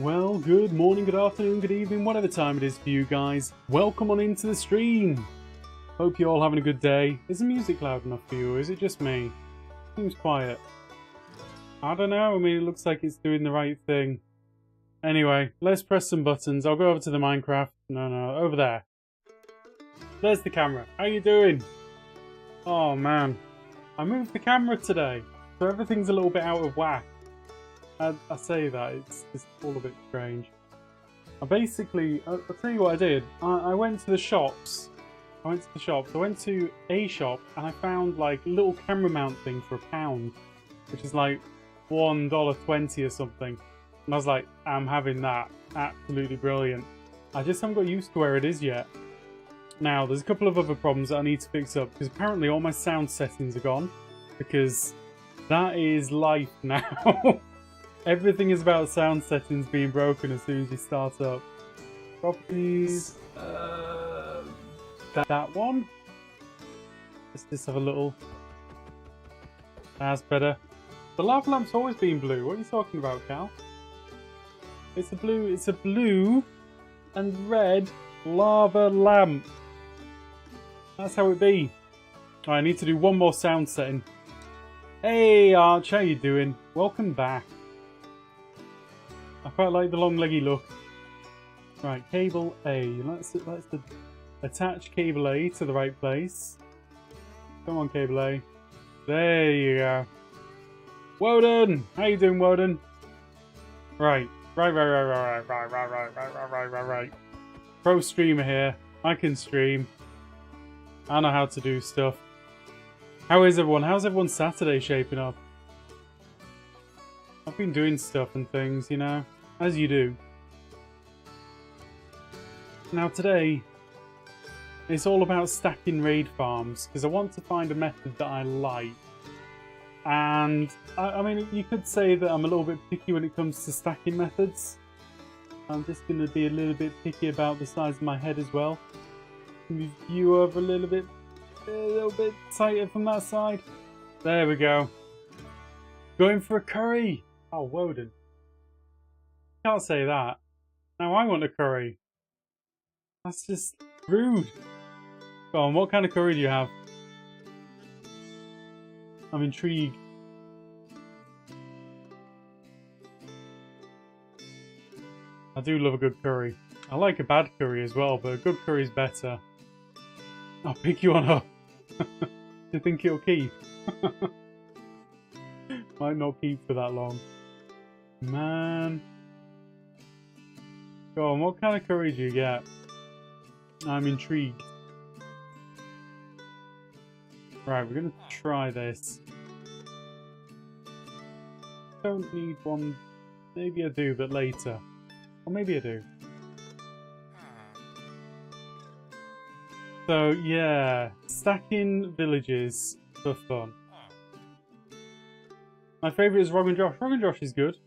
Well, good morning, good afternoon, good evening, whatever time it is for you guys. Welcome on into the stream. Hope you're all having a good day. Is the music loud enough for you, or is it just me? Seems quiet. I don't know, I mean, it looks like it's doing the right thing. Anyway, let's press some buttons. I'll go over to the Minecraft. No, over there. There's the camera. How you doing? Oh man, I moved the camera today, so everything's a little bit out of whack. I say that, it's all a bit strange. I'll tell you what I did. I went to the shops. I went to a shop and I found like a little camera mount thing for £1, which is like $1.20 or something. And I was like, I'm having that. Absolutely brilliant. I just haven't got used to where it is yet. Now, there's a couple of other problems that I need to fix up, because apparently all my sound settings are gone, because that is life now. Everything is about sound settings being broken as soon as you start up. Properties. That one. Let's just have a little. That's better. The lava lamp's always been blue. What are you talking about, Cal? It's a blue and red lava lamp. That's how it be. Right, I need to do one more sound setting. Hey Arch, how you doing? Welcome back. I quite like the long leggy look. Right, cable A. Let's attach cable A to the right place. Come on, cable A. There you go. Woden! How you doing, Woden? Right. Pro streamer here. I can stream. I know how to do stuff. How is everyone? How's everyone's Saturday shaping up? I've been doing stuff and things, you know, as you do. Now today, it's all about stacking raid farms, because I want to find a method that I like. And, I mean, you could say that I'm a little bit picky when it comes to stacking methods. I'm just going to be a little bit picky about the size of my head as well. Move you over a little bit tighter from that side. There we go. Going for a curry. Oh, Woden. Can't say that. Now I want a curry. That's just rude. Go on, what kind of curry do you have? I'm intrigued. I do love a good curry. I like a bad curry as well, but a good curry is better. I'll pick you on up. Do you think it'll keep? Might not keep for that long. Man. Go on, what kind of curry do you get? I'm intrigued. Right, we're going to try this. Don't need one. Maybe I do, but later. Or maybe I do. So, yeah. Stacking villages for fun. My favourite is Rogan Josh. Rogan Josh is good.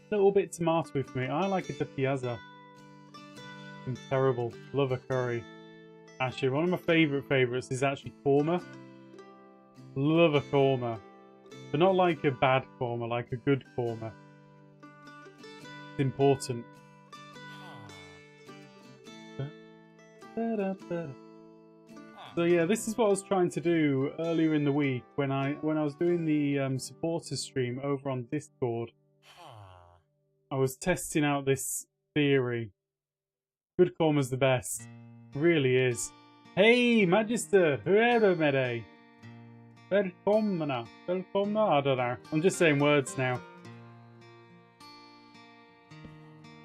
A little bit tomatoey for me. I like a piazza. I'm terrible. Love a curry. Actually, one of my favourites is actually korma. Love a korma. But not like a bad korma, like a good korma. It's important. So yeah, this is what I was trying to do earlier in the week when I was doing the supporters stream over on Discord. I was testing out this theory. Good korma's the best. Really is. Hey, Magister! Whoever mede! Välkomna! Välkomna! I don't know. I'm just saying words now.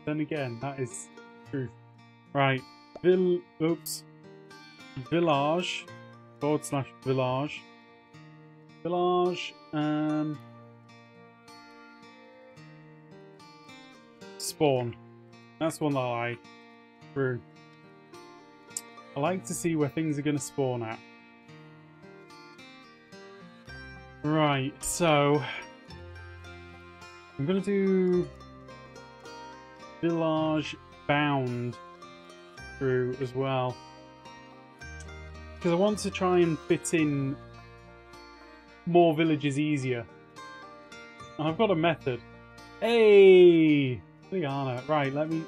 Then again, that is truth. Right. Village. /village. Village. Spawn. That's one that I like. True. I like to see where things are going to spawn at. Right, so I'm going to do village bound through as well, because I want to try and fit in more villages easier. And I've got a method. Hey! Liana. Right, let me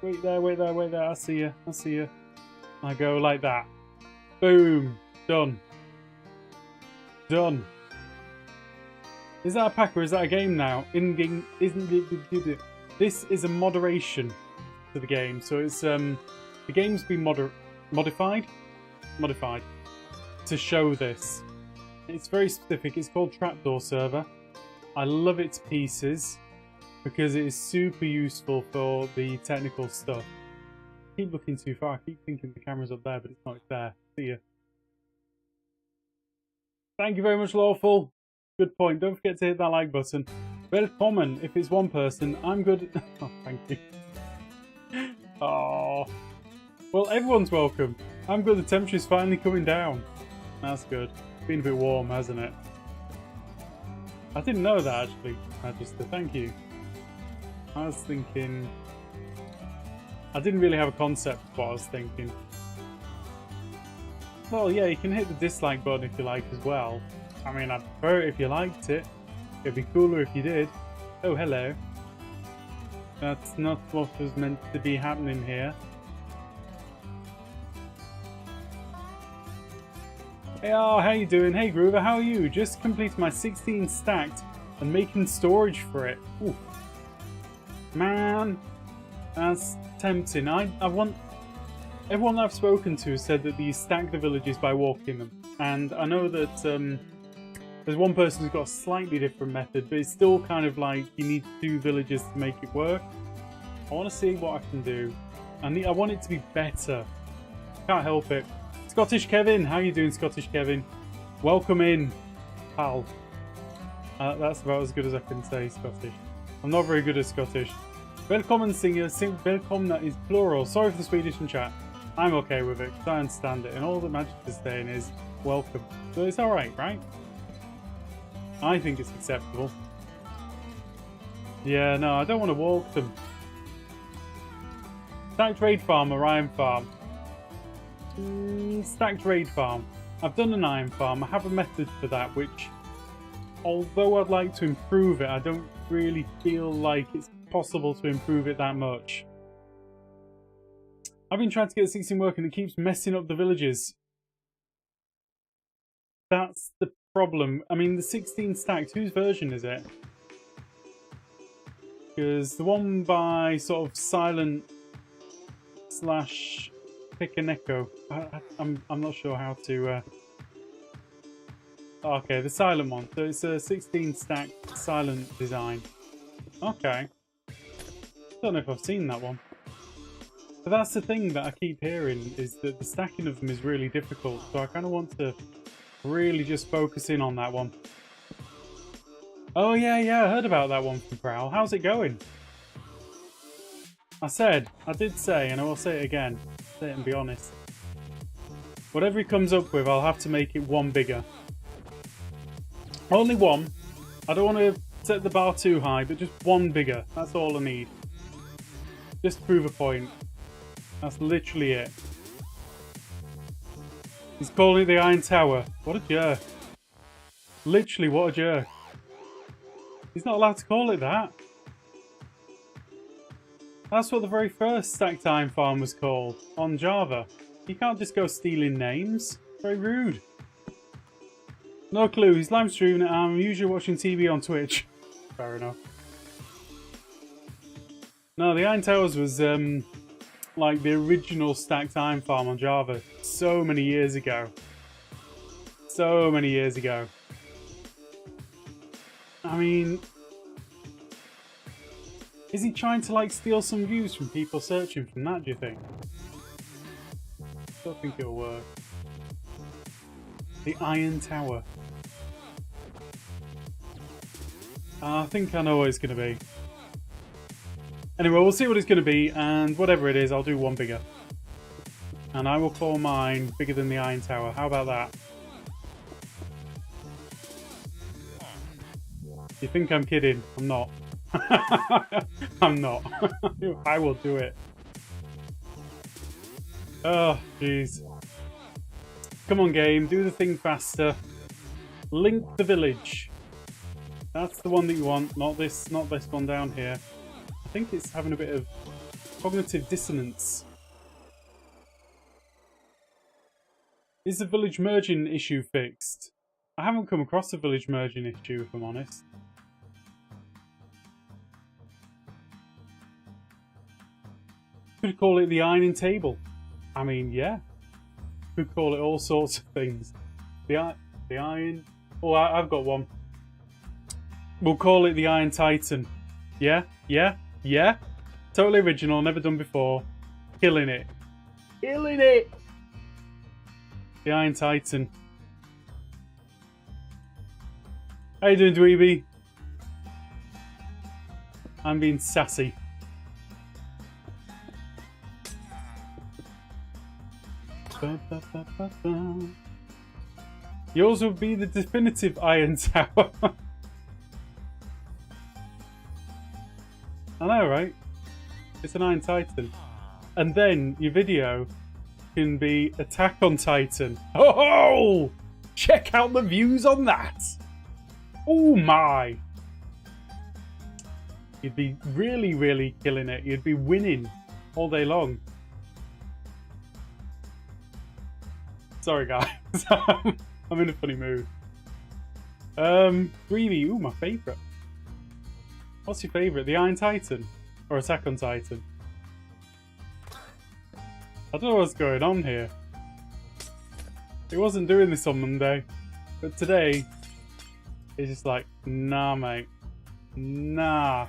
wait there. I see you. I go like that. Boom. Done. Is that a pack or is that a game now? In-game isn't it? This is a moderation to the game, so it's the game's been modified to show this. It's very specific. It's called Trapdoor Server. I love it to pieces because it is super useful for the technical stuff. I keep looking too far. I keep thinking the camera's up there, but it's not there. See ya. Thank you very much, Lawful. Good point. Don't forget to hit that like button. Welcome. If it's one person, I'm good. Oh, thank you. Oh. Well, everyone's welcome. I'm good. The temperature's finally coming down. That's good. It's been a bit warm, hasn't it? I didn't know that, actually. Thank you. I was thinking... I didn't really have a concept of what I was thinking. Well, yeah, you can hit the dislike button if you like as well. I mean, I'd prefer it if you liked it. It'd be cooler if you did. Oh, hello. That's not what was meant to be happening here. Hey, how you doing? Hey, Groover, how are you? Just completed my 16 stacked and making storage for it. Ooh. Man, that's tempting. I want... Everyone that I've spoken to said that you stack the villages by walking them. And I know that there's one person who's got a slightly different method, but it's still kind of like you need 2 villages to make it work. I want to see what I can do. I want it to be better. Can't help it. Scottish Kevin, how you doing, Scottish Kevin? Welcome in, pal. That's about as good as I can say, Scottish. I'm not very good at Scottish. Welcome, singer. Welcome, that is plural. Sorry for the Swedish in chat. I'm okay with it, because I understand it. And all that Magic is saying is, welcome. So it's alright, right? I think it's acceptable. Yeah, no, I don't want to walk them. Stacked raid farm or iron farm? Stacked raid farm. I've done an iron farm. I have a method for that, which, although I'd like to improve it, I don't really feel like it's possible to improve it that much. I've been trying to get the 16 working and it keeps messing up the villages. That's the problem. I mean, the 16 stacked, whose version is it? Because the one by sort of Silent / Pick an Echo. I'm not sure how to... Okay, the Silent one. So it's a 16 stacked Silent design. Okay. Don't know if I've seen that one. But that's the thing that I keep hearing, is that the stacking of them is really difficult. So I kind of want to really just focus in on that one. Oh yeah, I heard about that one from Prowl. How's it going? I did say, and I will say it again. Say it and be honest. Whatever he comes up with, I'll have to make it one bigger. Only one. I don't want to set the bar too high, but just one bigger. That's all I need. Just to prove a point. That's literally it. He's calling it the Iron Tower. What a jerk. Literally, what a jerk. He's not allowed to call it that. That's what the very first stacked iron farm was called on Java. You can't just go stealing names. Very rude. No clue. He's live streaming it. I'm usually watching TV on Twitch. Fair enough. No, the Iron Towers was like the original stacked iron farm on Java so many years ago. So many years ago. I mean, is he trying to like steal some views from people searching from that, do you think? I don't think it'll work. The Iron Tower. I think I know what it's going to be. Anyway, we'll see what it's going to be, and whatever it is, I'll do one bigger. And I will call mine bigger than the Iron Tower. How about that? You think I'm kidding? I'm not. I'm not. I will do it. Oh, jeez. Come on, game. Do the thing faster. Link the village. That's the one that you want. Not this one down here. think it's having a bit of cognitive dissonance. Is the village merging issue fixed? I haven't come across a village merging issue, if I'm honest. Could call it the ironing table. I mean, yeah. Could call it all sorts of things. The iron... Oh, I've got one. We'll call it the Iron Titan. Yeah, yeah, yeah. Totally original, never done before. Killing it. Killing it! The Iron Titan. How you doing, Dweeby? I'm being sassy. Yours would be the definitive Iron Tower. I know, right? It's an Iron Titan. And then your video can be Attack on Titan. Oh! Check out the views on that! Oh my! You'd be really, really killing it. You'd be winning all day long. Sorry, guys. I'm in a funny mood. Greedy. Ooh, my favourite. What's your favourite? The Iron Titan? Or Attack on Titan? I don't know what's going on here. It wasn't doing this on Monday. But today, it's just like, nah, mate. Nah.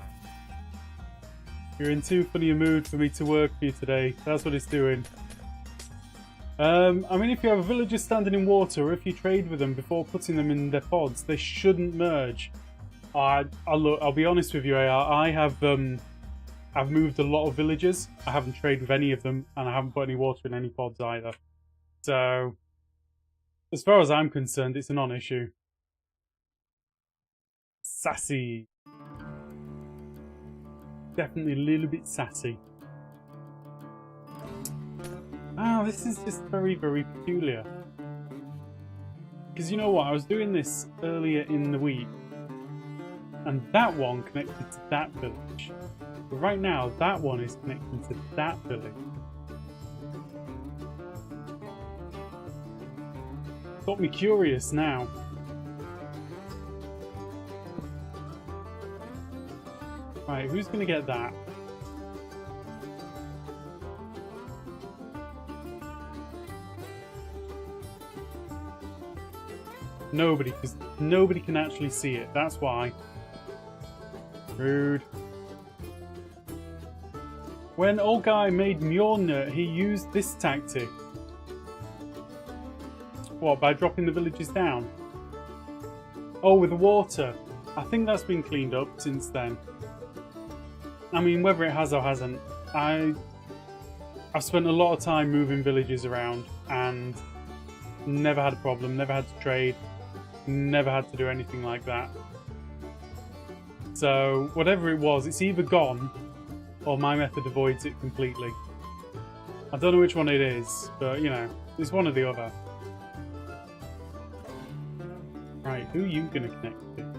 You're in too funny a mood for me to work for you today. That's what it's doing. I mean, if you have villagers standing in water, or if you trade with them before putting them in their pods, they shouldn't merge. I'll be honest with you, I have I've moved a lot of villagers. I haven't traded with any of them, and I haven't put any water in any pods either. So, as far as I'm concerned, it's a non-issue. Sassy. Definitely a little bit sassy. Ah, this is just very, very peculiar. Because you know what, I was doing this earlier in the week, and that one connected to that village. But right now, that one is connected to that village. Got me curious now. Right, who's going to get that? Nobody, because nobody can actually see it. That's why. Rude. When old guy made Mjolnir, he used this tactic. What, by dropping the villagers down? Oh, with the water. I think that's been cleaned up since then. I mean, whether it has or hasn't, I've spent a lot of time moving villages around and never had a problem, never had to trade, never had to do anything like that. So, whatever it was, it's either gone or my method avoids it completely. I don't know which one it is, but you know, it's one or the other. Right, who are you going to connect to?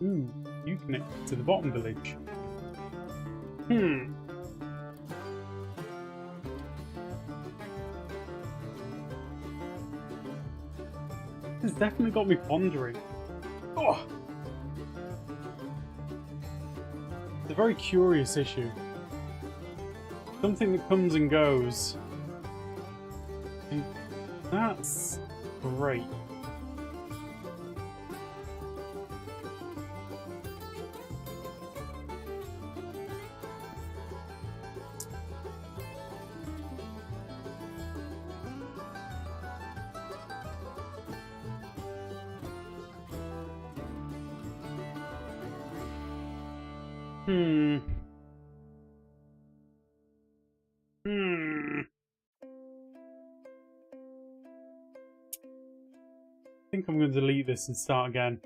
Ooh, you connect to the bottom village. This has definitely got me pondering. Oh! It's a very curious issue. Something that comes and goes. And that's great. I think I'm going to delete this and start again.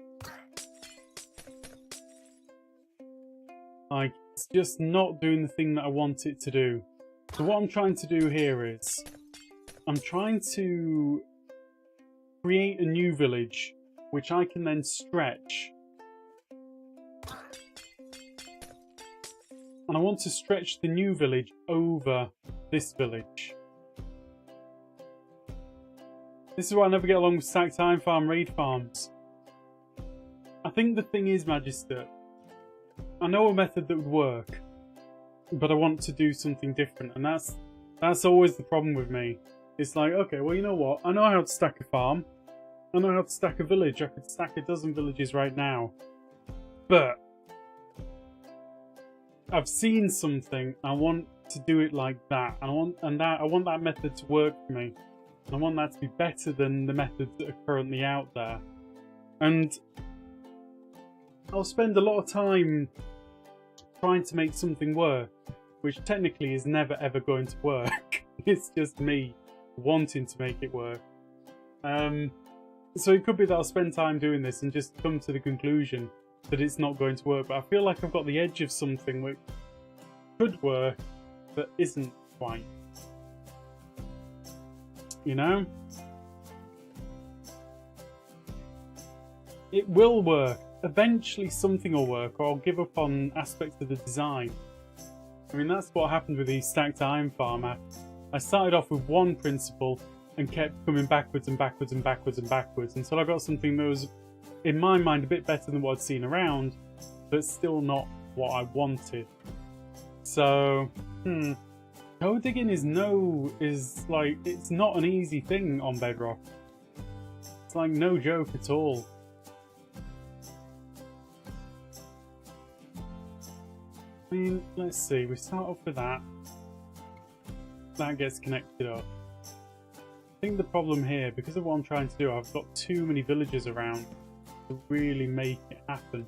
Like, it's just not doing the thing that I want it to do. So what I'm trying to do here is, I'm trying to create a new village, which I can then stretch And I want to stretch the new village over this village. This is why I never get along with Stack Time Farm raid farms. I think the thing is, Magister, I know a method that would work, but I want to do something different, and that's always the problem with me. It's like, okay, well, you know what? I know how to stack a farm. I know how to stack a village. I could stack a dozen villages right now. But I've seen something. I want to do it like that. I want that method to work for me. I want that to be better than the methods that are currently out there. And I'll spend a lot of time trying to make something work, which technically is never ever going to work. It's just me wanting to make it work. So it could be that I'll spend time doing this and just come to the conclusion that it's not going to work. But I feel like I've got the edge of something which could work, but isn't quite. You know? It will work. Eventually something will work, or I'll give up on aspects of the design. I mean, that's what happened with the Stacked Iron Farm. I started off with one principle and kept coming backwards and backwards and backwards and backwards until I got something that was, in my mind, a bit better than what I'd seen around, but still not what I wanted. So, code digging is like, it's not an easy thing on Bedrock. It's like no joke at all. I mean, let's see, we start off with that. That gets connected up. I think the problem here, because of what I'm trying to do, I've got too many villagers around to really make it happen.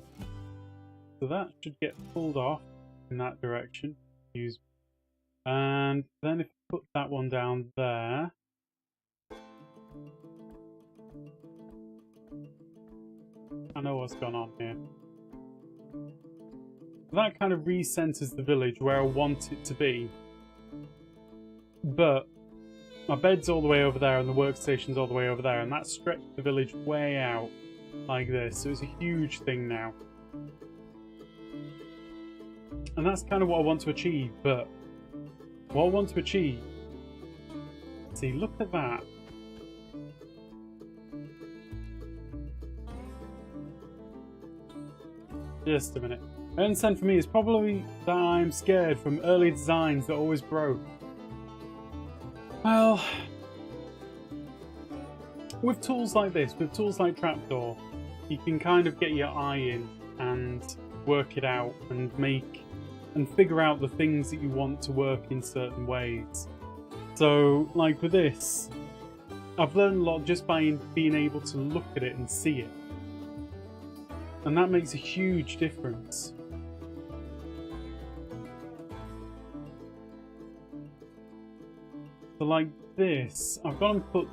So that should get pulled off in that direction. And then if I put that one down there. I know what's going on here. That kind of recenters the village where I want it to be. But my bed's all the way over there and the workstation's all the way over there, and that stretched the village way out like this. So it's a huge thing now. And that's kind of what I want to achieve, but what I want to achieve... See, look at that. Just a minute. I understand for me it's probably that I'm scared from early designs that always broke. Well, with tools like this, with tools like Trapdoor, you can kind of get your eye in and work it out and figure out the things that you want to work in certain ways. So, like with this, I've learned a lot just by being able to look at it and see it. And that makes a huge difference. So like this, I've got to put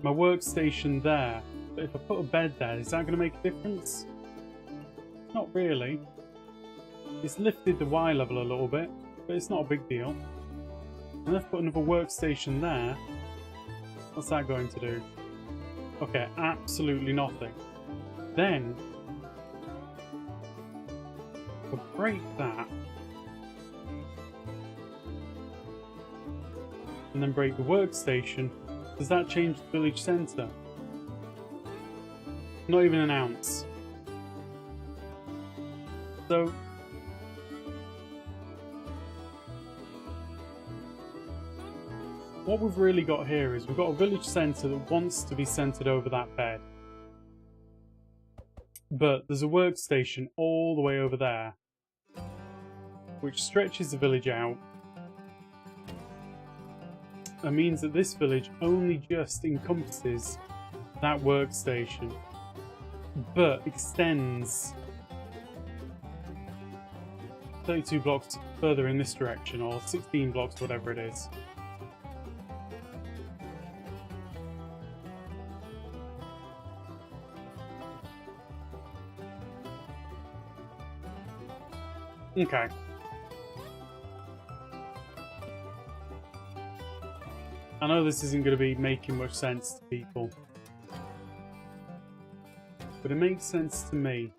my workstation there, but if I put a bed there, is that going to make a difference? Not really. It's lifted the Y level a little bit, but it's not a big deal. And if I put another workstation there, what's that going to do? Okay, absolutely nothing. Then, we'll break that. And then break the workstation. Does that change the village centre? Not even an ounce. So, what we've really got here is we've got a village centre that wants to be centred over that bed. But there's a workstation all the way over there, which stretches the village out. That means that this village only just encompasses that workstation, but extends 32 blocks further in this direction, or 16 blocks, whatever it is. Okay. I know this isn't going to be making much sense to people, but it makes sense to me.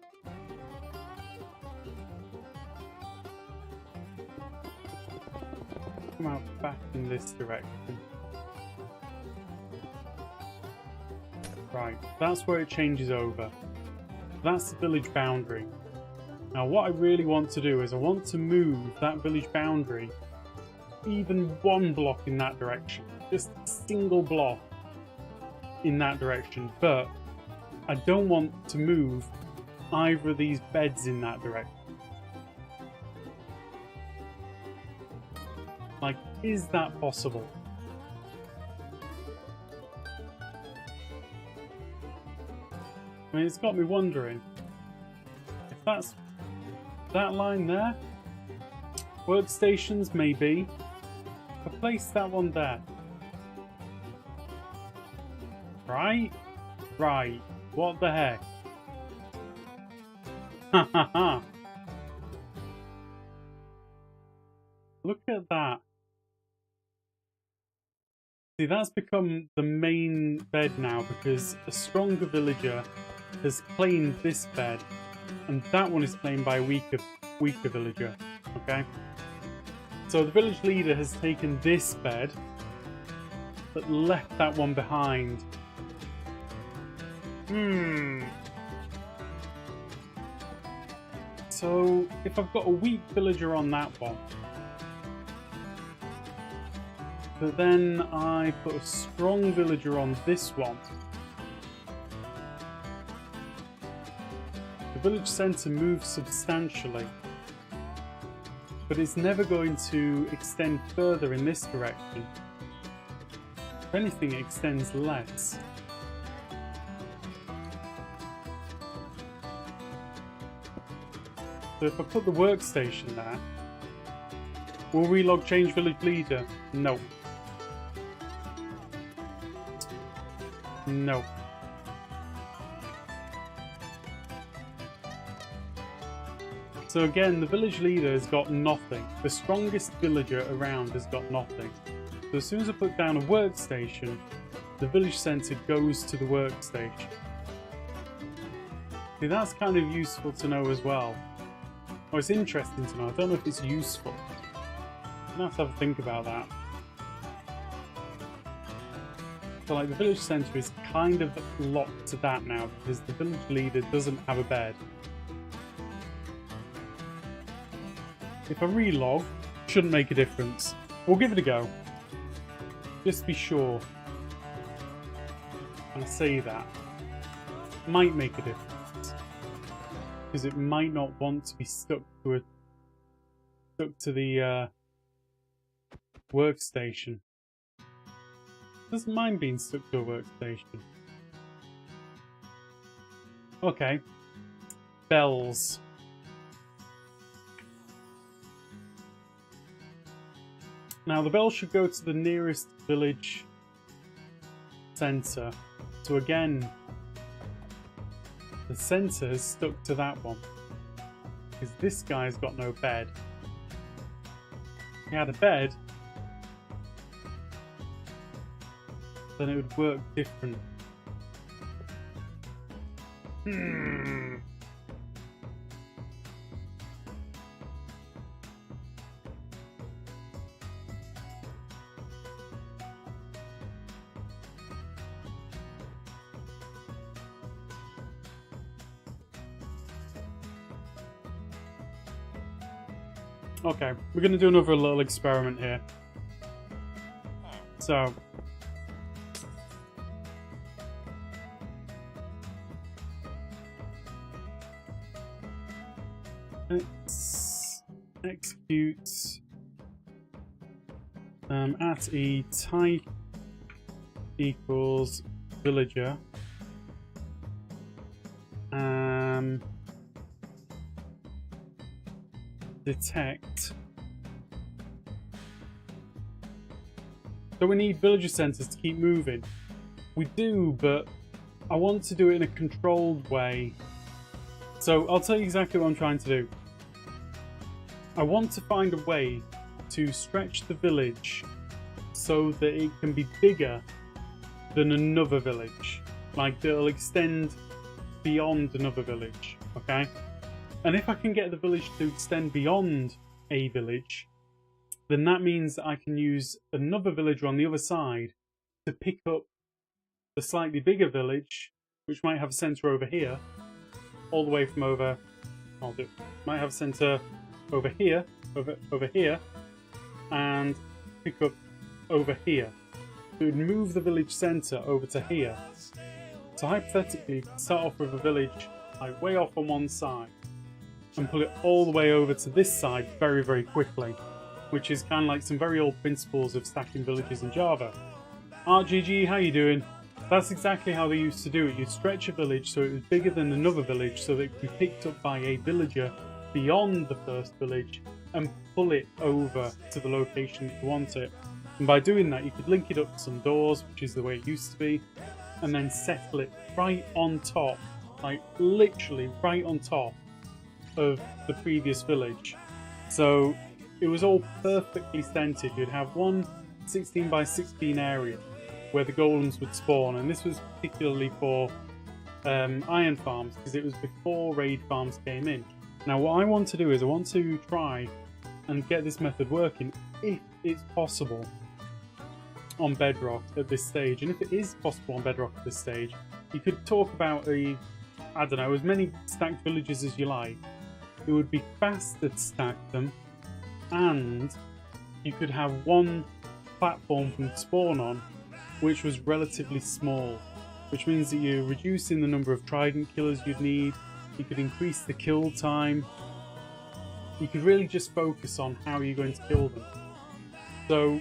back in this direction. Right, that's where it changes over. That's the village boundary. Now what I really want to do is I want to move that village boundary even one block in that direction. Just a single block in that direction. But I don't want to move either of these beds in that direction. Like, is that possible? I mean, it's got me wondering if that's that line there. Workstations, maybe. I place that one there. Right? Right. What the heck? Ha ha ha. Look at that. See, that's become the main bed now because a stronger villager has claimed this bed, and that one is claimed by a weaker villager. Okay? So the village leader has taken this bed, but left that one behind. So if I've got a weak villager on that one, but then I put a strong villager on this one, the village centre moves substantially, but it's never going to extend further in this direction. If anything, it extends less. So if I put the workstation there, will relog change village leader? No. No. So again, the village leader has got nothing. The strongest villager around has got nothing. So as soon as I put down a workstation, the village centre goes to the workstation. See, that's kind of useful to know as well. Oh, it's interesting to know. I don't know if it's useful. I'm going to have to think about that. So like the village centre is kind of locked to that now because the village leader doesn't have a bed. If I relog, shouldn't make a difference. We'll give it a go. Just to be sure. And I say that. Might make a difference. Because it might not want to be stuck to the workstation. Doesn't mind being stuck to a workstation. Okay. Bells. Now the bell should go to the nearest village centre. So again, the centre has stuck to that one. Because this guy's got no bed. If he had a bed, then it would work different. Okay, we're going to do another little experiment here. So, let's execute at e type equals villager. Detect. So we need villager centres to keep moving. We do, but I want to do it in a controlled way. So I'll tell you exactly what I'm trying to do. I want to find a way to stretch the village so that it can be bigger than another village. Like that it'll extend beyond another village, okay? And if I can get the village to extend beyond a village, then that means that I can use another villager on the other side to pick up the slightly bigger village, which might have a centre over here, all the way from over. Might have a centre over here, over here, and pick up over here. So it would move the village centre over to here. So hypothetically, you could start off with a village like way off on one side and pull it all the way over to this side very, very quickly, which is kind of like some very old principles of stacking villages in Java. ArtGG, how you doing? That's exactly how they used to do it. You'd stretch a village so it was bigger than another village so that it could be picked up by a villager beyond the first village and pull it over to the location you want it. And by doing that, you could link it up to some doors, which is the way it used to be, and then settle it right on top, like literally right on top of the previous village. So it was all perfectly centered. You'd have one 16 by 16 area where the golems would spawn, and this was particularly for iron farms because it was before raid farms came in. Now what I want to do is I want to try and get this method working if it's possible on Bedrock at this stage. And if it is possible on Bedrock at this stage, you could talk about I don't know, as many stacked villages as you like. It would be faster to stack them, and you could have one platform from spawn on which was relatively small, which means that you're reducing the number of trident killers you'd need. You could increase the kill time. You could really just focus on how you're going to kill them. So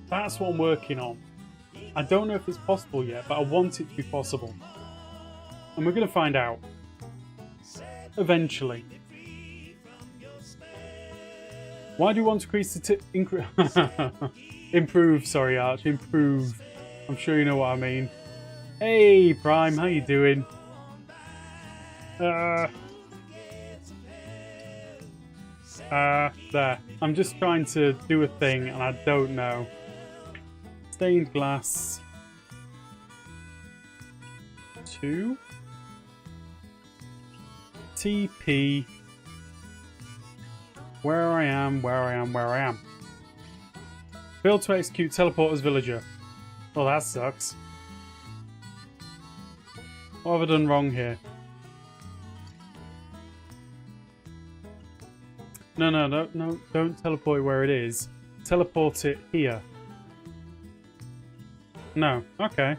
that's what I'm working on. I don't know if it's possible yet, but I want it to be possible. And we're going to find out. Eventually. Why do you want to increase the improve, sorry Arch, improve. I'm sure you know what I mean. Hey Prime, how you doing? There. I'm just trying to do a thing and I don't know. Stained glass 2 TP where I am. Failed to execute teleporter's villager. Well, that sucks. What have I done wrong here? No, don't teleport it where it is. Teleport it here. No, okay.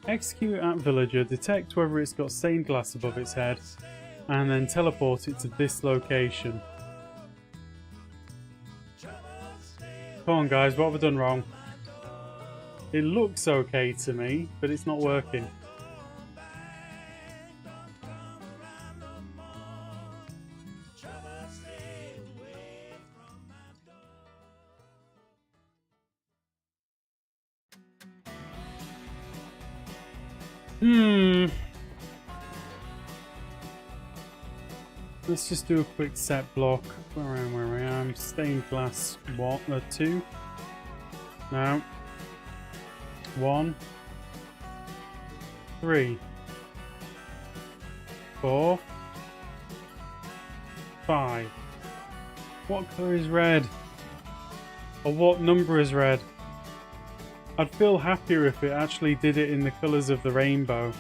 Execute at villager, detect whether it's got stained glass above its head, and then teleport it to this location. Come on guys, what have I done wrong? It looks okay to me, but it's not working. Let's just do a quick set block. Where I am. Stained glass 2. No. 1. 3. 4. 5. What colour is red? Or what number is red? I'd feel happier if it actually did it in the colours of the rainbow.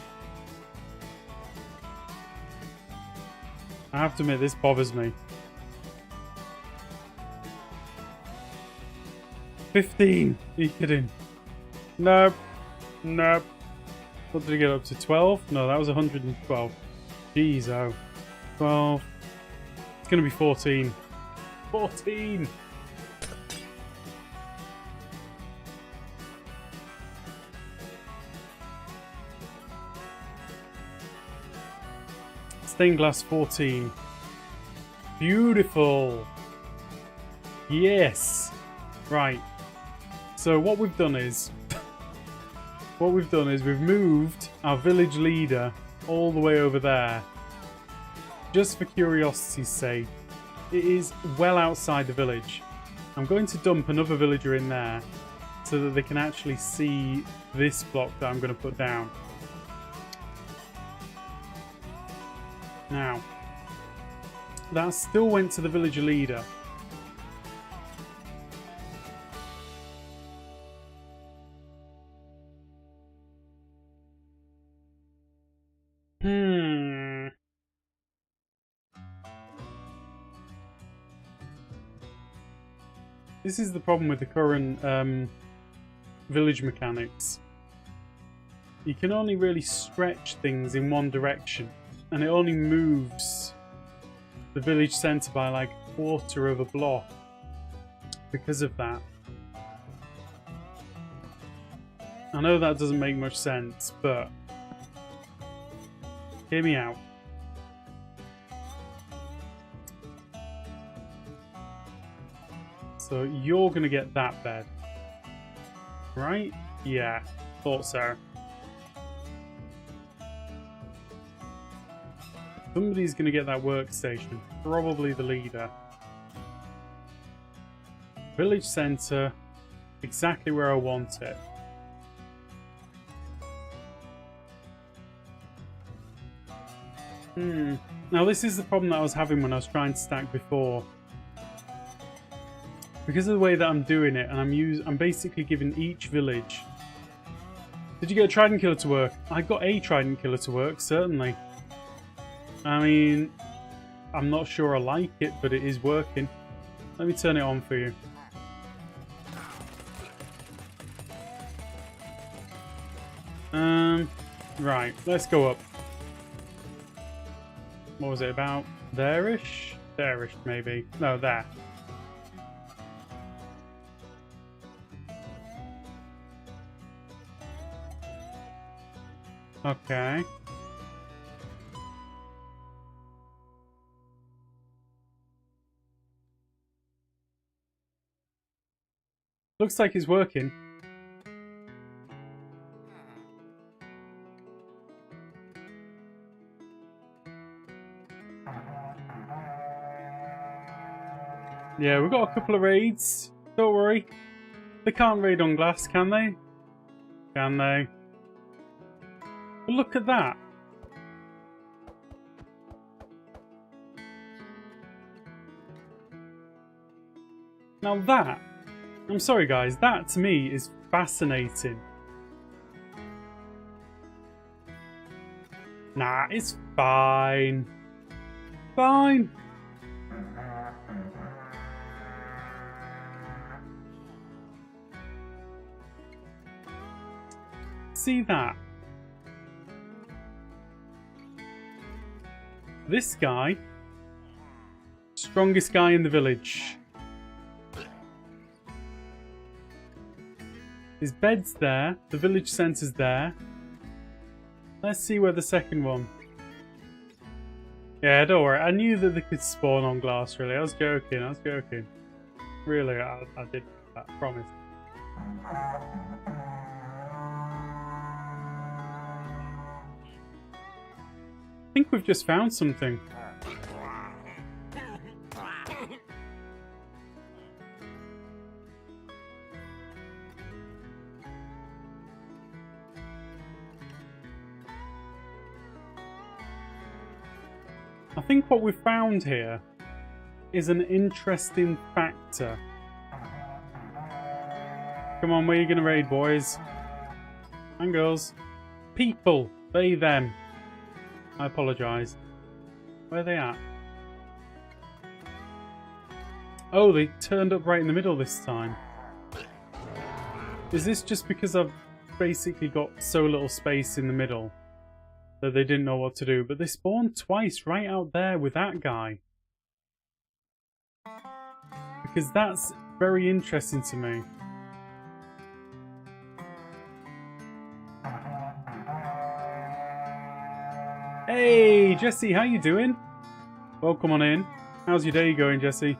I have to admit, this bothers me. 15! Are you kidding? Nope. Nope. What did I get up to? 12? No, that was 112. Jeez, oh. 12. It's going to be 14. 14! Stained glass 14. Beautiful. Yes. Right. So what we've done is we've moved our village leader all the way over there. Just for curiosity's sake. It is well outside the village. I'm going to dump another villager in there so that they can actually see this block that I'm going to put down. Now, that still went to the villager leader. This is the problem with the current village mechanics. You can only really stretch things in one direction, and it only moves the village centre by like a quarter of a block because of that. I know that doesn't make much sense, but hear me out. So you're going to get that bed. Right? Yeah, thought so. Somebody's going to get that workstation. Probably the leader. Village centre. Exactly where I want it. Now this is the problem that I was having when I was trying to stack before. Because of the way that I'm doing it, and I'm basically giving each village... Did you get a trident killer to work? I got a trident killer to work, certainly. I mean, I'm not sure I like it, but it is working. Let me turn it on for you. Right, let's go up. What was it about? There-ish? There-ish, maybe. No, there. Okay. Looks like it's working. Yeah, we've got a couple of raids. Don't worry. They can't raid on glass, can they? Can they? But look at that. Now that, I'm sorry guys, that to me is fascinating. Nah, it's fine. Fine. See that? This guy, strongest guy in the village. His bed's there, the village centre's there. Let's see where the second one. Yeah, don't worry. I knew that they could spawn on glass, really. I was joking, Really, I did that, promise. I think we've just found something. I think what we've found here is an interesting factor. Come on, where are you going to raid, boys? And girls. People. They, them. I apologise. Where are they at? Oh, they turned up right in the middle this time. Is this just because I've basically got so little space in the middle that they didn't know what to do? But they spawned twice right out there with that guy. Because that's very interesting to me. Hey, Jesse, how you doing? Welcome on in. How's your day going, Jesse?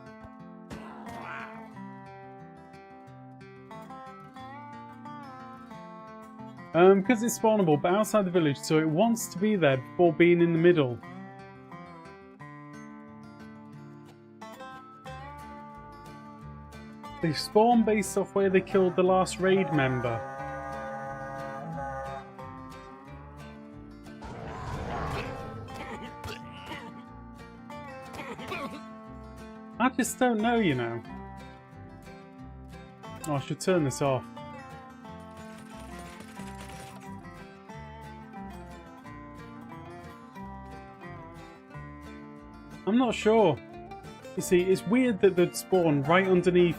Because it's spawnable, but outside the village, so it wants to be there before being in the middle. They spawn based off where they killed the last raid member. just don't know, you know. Oh, I should turn this off. I'm not sure. You see, it's weird that they'd spawn right underneath.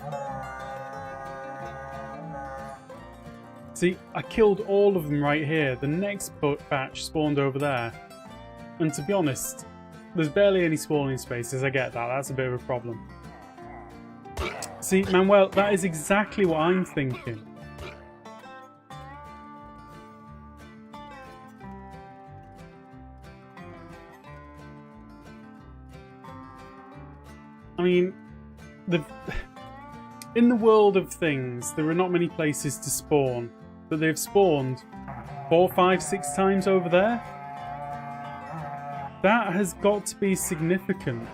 See, I killed all of them right here. The next batch spawned over there. And to be honest, there's barely any spawning spaces. I get that. That's a bit of a problem. See, Manuel, that is exactly what I'm thinking. I mean, in the world of things, there are not many places to spawn, but they've spawned 4, 5, 6 times over there. That has got to be significant.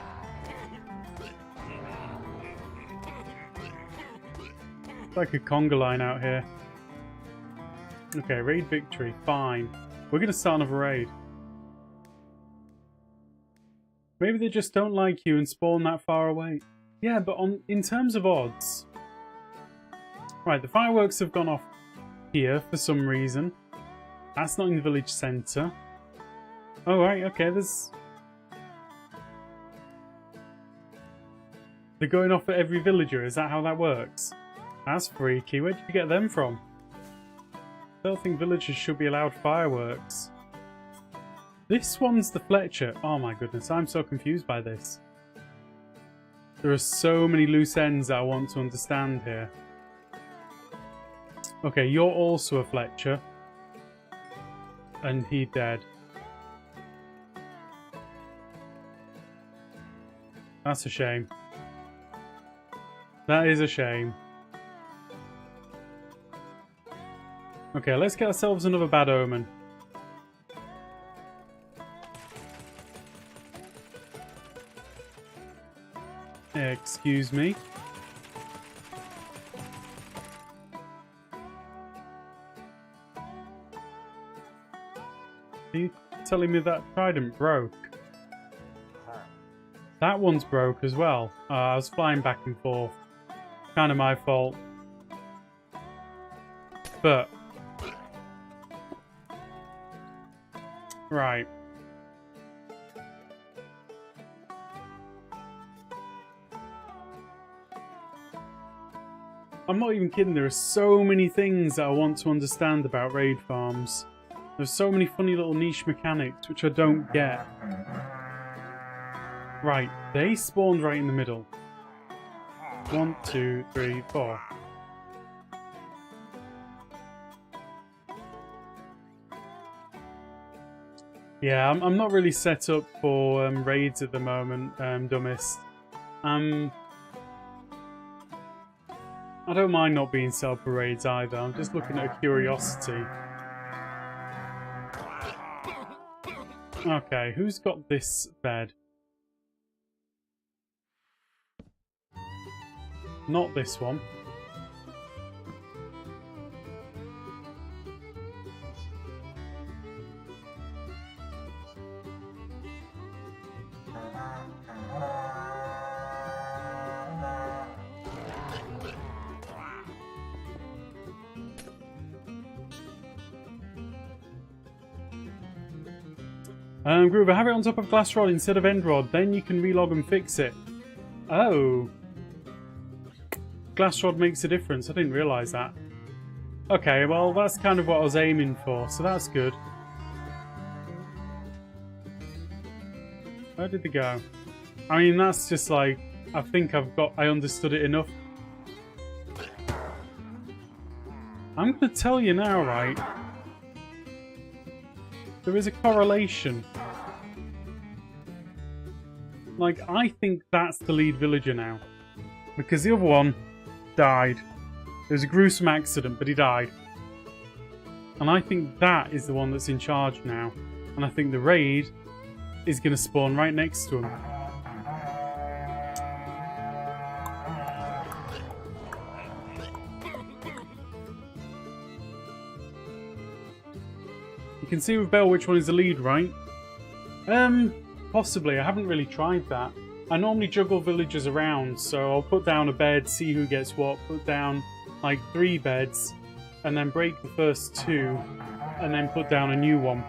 It's like a conga line out here. Okay, raid victory. Fine. We're going to start another raid. Maybe they just don't like you and spawn that far away. Yeah, but in terms of odds... Right, the fireworks have gone off here for some reason. That's not in the village centre. Oh, right, okay, there's... They're going off at every villager, is that how that works? That's freaky. Where did you get them from? I don't think villagers should be allowed fireworks. This one's the Fletcher. Oh my goodness, I'm so confused by this. There are so many loose ends that I want to understand here. Okay, you're also a Fletcher. And he dead. That's a shame. That is a shame. Okay, let's get ourselves another bad omen. Excuse me. Are you telling me that trident broke? That one's broke as well. I was flying back and forth. Kind of my fault. But... Right. I'm not even kidding, there are so many things that I want to understand about raid farms. There's so many funny little niche mechanics which I don't get. Right, they spawned right in the middle. 1, 2, 3, 4. Yeah, I'm not really set up for raids at the moment, dumbest. I don't mind not being set up for raids either, I'm just looking at a curiosity. Okay, who's got this bed? Not this one. Groover, have it on top of glass rod instead of end rod, then you can relog and fix it. Oh. Glass rod makes a difference, I didn't realise that. Okay, well that's kind of what I was aiming for, so that's good. Where did they go? I mean, that's just like, I think I understood it enough. I'm going to tell you now, right? There is a correlation. Like, I think that's the lead villager now. Because the other one died. It was a gruesome accident, but he died. And I think that is the one that's in charge now. And I think the raid is going to spawn right next to him. You can see with Bell which one is the lead, right? Possibly. I haven't really tried that. I normally juggle villagers around, so I'll put down a bed, see who gets what, put down like 3 beds, and then break the first 2, and then put down a new one.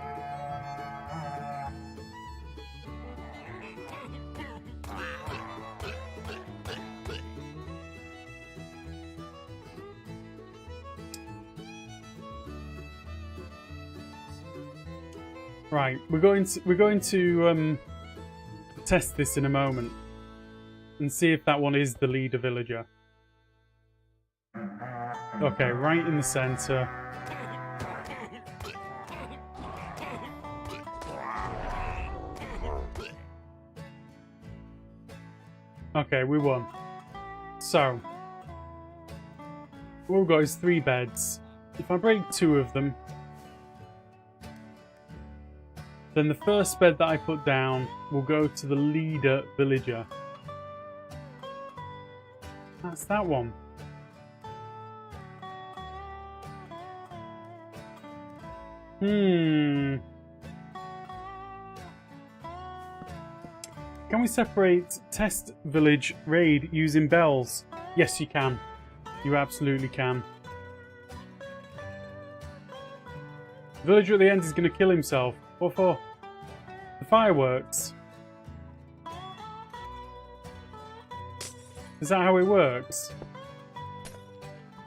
Right, we're going to test this in a moment and see if that one is the leader villager. Okay, right in the center. Okay, we won. So, all we've got is 3 beds. If I break 2 of them, then the first bed that I put down will go to the leader villager. That's that one. Can we separate test village raid using bells? Yes, you can. You absolutely can. The villager at the end is going to kill himself. What for? The fireworks. Is that how it works?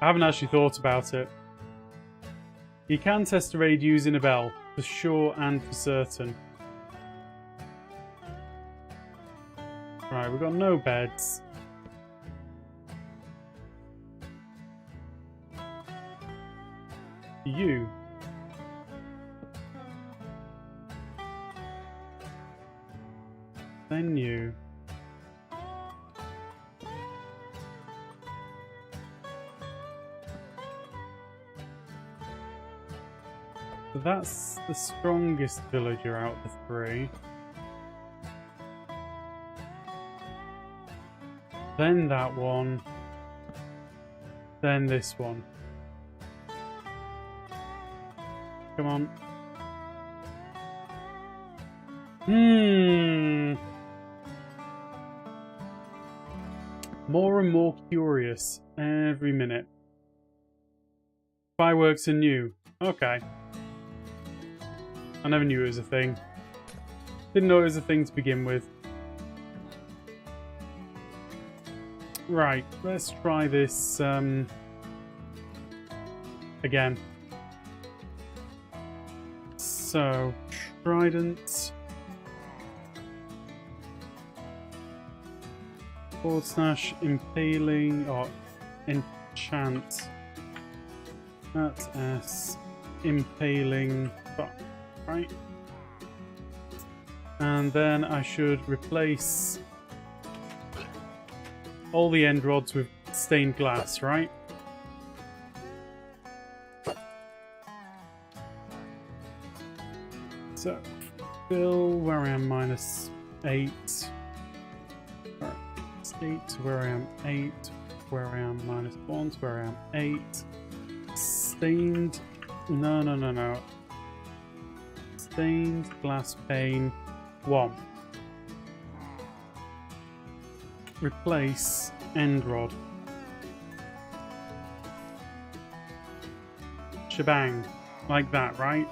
I haven't actually thought about it. You can test a raid using a bell, for sure and for certain. Right, we've got no beds. You. Then you. So that's the strongest villager out of the 3. Then that one. Then this one. Come on. More and more curious every minute. Fireworks are new. Okay. I never knew it was a thing. Didn't know it was a thing to begin with. Right, let's try this again. So, trident. / impaling or enchant. That's S. Impaling. Right. And then I should replace all the end rods with stained glass, right? So, fill where I am -8. 8 to where I am 8. Where I am -1 to where I am 8. Stained. No. Stained glass pane 1. Replace end rod. Shebang. Like that, right?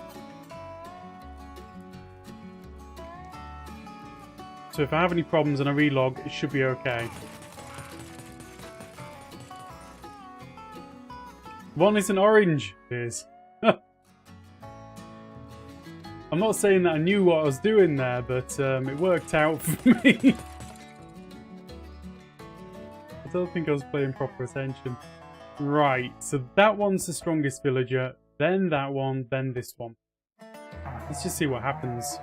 So if I have any problems and I relog, it should be okay. One is an orange. It is. I'm not saying that I knew what I was doing there, but it worked out for me. I don't think I was paying proper attention. Right, so that one's the strongest villager, then that one, then this one. Let's just see what happens.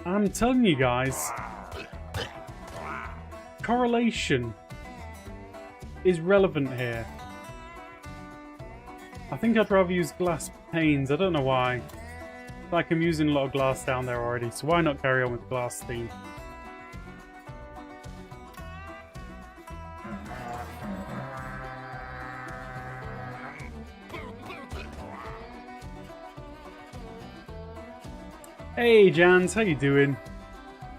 I'm telling you guys, correlation is relevant here. I think I'd rather use glass panes. I don't know why. Like I'm using a lot of glass down there already, so why not carry on with glass theme? Hey Jans, how you doing?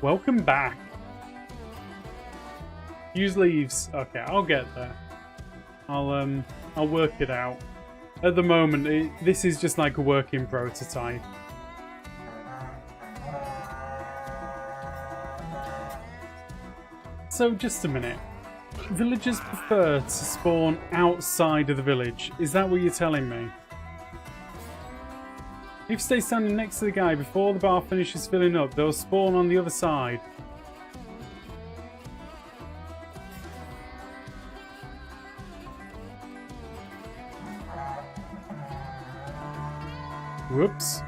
Welcome back. Use leaves. Okay, I'll get there. I'll work it out. At the moment, this is just like a working prototype. So, just a minute. Villagers prefer to spawn outside of the village. Is that what you're telling me? If you stay standing next to the guy before the bar finishes filling up, they'll spawn on the other side. Whoops.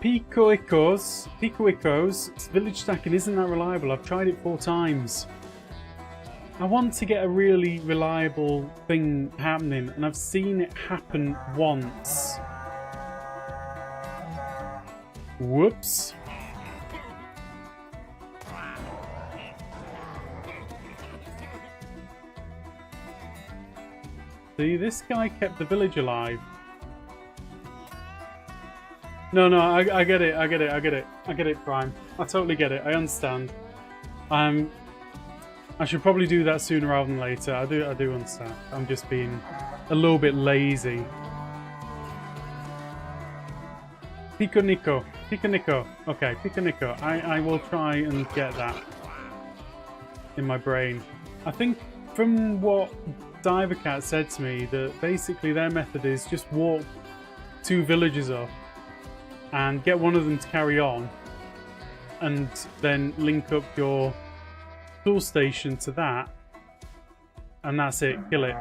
Picoicos, village stacking isn't that reliable. I've tried it 4 times. I want to get a really reliable thing happening, and I've seen it happen once. Whoops. See, this guy kept the village alive. No, I get it, I get it, Prime. I totally get it, I understand. I should probably do that sooner rather than later. I do understand. I'm just being a little bit lazy. Piconico. Okay, Piconico. I will try and get that in my brain. I think from what Divercat said to me, that basically their method is just walk 2 villages up and get one of them to carry on, and then link up your tool station to that, and that's it. Kill it.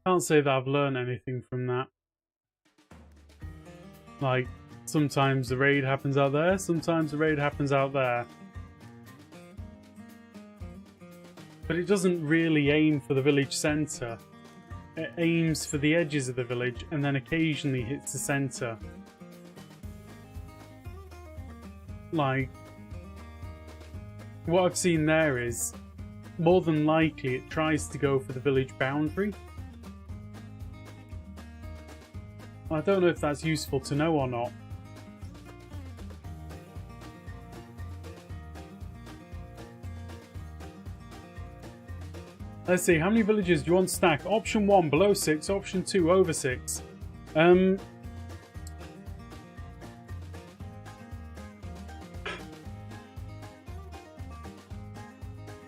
Can't say that I've learned anything from that. Like, sometimes the raid happens out there, sometimes the raid happens out there. But it doesn't really aim for the village centre. It aims for the edges of the village and then occasionally hits the centre. Like, what I've seen there is, more than likely it tries to go for the village boundary. I don't know if that's useful to know or not. Let's see, how many villages do you want to stack? Option 1, below 6. Option 2, over 6. I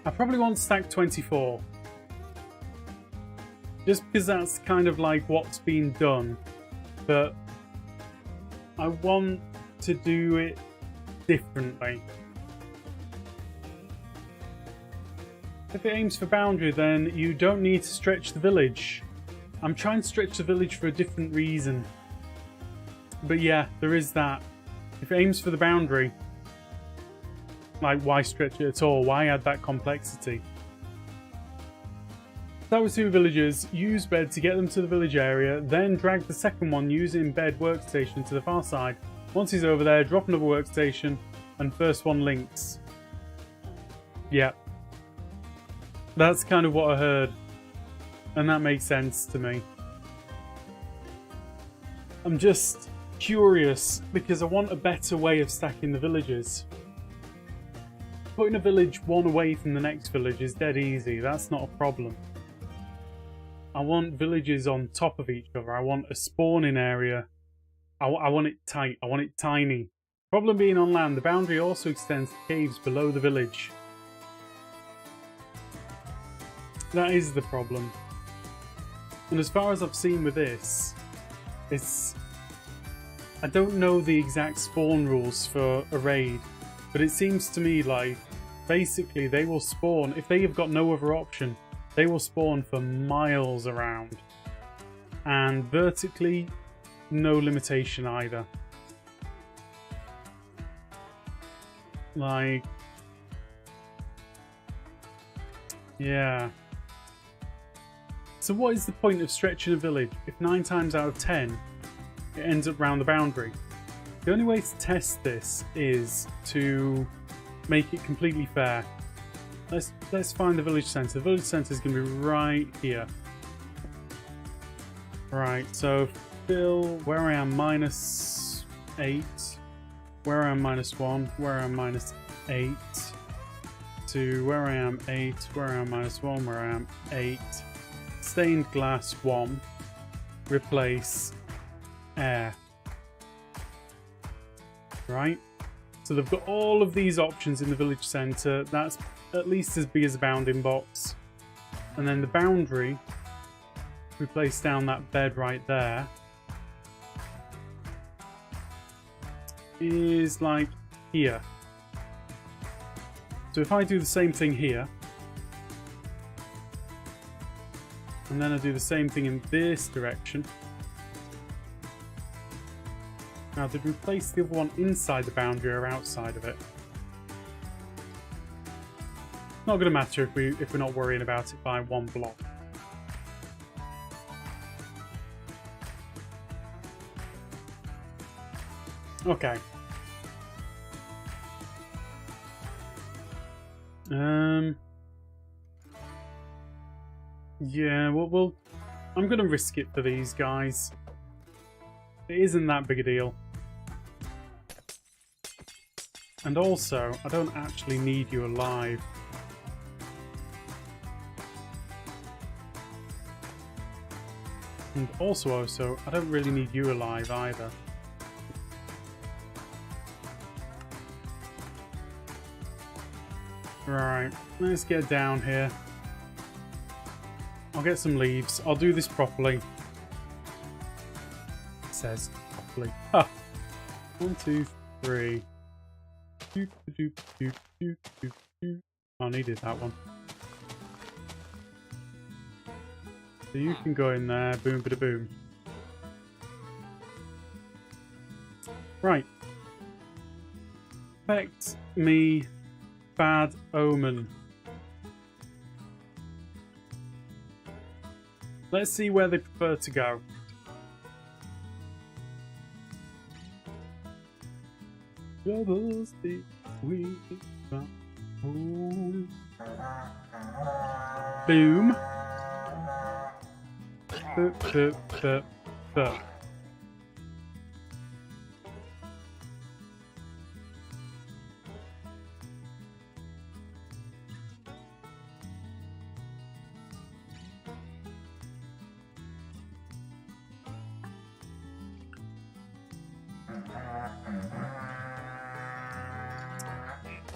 probably want to stack 24. Just because that's kind of like what's been done. But I want to do it differently. If it aims for boundary, then you don't need to stretch the village. I'm trying to stretch the village for a different reason. But yeah, there is that. If it aims for the boundary, like, why stretch it at all? Why add that complexity? Start with 2 villagers, use bed to get them to the village area, then drag the second one using bed workstation to the far side. Once he's over there, drop another workstation, and first one links. Yeah. That's kind of what I heard, and that makes sense to me. I'm just curious, because I want a better way of stacking the villages. Putting a village one away from the next village is dead easy, that's not a problem. I want villages on top of each other. I want a spawning area. I want it tight. I want it tiny. Problem being on land, the boundary also extends to caves below the village. That is the problem. And as far as I've seen with this, I don't know the exact spawn rules for a raid, but it seems to me like basically they will spawn, if they have got no other option, they will spawn for miles around. And vertically, no limitation either. Like, yeah. So what is the point of stretching a village if 9 times out of 10 it ends up round the boundary? The only way to test this is to make it completely fair. Let's find the village centre. The village centre is going to be right here. Right, so fill where I am -8, where I am -1, where I am -8, to where I am 8, where I am -1, where I am 8. Stained glass 1, replace air. Right? So they've got all of these options in the village centre. That's at least as big as a bounding box. And then the boundary, we place down that bed right there, is like here. So if I do the same thing here, and then I do the same thing in this direction. Now, did we place the other one inside the boundary or outside of it? Not going to matter if we're not worrying about it by one block. Okay. Yeah, well, I'm going to risk it for these guys. It isn't that big a deal. And also, I don't actually need you alive. And also, I don't really need you alive either. Right, let's get down here. I'll get some leaves. I'll do this properly. It says properly. Ah! 1, 2, 3. Doop, doop, doop, doop, doop, doop. I needed that one. So you can go in there. Boom, bada boom. Right. Affect me. Bad omen. Let's see where they prefer to go. Double stick, we home. Boom. Boop, boop, boop.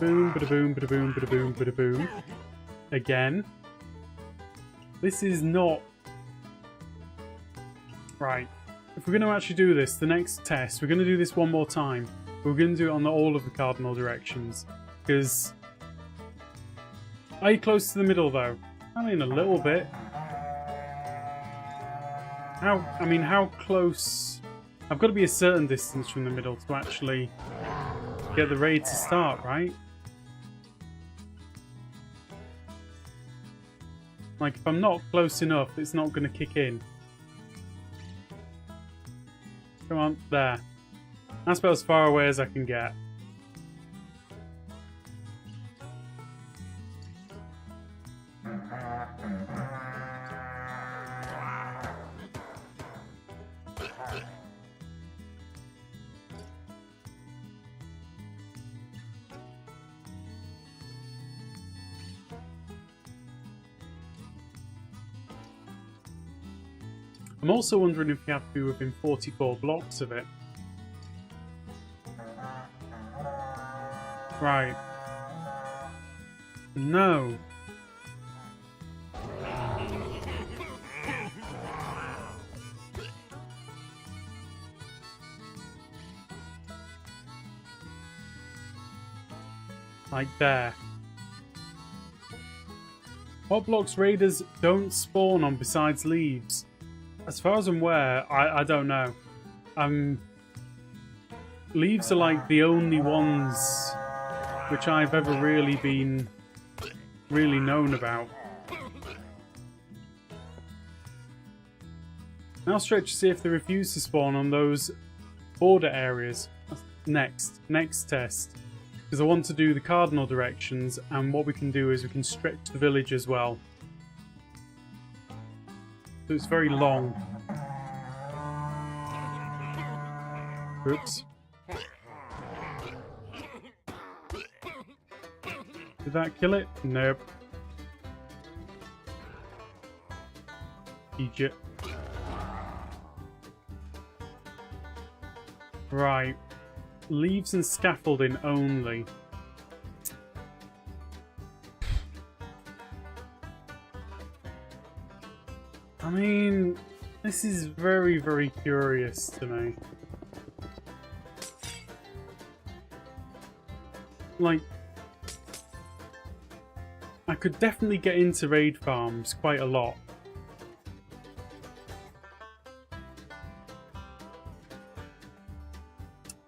Boom, bada boom, bada boom, bada boom, bada boom. Again. This is not... Right. If we're going to actually do this, the next test, we're going to do this one more time. We're going to do it on all of the cardinal directions. Because... Are you close to the middle, though? I mean, a little bit. How close... I've got to be a certain distance from the middle to actually get the raid to start, right? Like, if I'm not close enough, it's not going to kick in. Come on, there. That's about as far away as I can get. I'm also wondering if you have to be within 44 blocks of it. Right. No. Like there. What blocks raiders don't spawn on besides leaves? As far as I'm aware, I don't know. Leaves are like the only ones which I've ever really been known about. Now stretch to see if they refuse to spawn on those border areas. Next test. Because I want to do the cardinal directions, and what we can do is we can stretch the village as well. So it's very long. Oops. Did that kill it? Nope. Egypt. Right. Leaves and scaffolding only. I mean, this is very, very curious to me. Like, I could definitely get into raid farms quite a lot.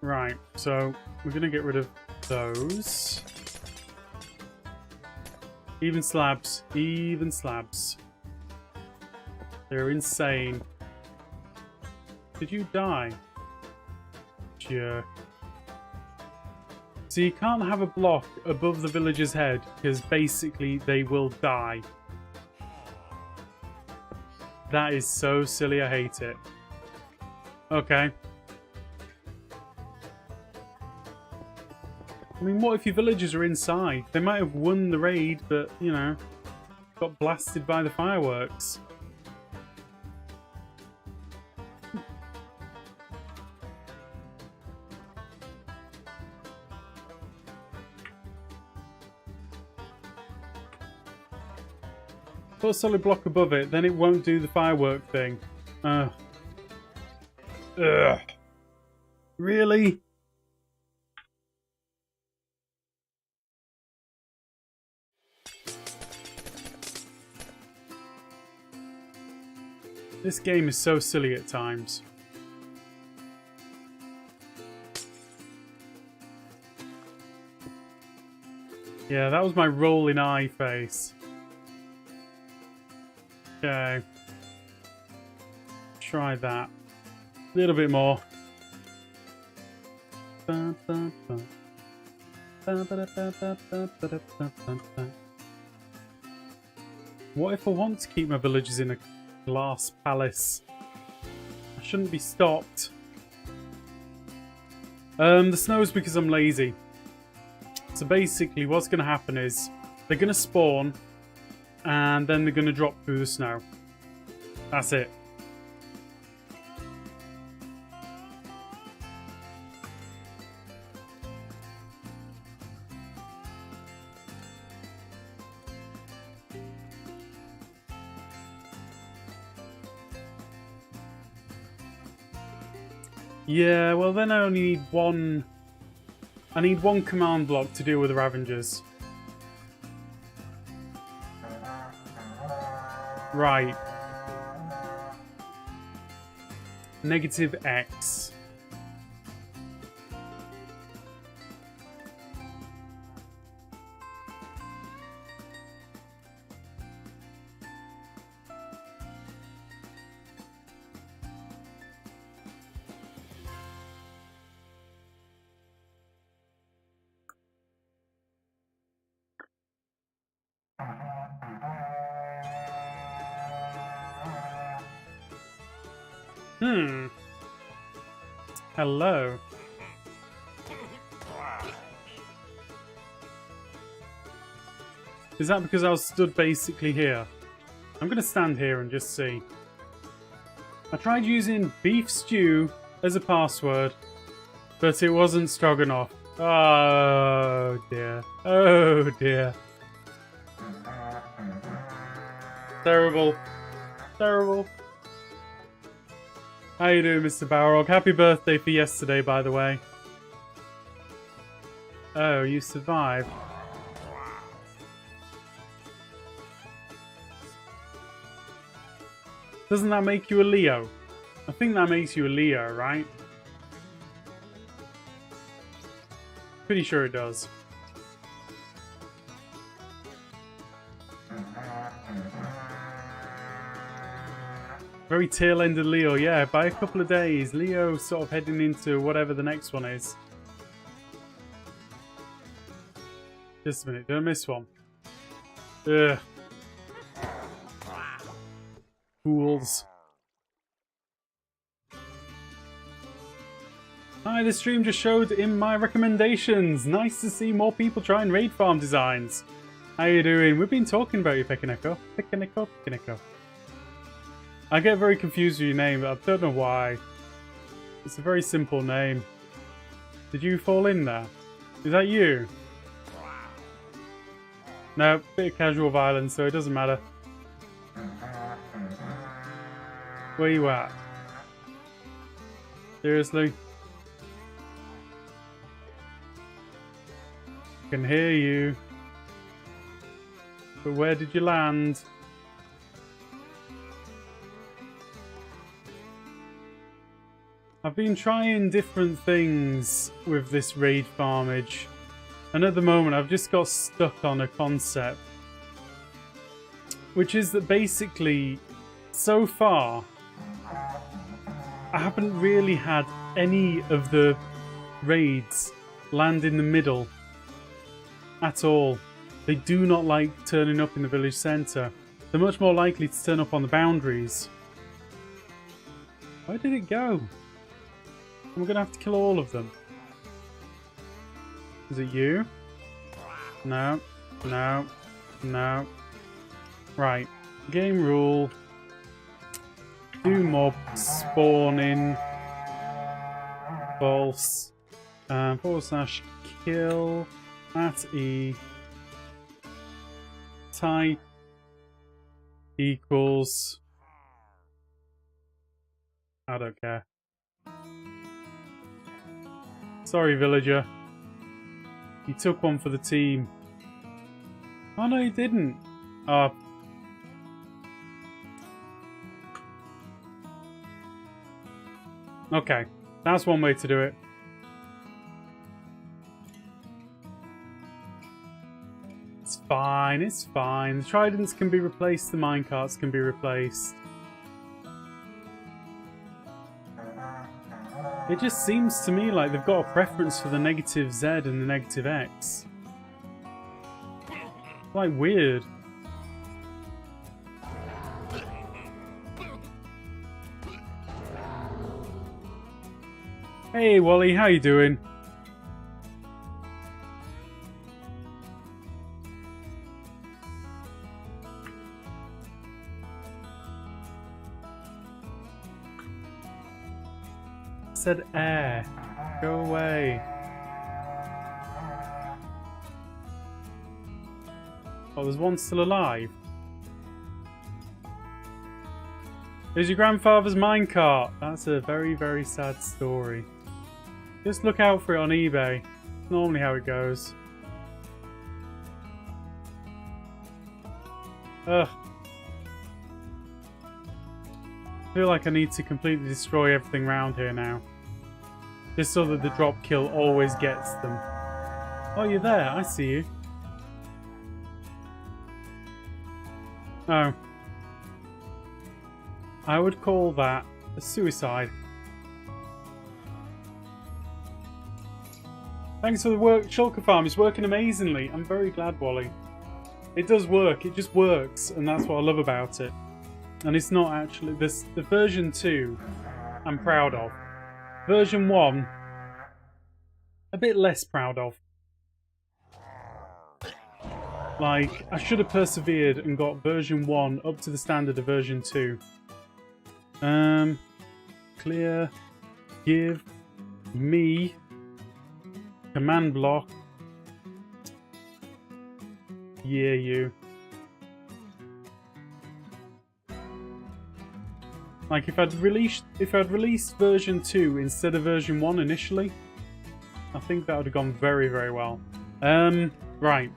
Right, so we're going to get rid of those. Even slabs. Even slabs. They're insane. Did you die? Sure. So you can't have a block above the villager's head because basically they will die. That is so silly, I hate it. Okay. I mean, what if your villagers are inside? They might have won the raid, but, you know, got blasted by the fireworks. Put a solid block above it, then it won't do the firework thing. Ugh. Really? This game is so silly at times. Yeah, that was my rolling eye face. Okay. Try that. A little bit more. What if I want to keep my villagers in a glass palace? I shouldn't be stopped. The snow's because I'm lazy. So basically what's going to happen is they're going to spawn and then they're going to drop through the snow. That's it. Yeah, well then I only need one... I need one command block to deal with the Ravengers. Right. -X. Hello. Is that because I was stood basically here? I'm going to stand here and just see. I tried using beef stew as a password, but it wasn't stroganoff. Oh dear. Oh dear. Terrible. Terrible. How you doing, Mr. Balrog? Happy birthday for yesterday, by the way. Oh, you survived. Doesn't that make you a Leo? I think that makes you a Leo, right? Pretty sure it does. Very tail-ended Leo, yeah. By a couple of days, Leo sort of heading into whatever the next one is. Just a minute, did I miss one? Ugh. Fools. Hi, this stream just showed in my recommendations. Nice to see more people trying raid farm designs. How you doing? We've been talking about you, Pekaneko. Pekaneko. I get very confused with your name, but I don't know why. It's a very simple name. Did you fall in there? Is that you? No, bit of casual violence, so it doesn't matter. Where you at? Seriously? I can hear you. But where did you land? I've been trying different things with this raid farmage, and at the moment I've just got stuck on a concept, which is that basically, so far, I haven't really had any of the raids land in the middle at all. They do not like turning up in the village centre. They're much more likely to turn up on the boundaries. Where did it go? We're going to have to kill all of them. Is it you? No. No. No. Right. Game rule. Do mob spawning. False. / kill at E. Type equals. I don't care. Sorry, villager. You took one for the team. Oh no, you didn't. Oh. Okay, that's one way to do it. It's fine, it's fine. The tridents can be replaced, the minecarts can be replaced. It just seems to me like they've got a preference for the negative Z and the negative X. Like, weird. Hey Wally, how you doing? Said air. Go away. Oh, there's one still alive. There's your grandfather's minecart. That's a very, very sad story. Just look out for it on eBay. Normally how it goes. Ugh. I feel like I need to completely destroy everything around here now. Just so that the drop kill always gets them. Oh, you're there. I see you. Oh. I would call that a suicide. Thanks for the work, Shulker Farm. It's working amazingly. I'm very glad, Wally. It does work. It just works, and that's what I love about it. And it's not actually... The version 2, I'm proud of. Version 1, a bit less proud of. Like, I should have persevered and got version 1 up to the standard of version 2. Clear. Give me command block. Yeah, you. Like, if I'd released version 2 instead of version 1 initially, I think that would have gone very, very well. Right.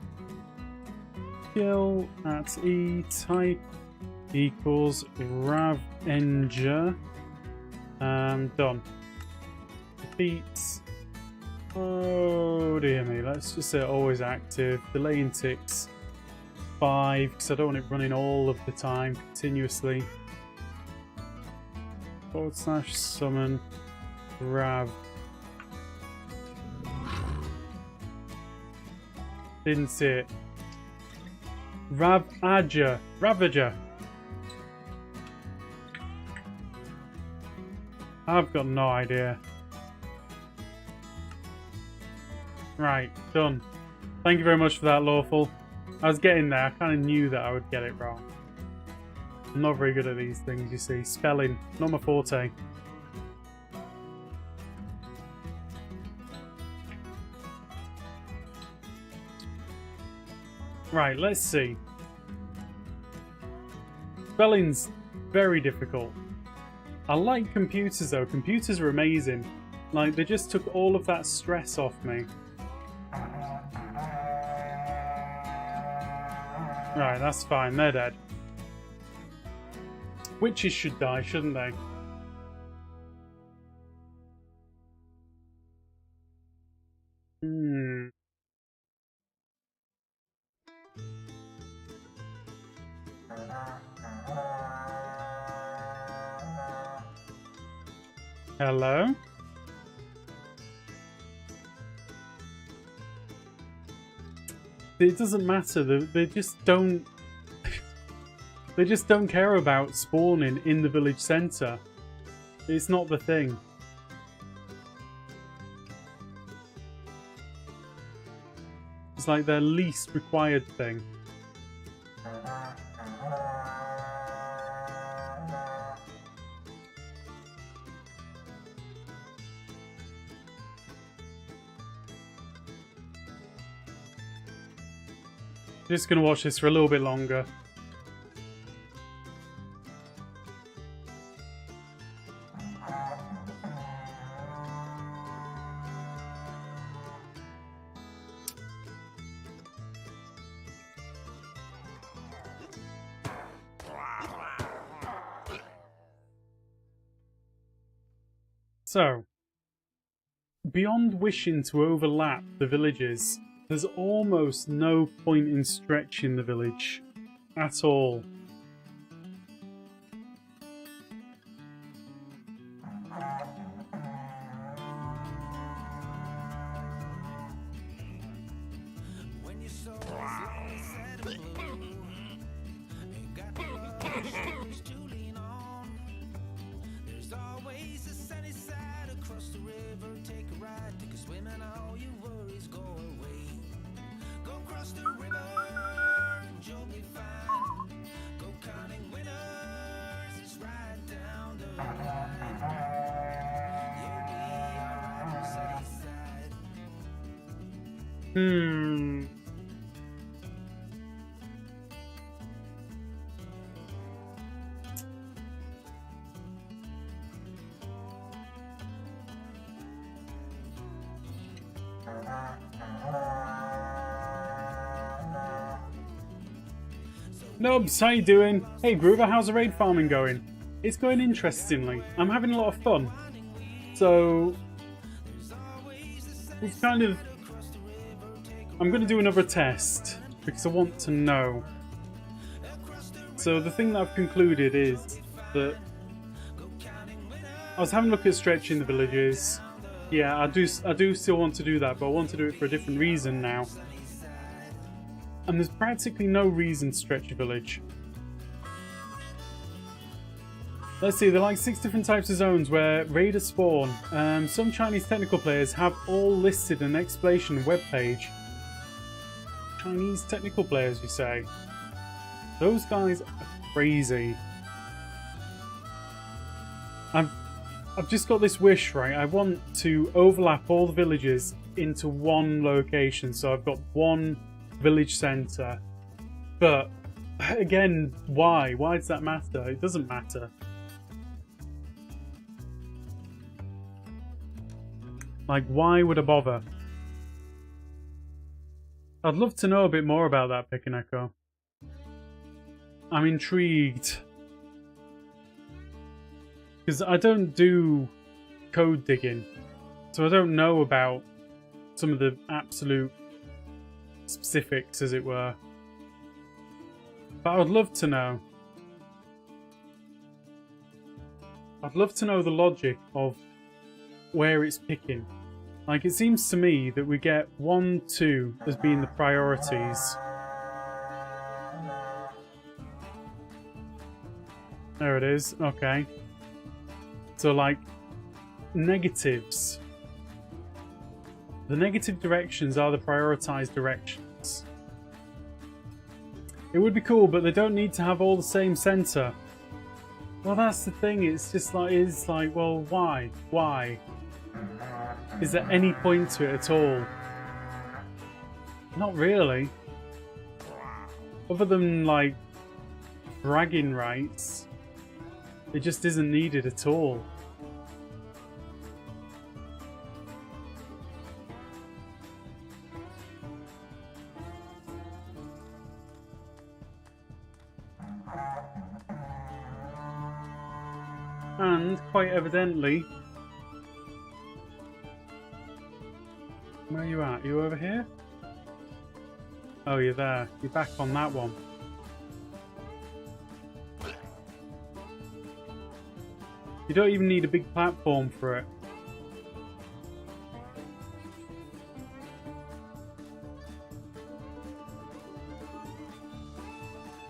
Kill at E, type equals Ravenger. Done. Defeats. Oh dear me, let's just say always active. Delaying ticks 5 because I don't want it running all of the time continuously. / summon Rav. Didn't see it. Ravager. I've got no idea. Right, done. Thank you very much for that, Lawful. I was getting there. I kind of knew that I would get it wrong. I'm not very good at these things, you see. Spelling, not my forte. Right, let's see. Spelling's very difficult. I like computers though. Computers are amazing. Like, they just took all of that stress off me. Right, that's fine. They're dead. Witches should die, shouldn't they? Hello? It doesn't matter. They just don't. They just don't care about spawning in the village centre. It's not the thing. It's like their least required thing. Just gonna watch this for a little bit longer. So, beyond wishing to overlap the villages, there's almost no point in stretching the village at all. Nubs, how you doing? Hey Groover, how's the raid farming going? It's going interestingly. I'm having a lot of fun. So, it's kind of... I'm going to do another test, because I want to know. So the thing that I've concluded is that I was having a look at stretching the villages. Yeah, I do still want to do that, but I want to do it for a different reason now. And there's practically no reason to stretch a village. Let's see, there are like 6 different types of zones where raiders spawn. Some Chinese technical players have all listed an explanation webpage. Chinese technical players, you say? Those guys are crazy. I've just got this wish, right? I want to overlap all the villages into one location. So I've got one village centre. But, again, why? Why does that matter? It doesn't matter. Like, why would I bother? I'd love to know a bit more about that, Pick and Echo. I'm intrigued. Because I don't do code digging, so I don't know about some of the absolute specifics, as it were. But I would love to know. I'd love to know the logic of where it's picking. Like, it seems to me that we get 1, 2 as being the priorities. There it is. Okay. So, like, negatives. The negative directions are the prioritized directions. It would be cool, but they don't need to have all the same center. Well, that's the thing. It's just like, well, why? Why? Is there any point to it at all? Not really. Other than, like, bragging rights, it just isn't needed at all. And, quite evidently... Where are you at? Are you over here? Oh, you're there. You're back on that one. You don't even need a big platform for it.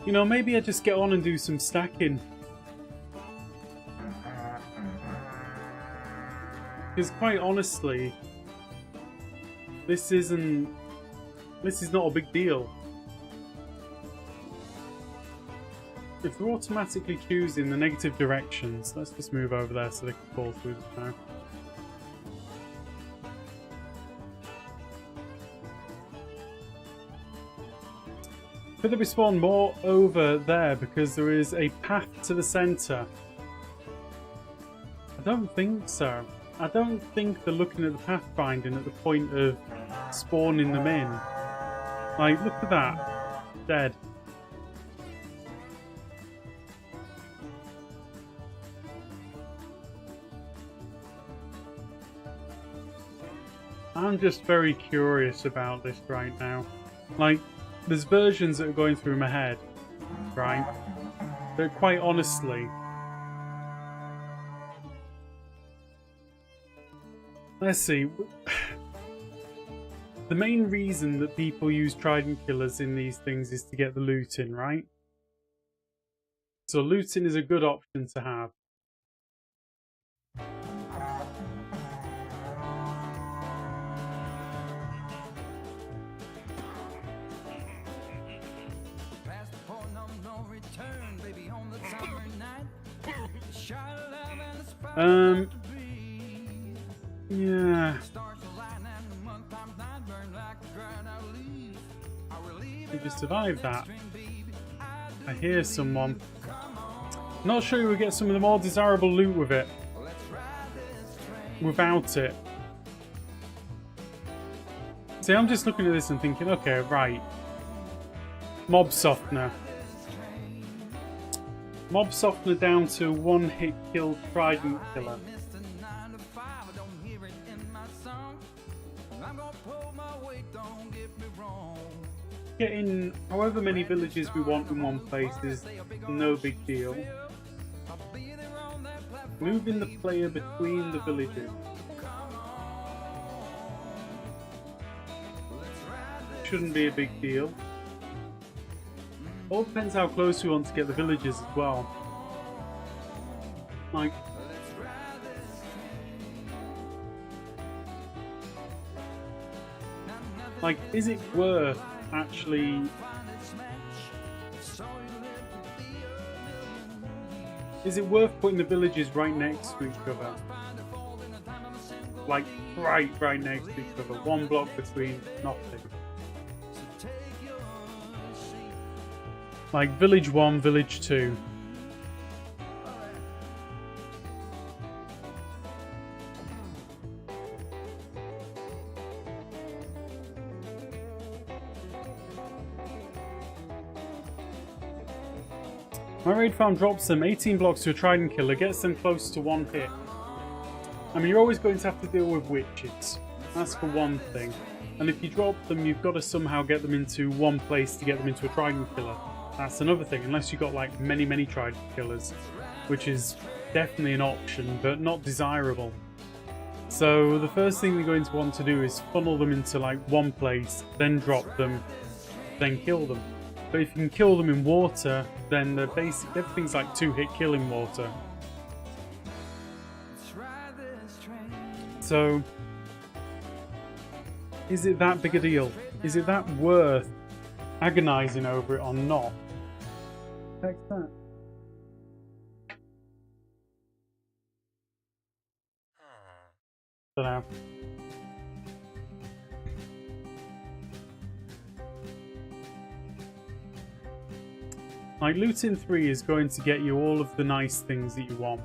You know, maybe I just get on and do some stacking. Because quite honestly, this is not a big deal. If they're automatically choosing the negative directions, let's just move over there so they can fall through the snow. Could they be spawned more over there because there is a path to the centre? I don't think so. I don't think they're looking at the pathfinding at the point of spawning them in. Like, look at that. Dead. I'm just very curious about this right now. Like, there's versions that are going through my head, right? But quite honestly, let's see. The main reason that people use trident killers in these things is to get the loot in, right? So looting is a good option to have. Yeah. You just survived that. I hear someone. Not sure we get some of the more desirable loot with it. Without it. See, I'm just looking at this and thinking, okay, right. Mob softener. Mob softener down to 1-hit kill trident killer. Getting however many villages we want in one place is no big deal. Moving the player between the villages shouldn't be a big deal. All depends how close we want to get the villages as well. Like, is it worth actually... Is it worth putting the villages right next to each other? Like, right next to each other. One block between nothing. Like, village 1, village 2. My raid farm drops them 18 blocks to a trident killer, gets them close to 1 hit. I mean, you're always going to have to deal with witches. That's for one thing. And if you drop them, you've got to somehow get them into one place to get them into a trident killer. That's another thing, unless you've got like many trident killers, which is definitely an option, but not desirable. So the first thing we're going to want to do is funnel them into like one place, then drop them, then kill them. But if you can kill them in water, then everything's like 2-hit kill in water. So, is it that big a deal? Is it that worth agonizing over it or not? Heck that. Don't know. Like, looting 3 is going to get you all of the nice things that you want.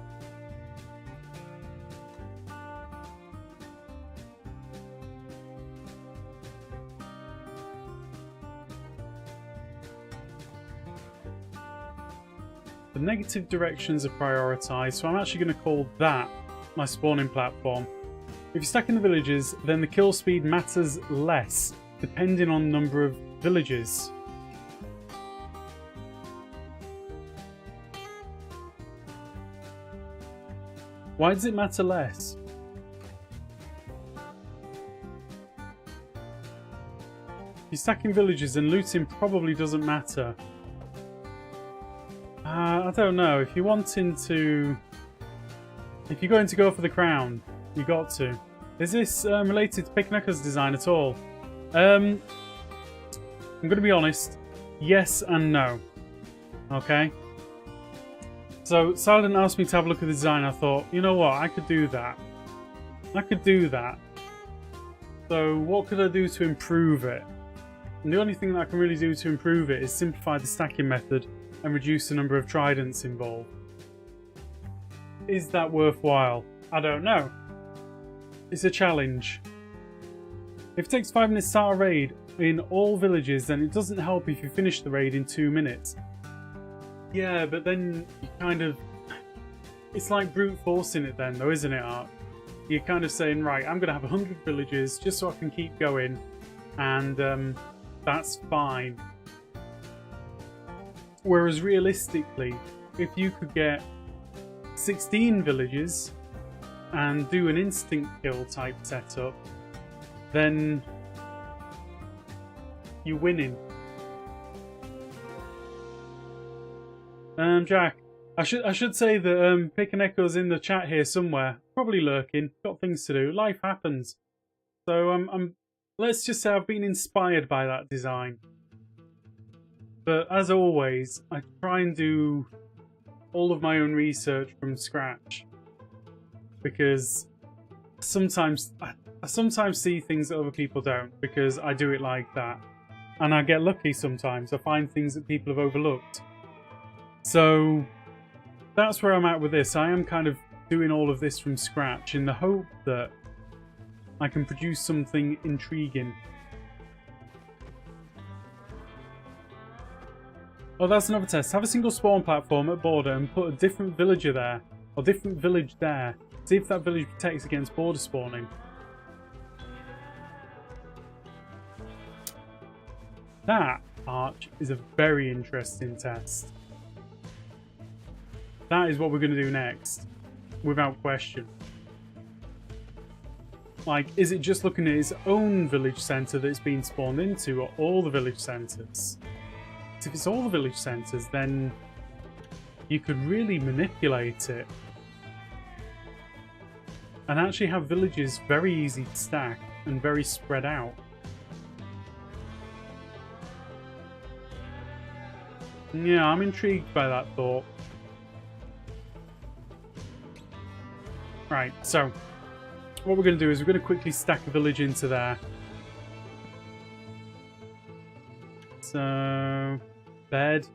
The negative directions are prioritised, so I'm actually going to call that my spawning platform. If you're stuck in the villages, then the kill speed matters less, depending on the number of villages. Why does it matter less? If you're stacking villages, then looting probably doesn't matter. I don't know. If you're wanting to... If you're going to go for the crown, you got to. Is this related to Picnica's design at all? I'm going to be honest. Yes and no. Okay? So, Silent asked me to have a look at the design. I thought, you know what? I could do that. I could do that. So, what could I do to improve it? And the only thing that I can really do to improve it is simplify the stacking method and reduce the number of tridents involved. Is that worthwhile? I don't know. It's a challenge. If it takes 5 minutes to start a raid in all villages, then it doesn't help if you finish the raid in 2 minutes. Yeah, but then you kind of... It's like brute forcing it then, though, isn't it, Art? You're kind of saying, right, I'm going to have 100 villages just so I can keep going, and that's fine. Whereas realistically, if you could get 16 villages and do an instant kill type setup, then you're winning. Jack, I should say that Pick and Echo's in the chat here somewhere, probably lurking. Got things to do. Life happens. So let's just say I've been inspired by that design. But as always, I try and do all of my own research from scratch, because sometimes I sometimes see things that other people don't, because I do it like that, and I get lucky sometimes. I find things that people have overlooked. So that's where I'm at with this. I am kind of doing all of this from scratch in the hope that I can produce something intriguing. Oh, that's another test. Have a single spawn platform at border and put a different villager there, or different village there. See if that village protects against border spawning. That, Arch, is a very interesting test. That is what we're going to do next, without question. Like, is it just looking at its own village centre that it's been spawned into, or all the village centres? If it's all the village centres, then you could really manipulate it and actually have villages very easy to stack and very spread out. Yeah, I'm intrigued by that thought. Right, so what we're going to do is we're going to quickly stack a village into there. So, bed.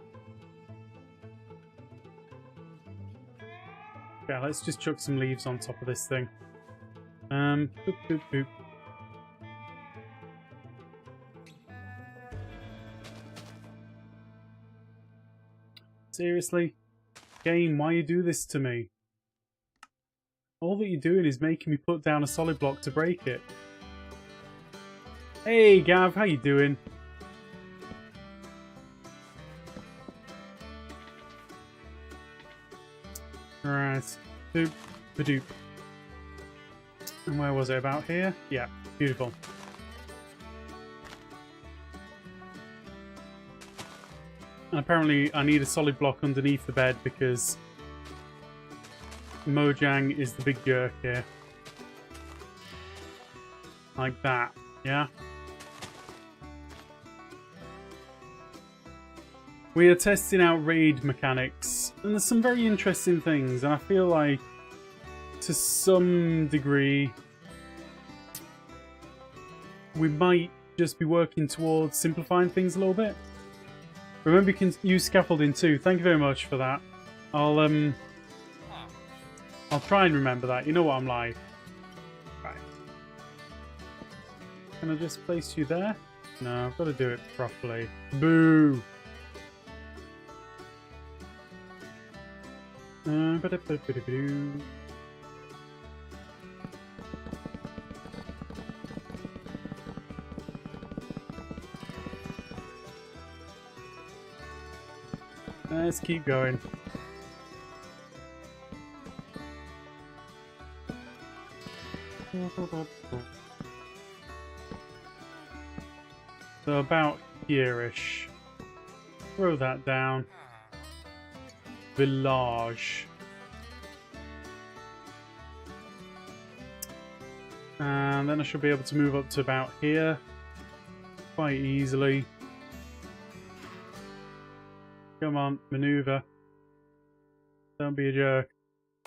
Yeah, let's just chuck some leaves on top of this thing. Boop, boop, boop. Seriously? Game, why you do this to me? All that you're doing is making me put down a solid block to break it. Hey Gav, how you doing? Right. Doop, ba-doop. And where was it? About here? Yeah, beautiful. And apparently I need a solid block underneath the bed because Mojang is the big jerk here. Like that, yeah? We are testing out raid mechanics, and there's some very interesting things, and I feel like, to some degree, we might just be working towards simplifying things a little bit. Remember, you can use scaffolding too. Thank you very much for that. I'll try and remember that. You know what I'm like. Right. Can I just place you there? No, I've got to do it properly. Boo! Let's keep going. So about here-ish. Throw that down. Village. And then I should be able to move up to about here quite easily. Come on, maneuver. Don't be a jerk.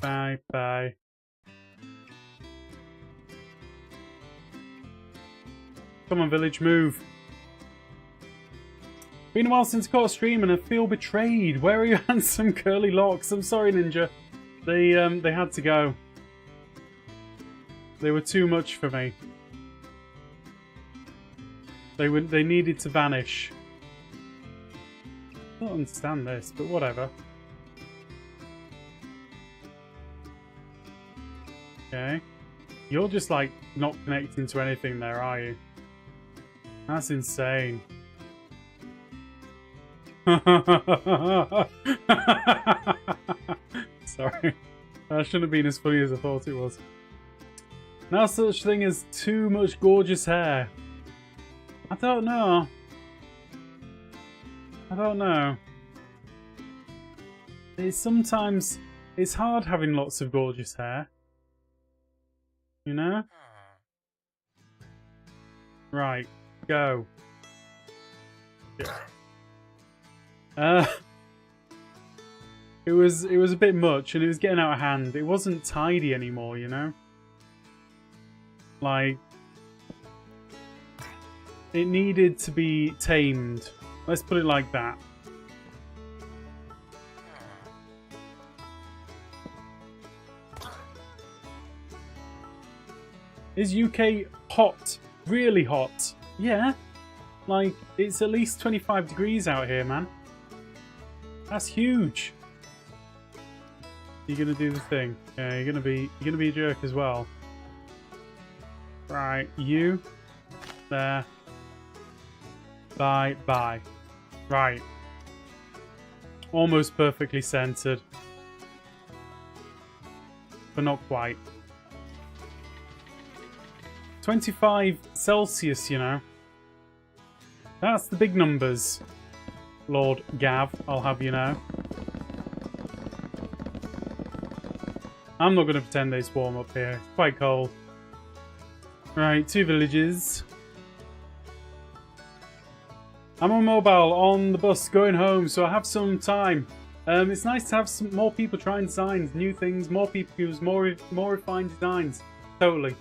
Bye, bye. Come on, village, move. Been a while since I caught a stream and I feel betrayed. Where are your handsome curly locks? I'm sorry, Ninja. They had to go. They were too much for me. They needed to vanish. I don't understand this, but whatever. Okay. You're just like not connecting to anything there, are you? That's insane. Sorry. That shouldn't have been as funny as I thought it was. No such thing as too much gorgeous hair. I don't know. I don't know. Sometimes it's hard having lots of gorgeous hair. You know? Right. Go. Yeah. It was a bit much and it was getting out of hand. It wasn't tidy anymore, you know? Like, it needed to be tamed. Let's put it like that. Is UK hot? Really hot? Yeah. Like, it's at least 25 degrees out here, man. That's huge. You're gonna do the thing. Yeah, you're gonna be a jerk as well. Right, you. There. Bye, bye. Right. Almost perfectly centered. But not quite. 25 Celsius, you know. That's the big numbers. Lord Gav, I'll have you know. I'm not going to pretend it's warm up here. It's quite cold. Right, 2 villages. I'm on mobile on the bus going home, so I have some time. It's nice to have some more people trying designs, new things, more people use more refined designs. Totally.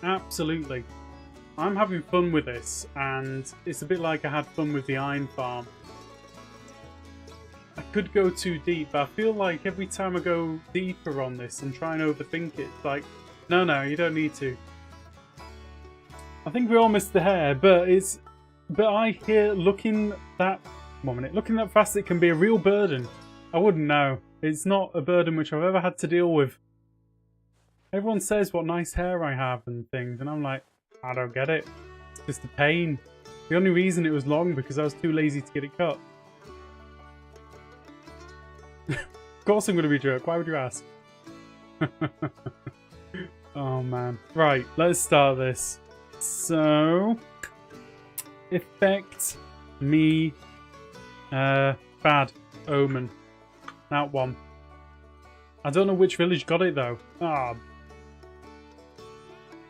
Absolutely. I'm having fun with this, and it's a bit like I had fun with the iron farm. I could go too deep, but I feel like every time I go deeper on this and try and overthink it, it's like, no, you don't need to. I think we all missed the hair, but I hear looking that One minute. Looking that fast, it can be a real burden. I wouldn't know. It's not a burden which I've ever had to deal with. Everyone says what nice hair I have and things, and I'm like, I don't get it. It's just a pain. The only reason it was long because I was too lazy to get it cut. Of course I'm going to be a jerk. Why would you ask? Oh man. Right, let's start this. So, effect me bad omen. That one. I don't know which village got it though. Ah,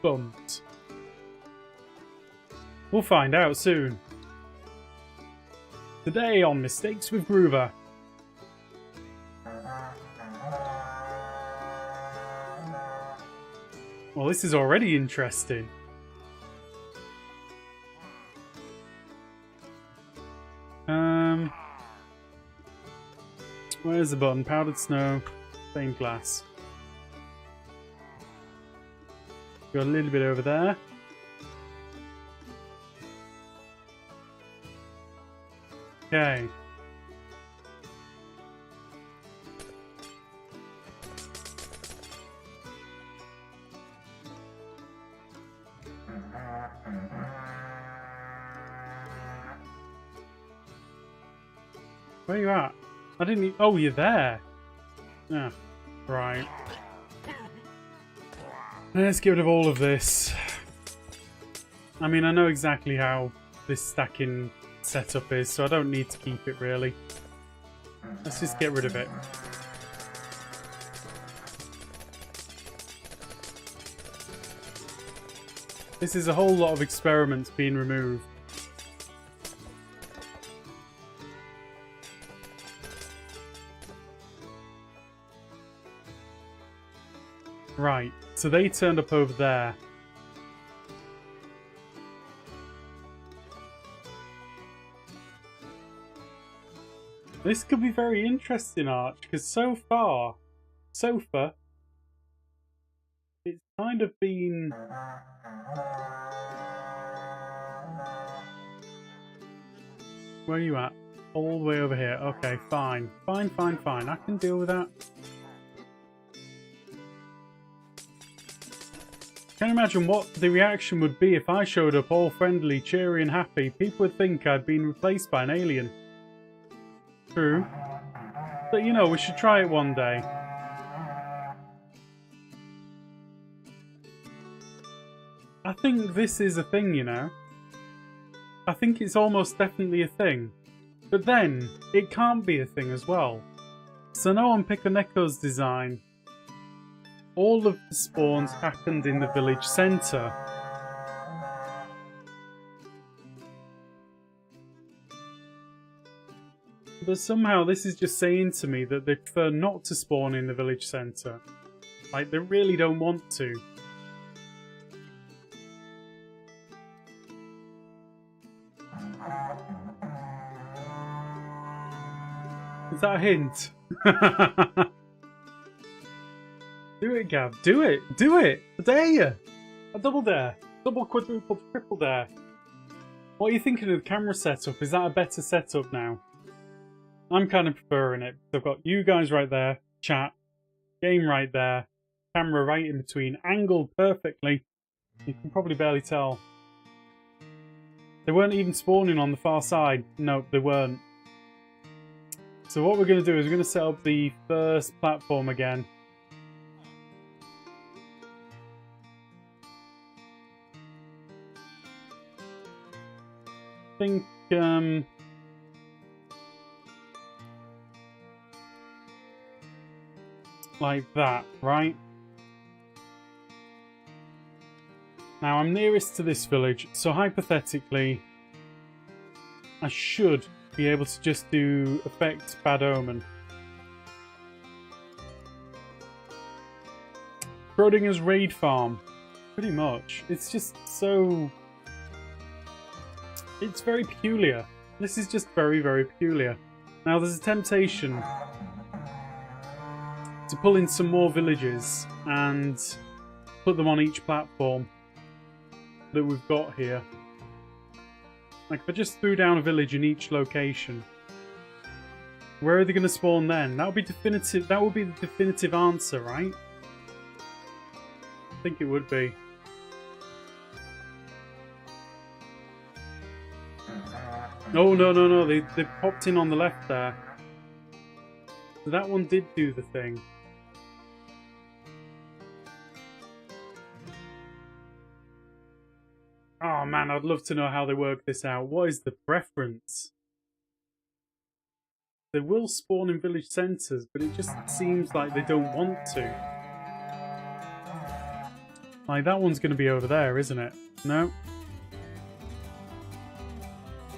bumped. We'll find out soon. Today on Mistakes with Groover. Well, this is already interesting. Where's the button? Powdered snow, stained glass. Got a little bit over there. Okay. Where are you at? I didn't even... Oh, you're there. Yeah, right. Let's get rid of all of this. I mean, I know exactly how this stacking setup is, so I don't need to keep it, really. Let's just get rid of it. This is a whole lot of experiments being removed. Right, so they turned up over there. This could be very interesting, Arch, because so far, it's kind of been... Where are you at? All the way over here. Okay, fine. Fine. I can deal with that. Can you imagine what the reaction would be if I showed up all friendly, cheery and happy? People would think I'd been replaced by an alien. True. But you know, we should try it one day. I think this is a thing, you know. I think it's almost definitely a thing. But then, it can't be a thing as well. So now on Piconeco's design, all of the spawns happened in the village centre. But somehow this is just saying to me that they prefer not to spawn in the village centre. Like, they really don't want to. Is that a hint? Do it, Gav. Do it. Do it. I dare you. A double dare. Double, quadruple, triple dare. What are you thinking of the camera setup? Is that a better setup now? I'm kind of preferring it. I've got you guys right there. Chat. Game right there. Camera right in between. Angled perfectly. You can probably barely tell. They weren't even spawning on the far side. No, they weren't. So what we're going to do is we're going to set up the first platform again. I think like that, right? Now I'm nearest to this village, so hypothetically I should be able to just do effect bad omen. Schrodinger's raid farm. Pretty much. It's just so... It's very peculiar. This is just very, very peculiar. Now there's a temptation to pull in some more villages and put them on each platform that we've got here. Like if I just threw down a village in each location, Where are they going to spawn then? That would be definitive. That would be the definitive answer, right? I think it would be. Oh, no. They popped in on the left there. So that one did do the thing. Oh man, I'd love to know how they work this out. What is the preference? They will spawn in village centres, but it just seems like they don't want to. Like, that one's going to be over there, isn't it? No?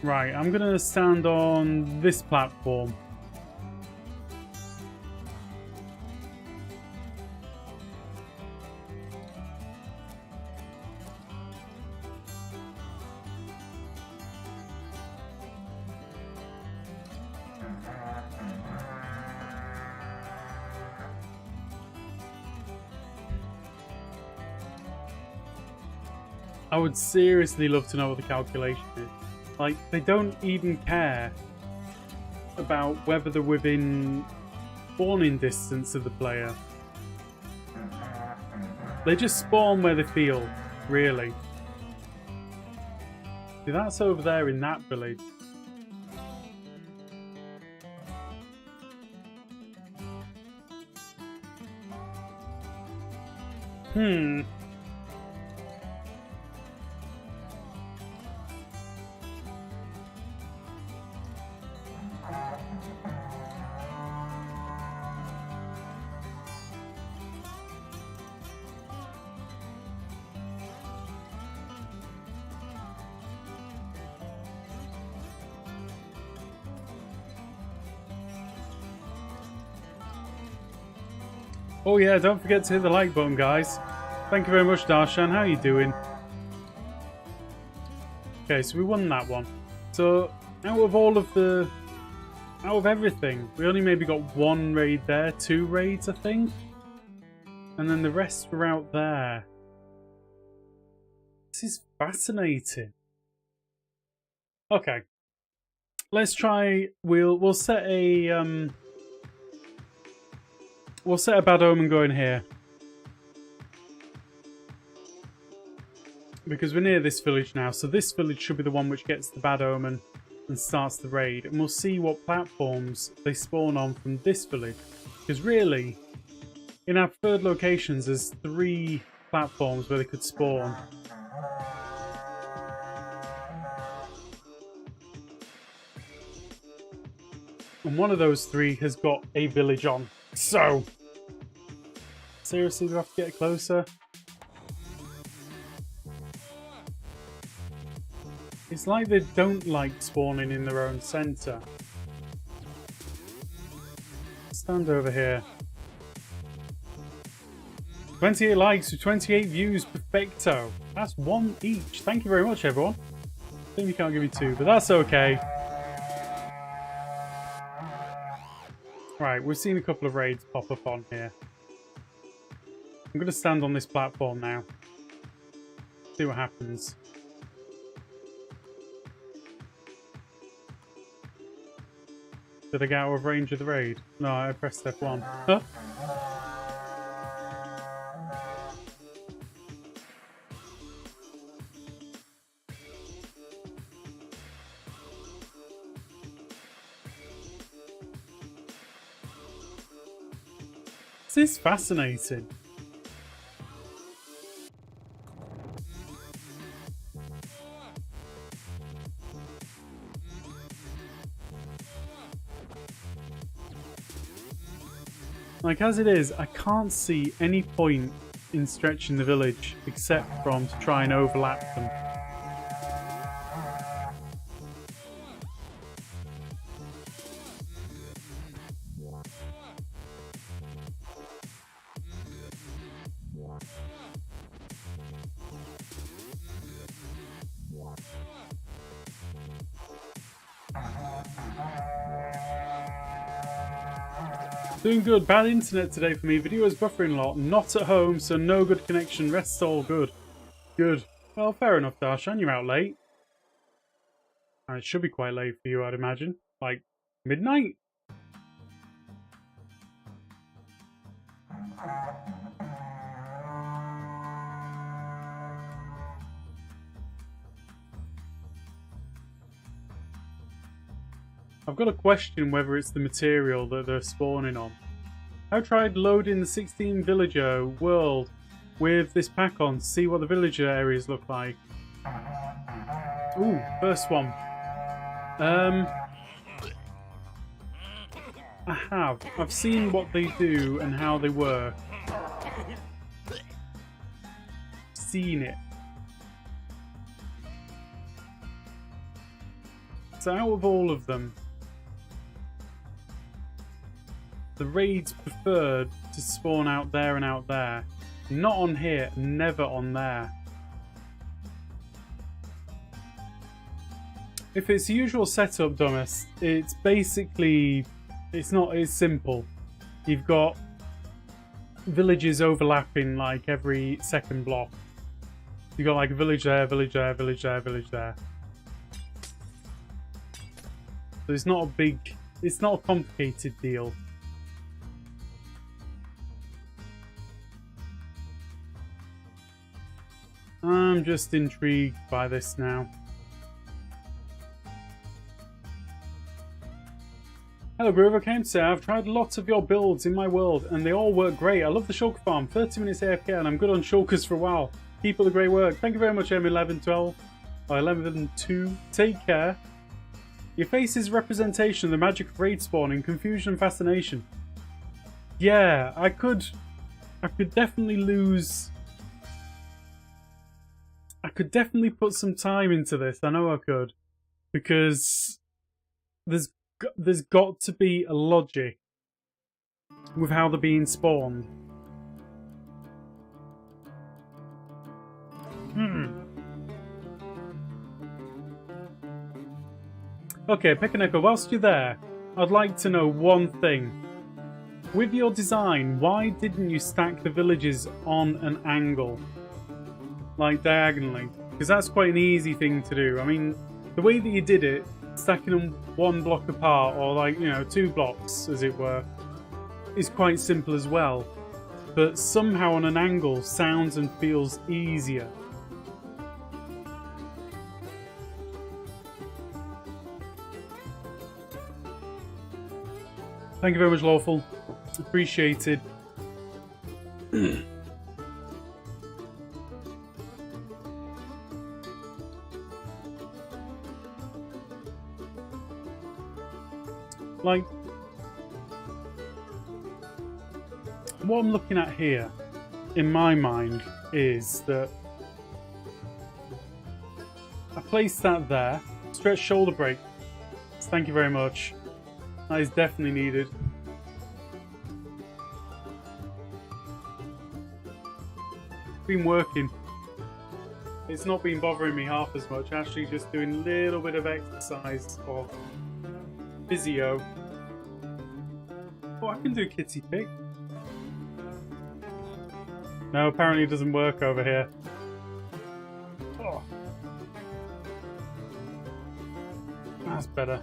Right, I'm going to stand on this platform. I would seriously love to know what the calculation is. Like, they don't even care about whether they're within spawning distance of the player. They just spawn where they feel, really. See, that's over there in that village. Oh yeah, don't forget to hit the like button, guys. Thank you very much, Darshan. How are you doing? Okay, so we won that one. So, out of everything, we only maybe got one raid there, 2 raids, I think. And then the rest were out there. This is fascinating. Okay. Let's try, we'll set a, we'll set a bad omen going here. Because we're near this village now, so this village should be the one which gets the bad omen and starts the raid. And we'll see what platforms they spawn on from this village. Because really, in our third locations, there's 3 platforms where they could spawn. And one of those 3 has got a village on. So, seriously, we have to get closer. It's like they don't like spawning in their own centre. Stand over here. 28 likes with 28 views, perfecto. That's 1 each. Thank you very much, everyone. I think we can't give me 2, but that's okay. Right, we've seen a couple of raids pop up on here. I'm going to stand on this platform now. See what happens. Did I get out of range of the raid? No, I pressed F1. Huh? This is fascinating. Like, as it is, I can't see any point in stretching the village except from to try and overlap them. Doing good. Bad internet today for me. Video is buffering a lot. Not at home, so no good connection. Rest's all good. Good. Well, fair enough, Darshan. You're out late. It should be quite late for you, I'd imagine. Like, midnight? I've got to question whether it's the material that they're spawning on. I tried loading the 16 villager world with this pack on to see what the villager areas look like. Ooh, first one. I have. I've seen what they do and how they work. Seen it. So out of all of them, the raids preferred to spawn out there and out there. Not on here, never on there. If it's the usual setup, Dumbass, it's basically... It's simple. You've got villages overlapping like every second block. You've got like a village there, village there, village there, village there. So it's not a big... It's not a complicated deal. I'm just intrigued by this now. Hello Groove, I came to say I've tried lots of your builds in my world and they all work great. I love the shulker farm, 30 minutes AFK and I'm good on shulkers for a while. Keep up the great work. Thank you very much M1112 or 11-2. Take care. Your face is representation of the magic of raid spawning, confusion and fascination. Yeah, I could definitely lose... I could definitely put some time into this. I know I could. Because there's got to be a logic with how they're being spawned. Okay, Pekaneko, whilst you're there, I'd like to know one thing. With your design, why didn't you stack the villages on an angle? Like diagonally? Because that's quite an easy thing to do. I mean, the way that you did it, stacking them one block apart, or like, you know, 2 blocks, as it were, is quite simple as well. But somehow on an angle sounds and feels easier. Thank you very much, Lawful. Appreciated. Like, what I'm looking at here, in my mind, is that I placed that there. Stretch shoulder break. Thank you very much. That is definitely needed. Been working. It's not been bothering me half as much. Actually, just doing a little bit of exercise or physio. Oh, I can do kitty pick. No, apparently it doesn't work over here. Oh. That's better.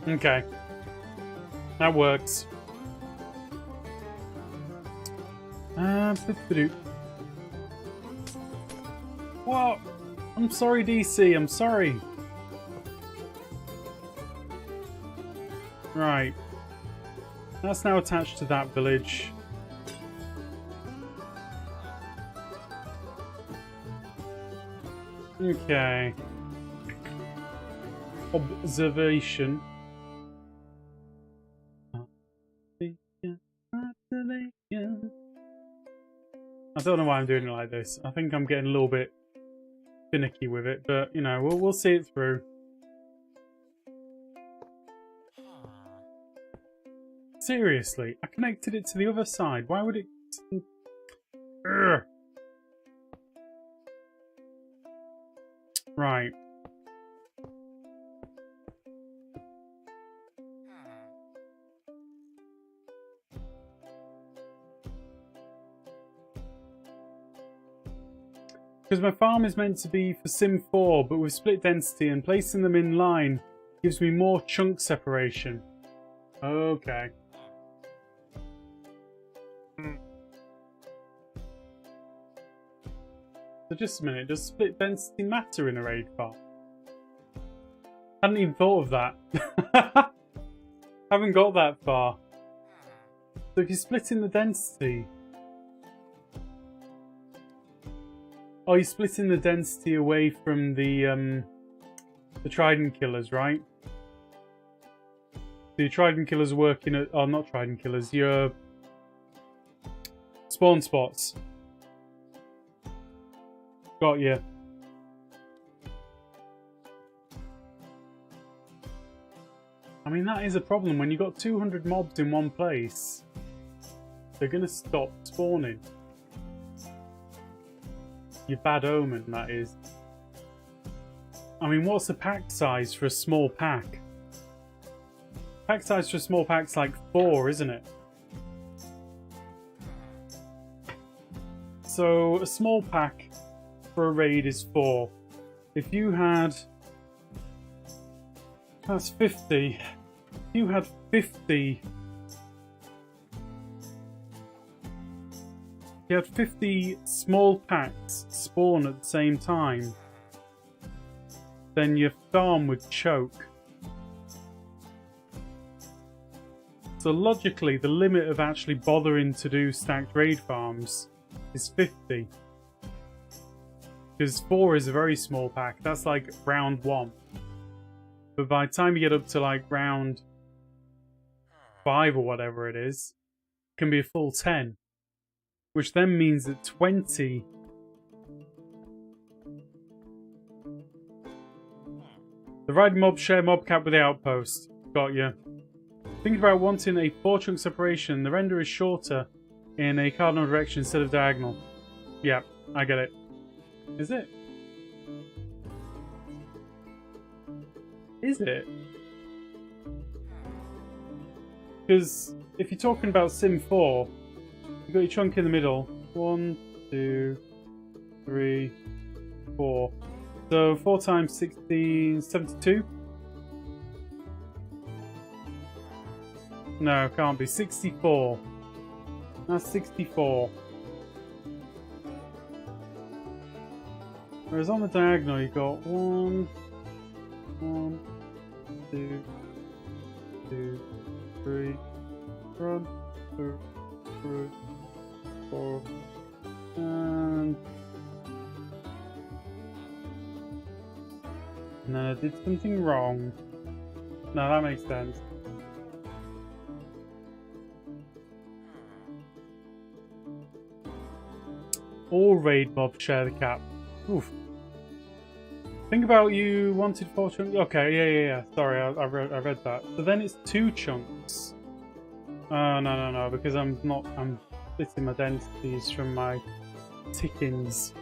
Okay. That works. What? I'm sorry, DC. I'm sorry. Right. That's now attached to that village. Okay. Observation. I don't know why I'm doing it like this. I think I'm getting a little bit finicky with it, but you know, we'll see it through. Seriously, I connected it to the other side. Why would it? Urgh. Right. Because my farm is meant to be for Sim 4, but with split density and placing them in line Gives me more chunk separation. Okay. So just a minute, does split density matter in a raid farm? Hadn't even thought of that. Haven't got that far. So if you're splitting the density... Oh, you're splitting the density away from the trident killers, right? The trident killers working at... Oh, not trident killers. Your spawn spots. Got you. I mean, that is a problem. When you've got 200 mobs in one place, they're going to stop spawning. Your bad omen, that is. I mean, what's the pack size for a small pack? Pack size for a small pack's like 4, isn't it? So, a small pack for a raid is 4. If you had... That's 50. If you had 50... If you had 50 small packs spawn at the same time, then your farm would choke. So logically, the limit of actually bothering to do stacked raid farms is 50. Because 4 is a very small pack. That's like round 1. But by the time you get up to like round 5 or whatever it is, it can be a full 10. Which then means that 20... The riding mobs share mob cap with the outpost. Got you. Think about wanting a 4-chunk separation. The render is shorter in a cardinal direction instead of diagonal. Yeah, I get it. Is it? Is it? Because if you're talking about Sim 4, you've got your chunk in the middle. 1, 2, 3, 4. So 4 times 16, 72? No, can't be. 64. That's 64. Whereas on the diagonal you got 1, 2, 3, 1, 2, 3, 4, and no, I did something wrong. No, that makes sense. All raid mobs share the cap. Oof. Think about you wanted 4 chunks. Okay, yeah. Sorry, I read that. So then it's 2 chunks. Oh, no, because I'm splitting my densities from my tickings.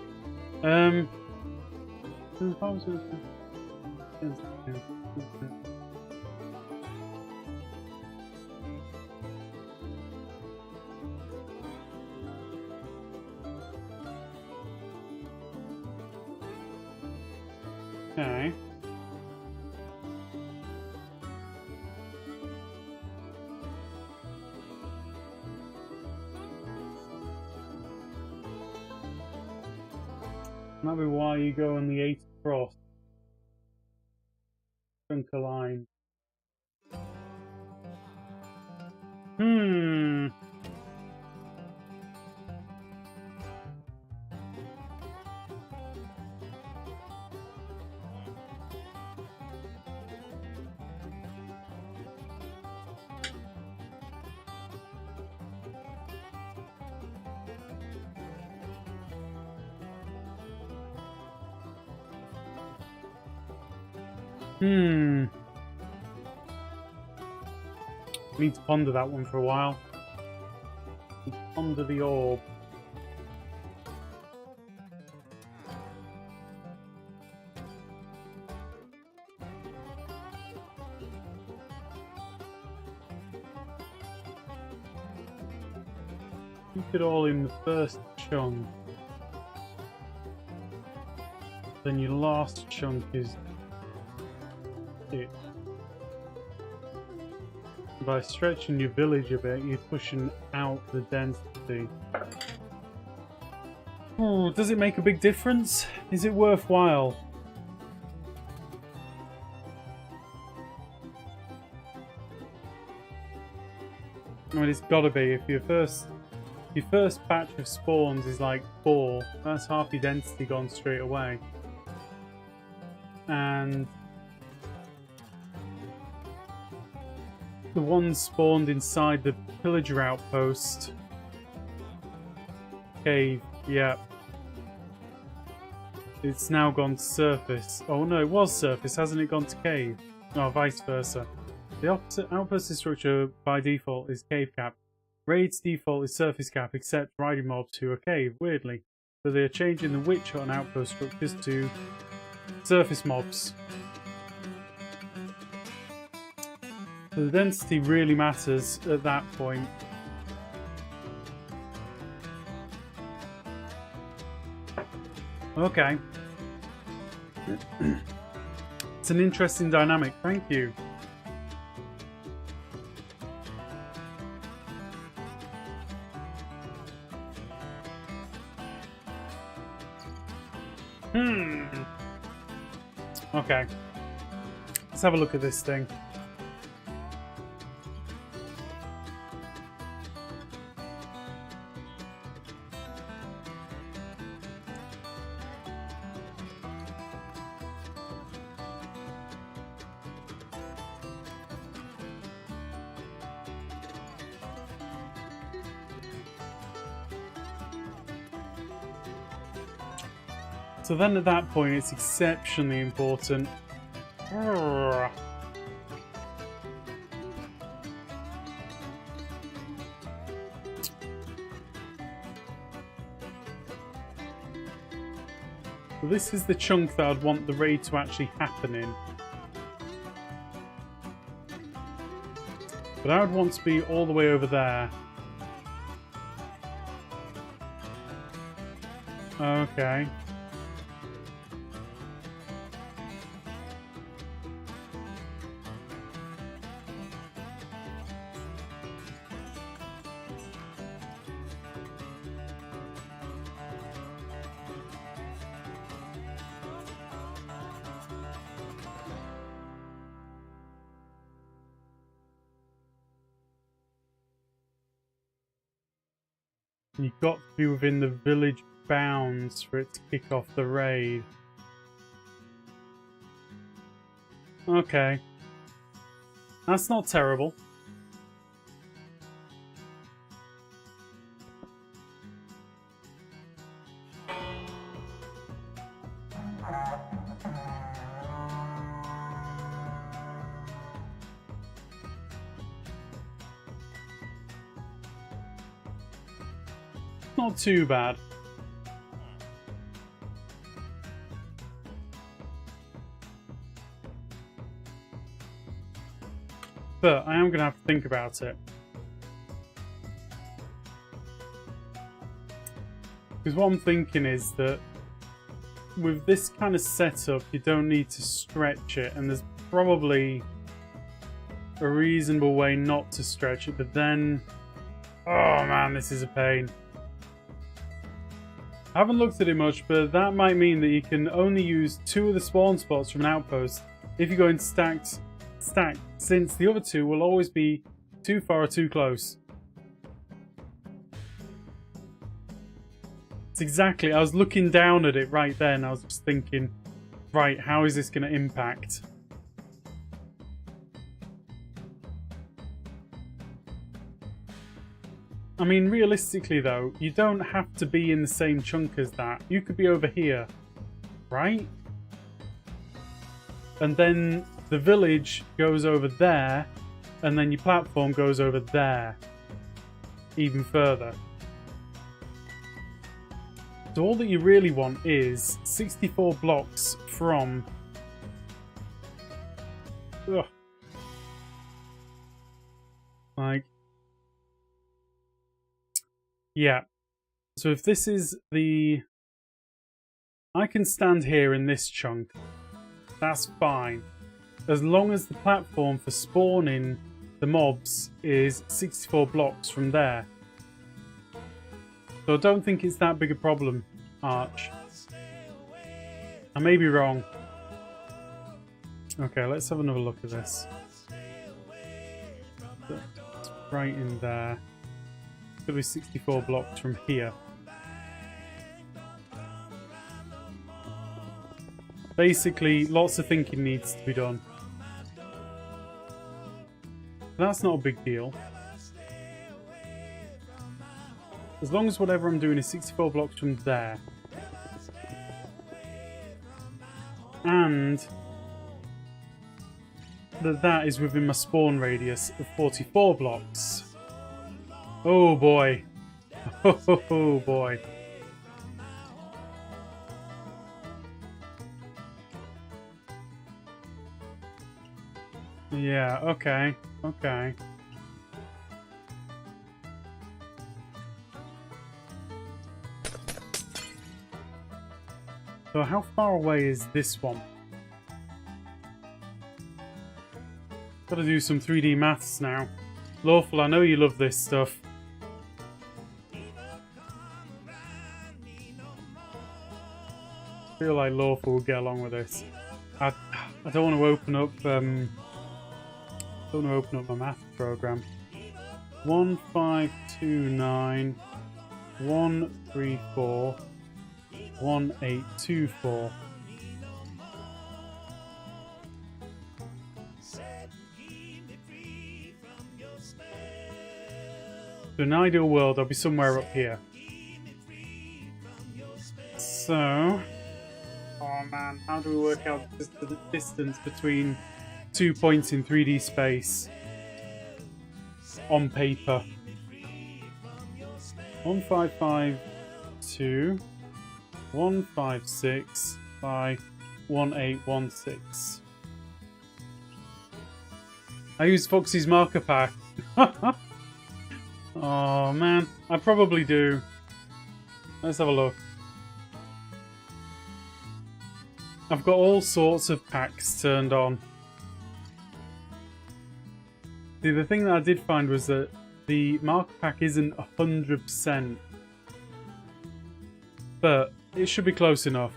Okay. Might be why you go on the 8 cross. Chunk a line. Need to ponder that one for a while. Ponder the orb. Keep it all in the first chunk. Then your last chunk is it. By stretching your village a bit, you're pushing out the density. Oh, does it make a big difference? Is it worthwhile? I mean, it's gotta be. If your first batch of spawns is like 4, that's half your density gone straight away. And the ones spawned inside the pillager outpost cave, yeah. It's now gone to surface. Oh no, it was surface, hasn't it gone to cave? Oh, vice versa. The opposite outpost structure by default is cave cap. Raid's default is surface cap, except riding mobs who are cave, weirdly. So they are changing the witch hut and outpost structures to surface mobs. So the density really matters at that point. Okay. It's an interesting dynamic, thank you. Okay. Let's have a look at this thing. So then at that point, it's exceptionally important. So this is the chunk that I'd want the raid to actually happen in. But I would want to be all the way over there. Okay. You've got to be within the village bounds for it to kick off the raid. Okay. That's not terrible. Not too bad. But I am going to have to think about it. Because what I'm thinking is that with this kind of setup, you don't need to stretch it, and there's probably a reasonable way not to stretch it, but then... Oh man, this is a pain. I haven't looked at it much, but that might mean that you can only use 2 of the spawn spots from an outpost if you go in stacked, since the other 2 will always be too far or too close. It's exactly, I was looking down at it right then, I was just thinking, right, how is this going to impact? I mean, realistically though, you don't have to be in the same chunk as that. You could be over here, right? And then the village goes over there, and then your platform goes over there, even further. So all that you really want is 64 blocks from... Ugh. Like... Yeah. So if this is the... I can stand here in this chunk. That's fine. As long as the platform for spawning the the mobs is 64 blocks from there. So I don't think it's that big a problem, Arch. I may be wrong. Okay, let's have another look at this. It's right in there. It's going to be 64 blocks from here. Basically, lots of thinking needs to be done. That's not a big deal. As long as whatever I'm doing is 64 blocks from there. And that is within my spawn radius of 44 blocks. Oh boy. Oh boy. Yeah, okay. Okay. So how far away is this one? Gotta do some 3D maths now. Lawful, I know you love this stuff. I feel like Lawful will get along with this. I don't want to open up my math program. 1529 134 1824. So in an ideal world, I'll be somewhere up here. So, oh man, how do we work out the distance between 2 points in 3D space on paper? 1552 156 by 1816. I use Foxy's marker pack. Oh man, I probably do. Let's have a look. I've got all sorts of packs turned on. See, the thing that I did find was that the marker pack isn't 100%, but it should be close enough.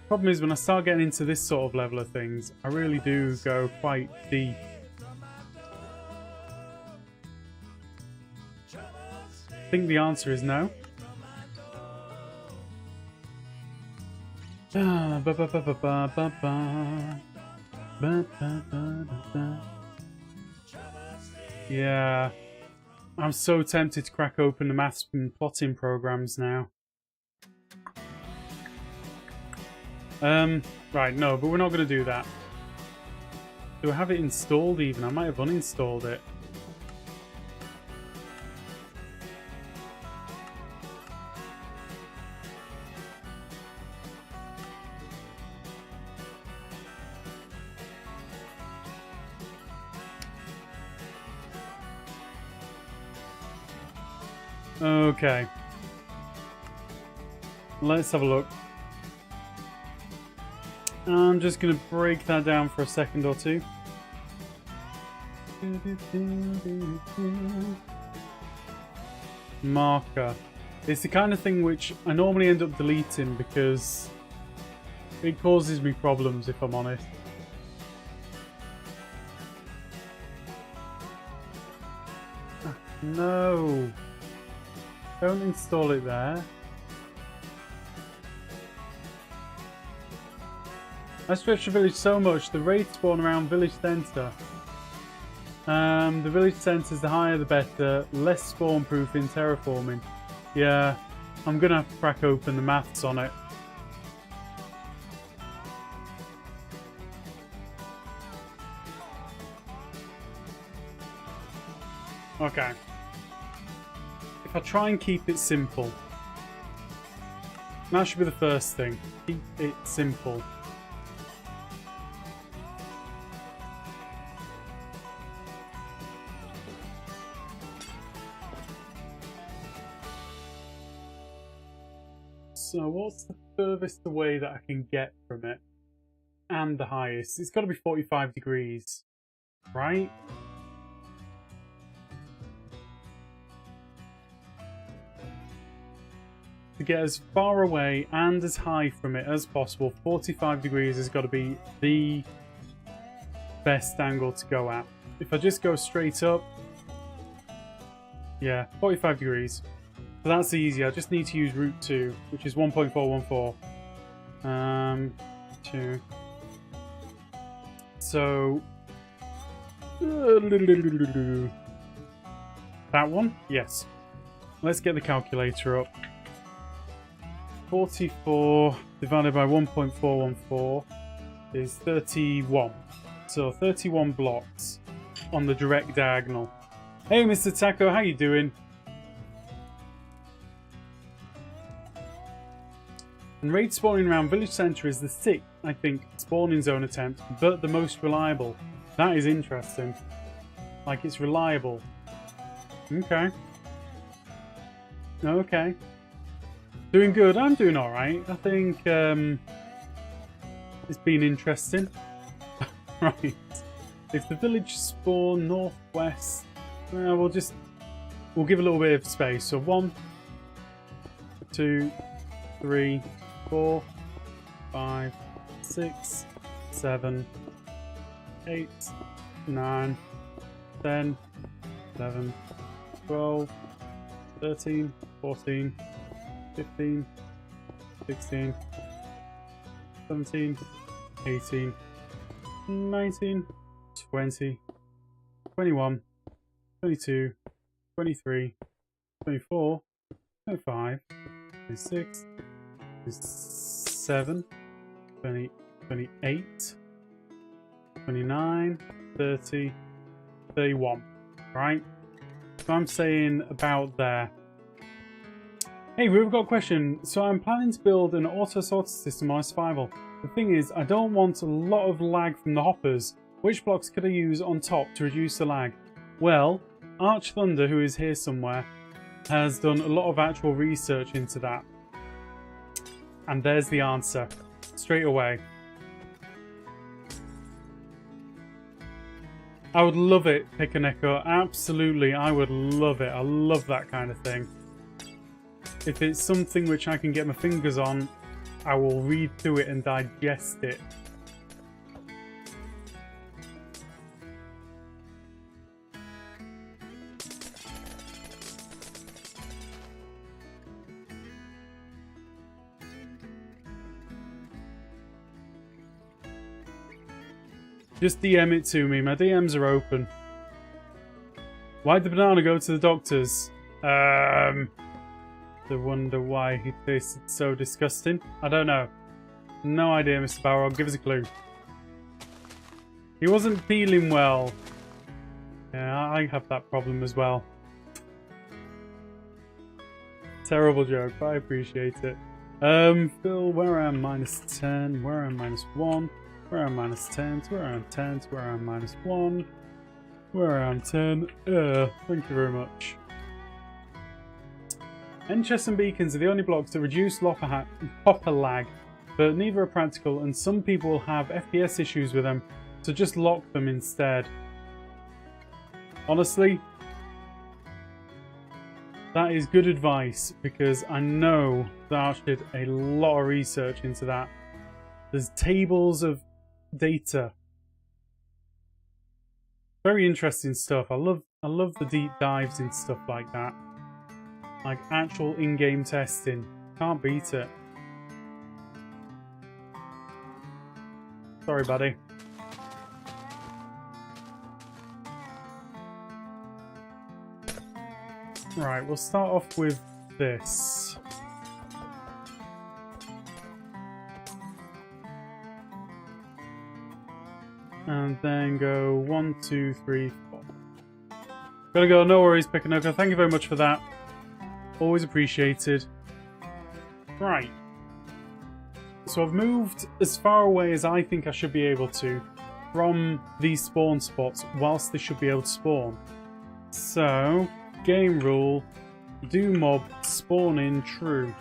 Problem is, when I start getting into this sort of level of things, I really do go quite deep. I think the answer is no. Yeah, I'm so tempted to crack open the maths and plotting programs now. Right, no, but we're not going to do that. Do I have it installed even? I might have uninstalled it. Okay. Let's have a look. I'm just going to break that down for a second or two. Marker. It's the kind of thing which I normally end up deleting because it causes me problems, if I'm honest. No. Don't install it there. I stretch the village so much, the raids spawn around village centre. The village centre, the higher the better, less spawn proof in terraforming. Yeah, I'm gonna have to crack open the maths on it. Okay. If I try and keep it simple, that should be the first thing. Keep it simple. So what's the furthest away that I can get from it? And the highest? It's got to be 45 degrees. right? To get as far away and as high from it as possible, 45 degrees has got to be the best angle to go at. If I just go straight up, yeah, 45 degrees. So that's easy. I just need to use root 2, which is 1.414. 2. So that one? Yes. Let's get the calculator up. 44 divided by 1.414 is 31. So 31 blocks on the direct diagonal. Hey Mr. Taco, how you doing? And raid spawning around village centre is the 6th, I think, spawning zone attempt, but the most reliable. That is interesting. Like, it's reliable. Okay. Okay. Doing good. I'm doing alright. I think it's been interesting. Right. If the village spawn northwest, we'll give a little bit of space. So 1, 2, 3, 4, 5, 6, 7, 8, 9, 10, 11, 12, 13, 14, 15, 16, 17, 18, 19, 20, 21, 22, 23, 24, 25, 26, 27, 20, 28, 29, 30, 31. Right? So I'm saying about there. Hey, we've got a question. So I'm planning to build an auto sorter system on a survival. The thing is, I don't want a lot of lag from the hoppers. Which blocks could I use on top to reduce the lag? Well, Arch Thunder, who is here somewhere, has done a lot of actual research into that. And there's the answer. Straight away. I would love it, Pikaneko. Absolutely, I would love it. I love that kind of thing. If it's something which I can get my fingers on, I will read through it and digest it. Just DM it to me. My DMs are open. Why'd the banana go to the doctors? To wonder why he tasted so disgusting. I don't know. No idea, Mr. Balrog. Give us a clue. He wasn't feeling well. Yeah, I have that problem as well. Terrible joke, but I appreciate it. Phil, where I am -10, where I am -1, where I am -10, to where I am 10, to where I am -1, where I am 10. Thank you very much. Enchests and beacons are the only blocks that reduce hopper lag, but neither are practical, and some people will have FPS issues with them, so just lock them instead. Honestly, that is good advice, because I know that Arch did a lot of research into that. There's tables of data. Very interesting stuff. I love the deep dives into stuff like that. Like actual in-game testing. Can't beat it. Sorry, buddy. Right, we'll start off with this. And then go 1, 2, 3, 4. Gotta go, no worries, Pikanoko. Thank you very much for that. Always appreciated. Right. So I've moved as far away as I think I should be able to from these spawn spots whilst they should be able to spawn. So, game rule, do mob spawn in true.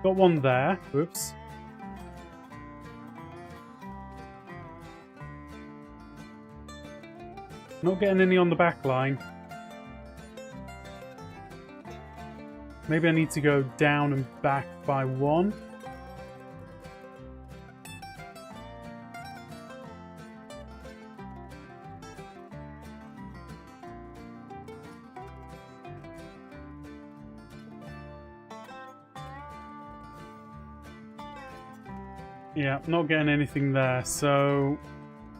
Got one there. Whoops. Not getting any on the back line. Maybe I need to go down and back by one. Yeah, not getting anything there, so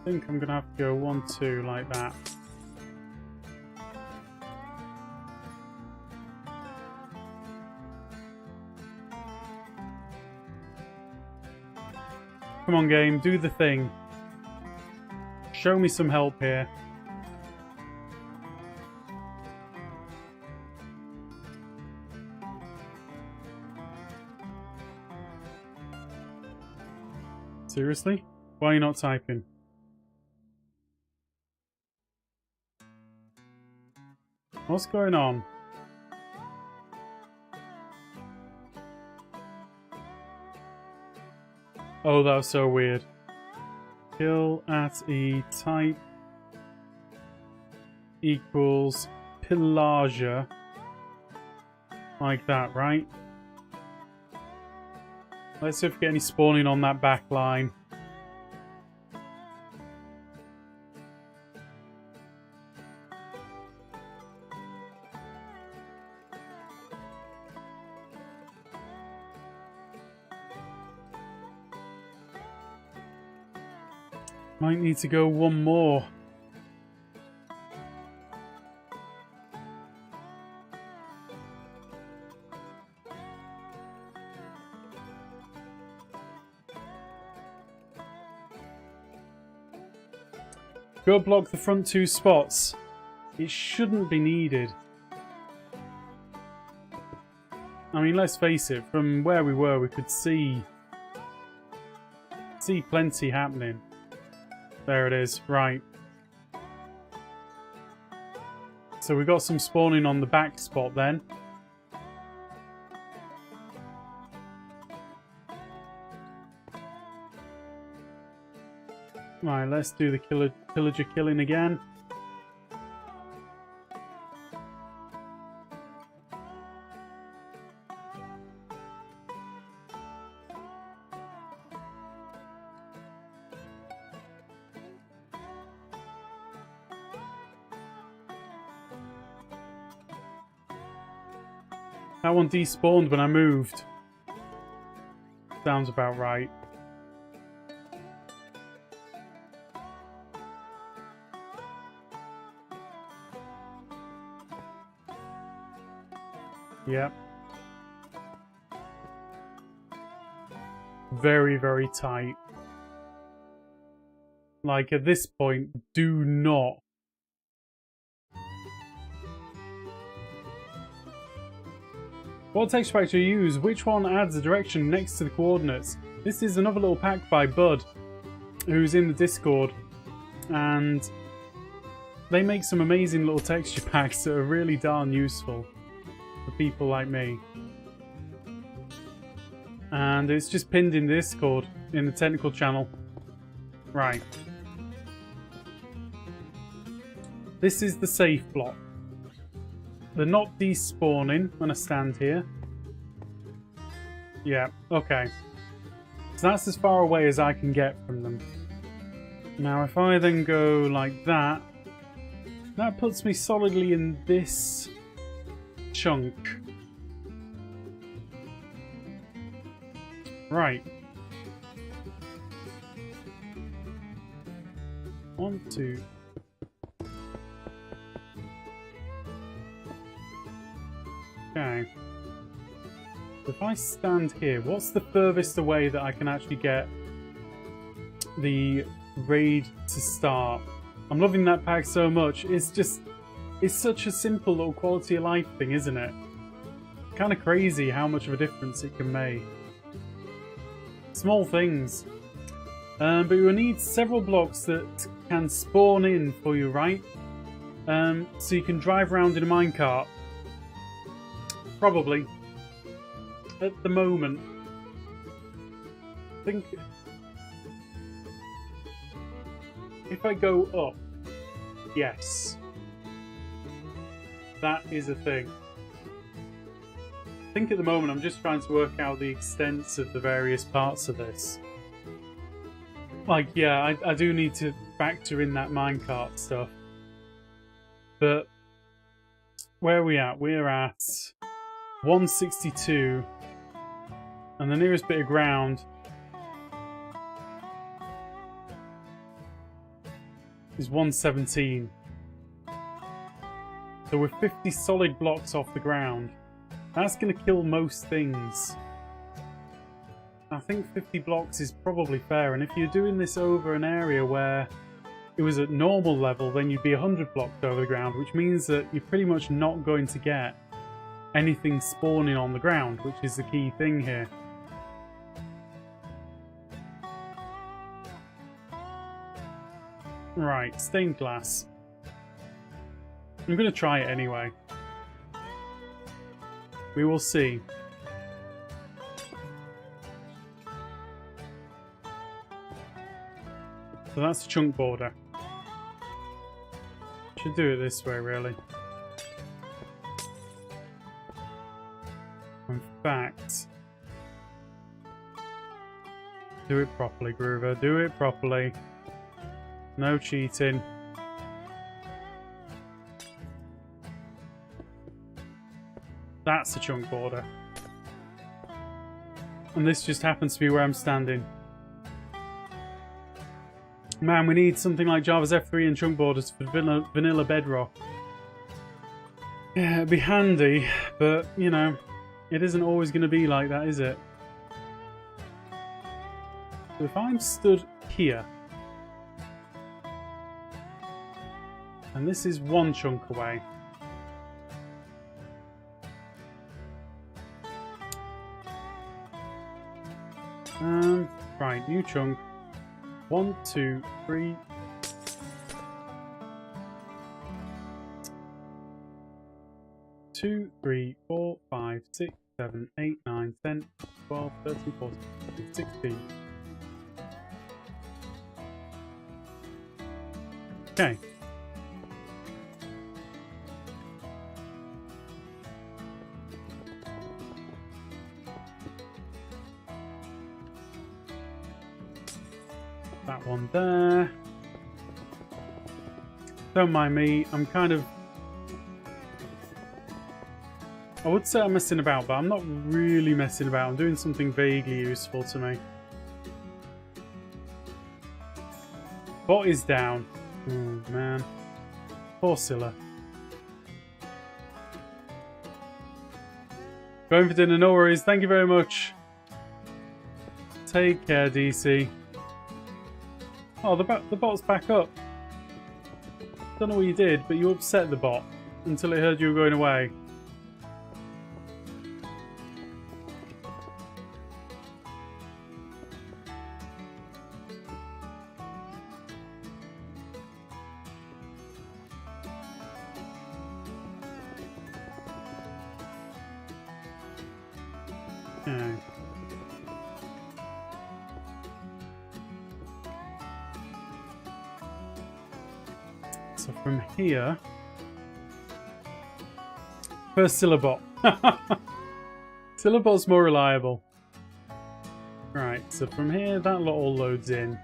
I think I'm gonna have to go 1, 2 like that. Come on, game, do the thing. Show me some help here. Seriously? Why are you not typing? What's going on? Oh, that was so weird. Kill at E type equals pillager. Like that, right? Let's see if we get any spawning on that back line. Might need to go one more. Go block the front 2 spots. It shouldn't be needed. I mean, let's face it, from where we were, we could see plenty happening. There it is, right. So we got some spawning on the back spot then. Right, let's do the pillager killing again. That one despawned when I moved. Sounds about right. Yep. Very, very tight. Like, at this point, do not. What text pack do you use? Which one adds the direction next to the coordinates? This is another little pack by Bud, who's in the Discord, and they make some amazing little texture packs that are really darn useful for people like me. And it's just pinned in the Discord, in the technical channel. Right. This is the safe block. They're not despawning when I stand here. Yeah, okay. So that's as far away as I can get from them. Now if I then go like that, that puts me solidly in this chunk. Right. 1, 2. Okay. If I stand here, what's the furthest away that I can actually get the raid to start? I'm loving that pack so much. It's such a simple little quality of life thing, isn't it? Kind of crazy how much of a difference it can make. Small things. But you'll need several blocks that can spawn in for you, right? So you can drive around in a minecart. Probably. At the moment. I think if I go up, Yes. That is a thing. I think at the moment I'm just trying to work out the extents of the various parts of this. Like, yeah, I do need to factor in that minecart stuff. But where are we at? We're at 162. And the nearest bit of ground is 117. So we're 50 solid blocks off the ground. That's going to kill most things. I think 50 blocks is probably fair, and if you're doing this over an area where it was at normal level, then you'd be 100 blocks over the ground, which means that you're pretty much not going to get anything spawning on the ground, which is the key thing here. Right, stained glass. I'm going to try it anyway. We will see. So that's the chunk border. Should do it this way, really. In fact, do it properly, Groover. Do it properly. No cheating. That's the chunk border. And this just happens to be where I'm standing. Man, we need something like Java's F3 and chunk borders for vanilla Bedrock. Yeah, it'd be handy, but, you know, it isn't always going to be like that, is it? So if I'm stood here, and this is one chunk away, right, new chunk. 1, 2, 3. Two, 3, 4, 5, 6, 7, 8, 9, 10, 12, 13, 14, 15, 16. Okay. That one there. Don't mind me, I'm kind of... I would say I'm messing about, but I'm not really messing about. I'm doing something vaguely useful to me. Bot is down. Oh, man. Poor Scylla. Going for dinner, no worries. Thank you very much. Take care, DC. Oh, the bot's back up. Don't know what you did, but you upset the bot until it heard you were going away. Okay. So from here, first Syllabot. Syllabot's more reliable. Right, so from here, that lot all loads in.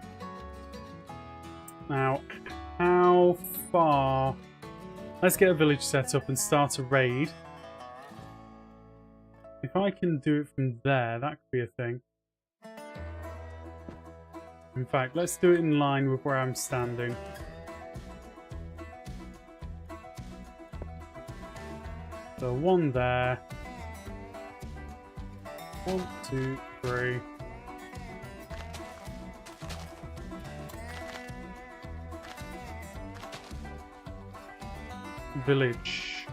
Now, how far? Let's get a village set up and start a raid. If I can do it from there, that could be a thing. In fact, let's do it in line with where I'm standing. So one there. 1, 2, 3. Village.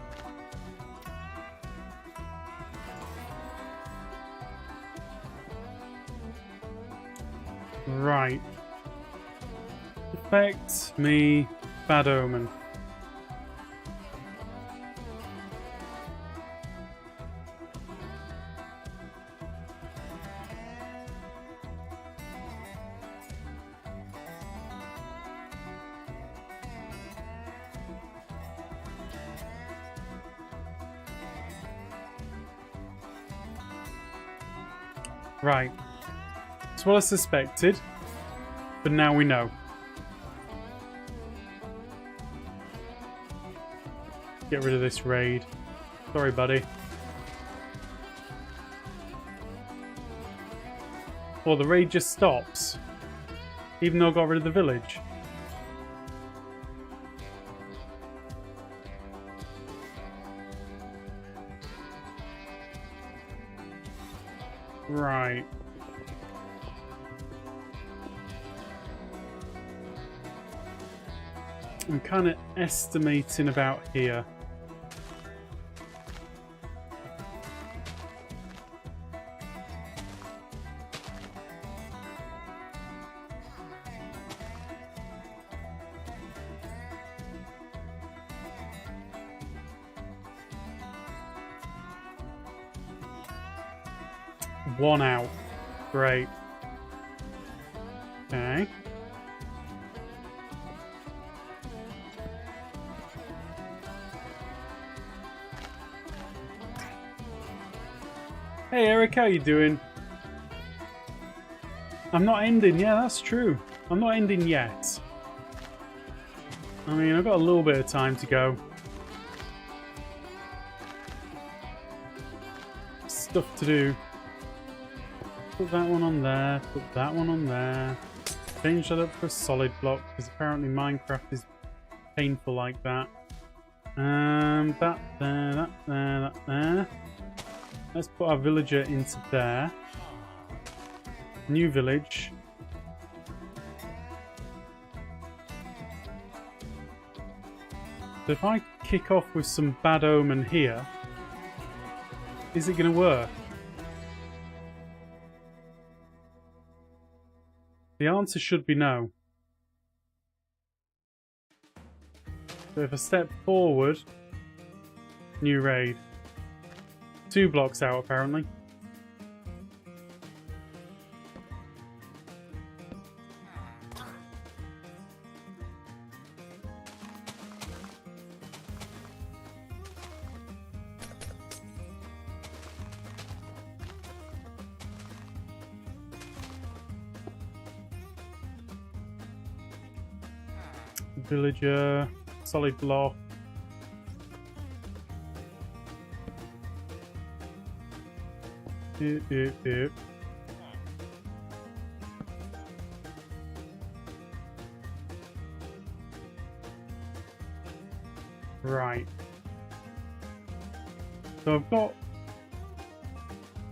Right. Affect me, bad omen. Right. That's what I suspected. But now we know. Get rid of this raid. Sorry, buddy. Well, the raid just stops. Even though I got rid of the village. Right. I'm kind of estimating about here. One out. Great. Okay. Hey Eric, how you doing? I'm not ending. Yeah, that's true. I'm not ending yet. I mean, I've got a little bit of time to go. Stuff to do. Put that one on there, put that one on there. Change that up for a solid block, because apparently Minecraft is painful like that. That there, that there, that there. Let's put our villager into there. New village. So if I kick off with some bad omen here, is it going to work? The answer should be no. So if I step forward, new raid. 2 blocks out apparently. Villager, solid block. Right. So I've got...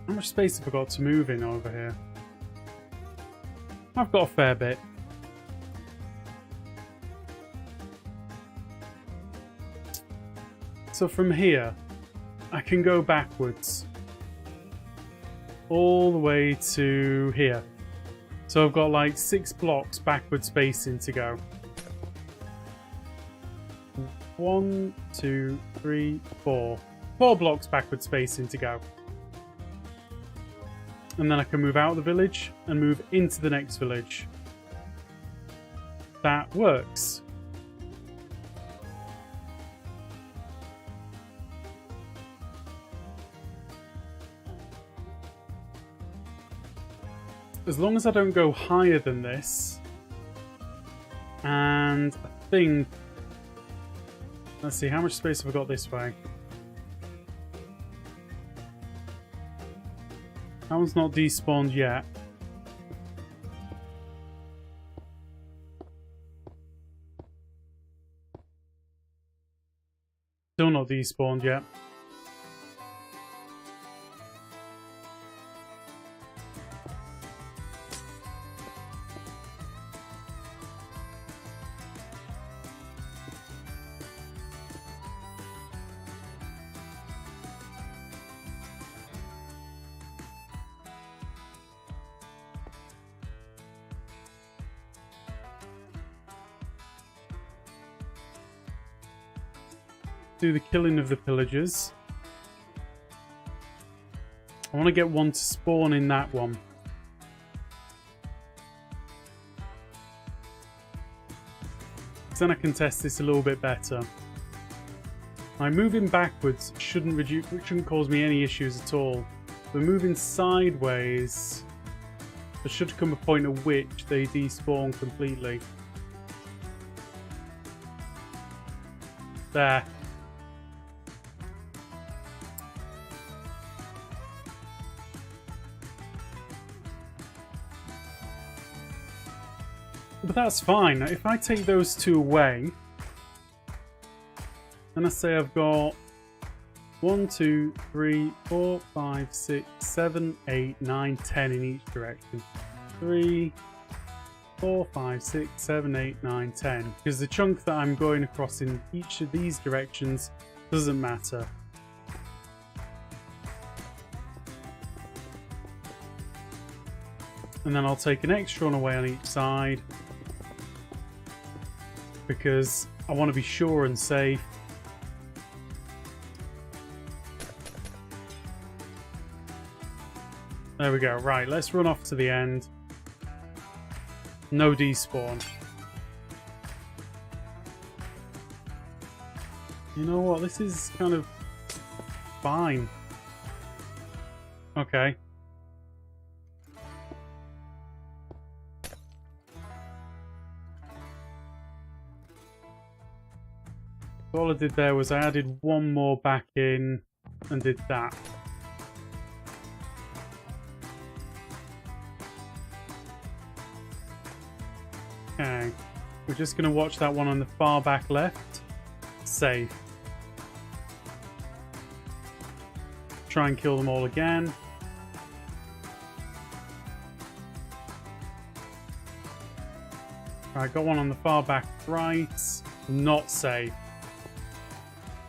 How much space have I got to move in over here? I've got a fair bit. So from here, I can go backwards. All the way to here. So I've got like 6 blocks backward spacing to go. 1, 2, 3, 4. 4 blocks backward spacing to go. And then I can move out of the village and move into the next village. That works. As long as I don't go higher than this, and I think, let's see, how much space have I got this way? That one's not despawned yet. Still not despawned yet. Do the killing of the pillagers. I want to get one to spawn in that one. Then I can test this a little bit better. My moving backwards shouldn't cause me any issues at all. We're moving sideways. There should come a point at which they despawn completely. There. But that's fine. If I take those two away, and I say I've got 1, 2, 3, 4, 5, 6, 7, 8, 9, 10 in each direction. 3, 4, 5, 6, 7, 8, 9, 10. Because the chunk that I'm going across in each of these directions doesn't matter. And then I'll take an extra one away on each side, because I want to be sure and safe. There we go. Right, let's run off to the end. No despawn. You know what? This is kind of fine. Okay. So all I did there was I added one more back in and did that. Okay, we're just going to watch that one on the far back left. Safe. Try and kill them all again. Right, got one on the far back right. Not safe.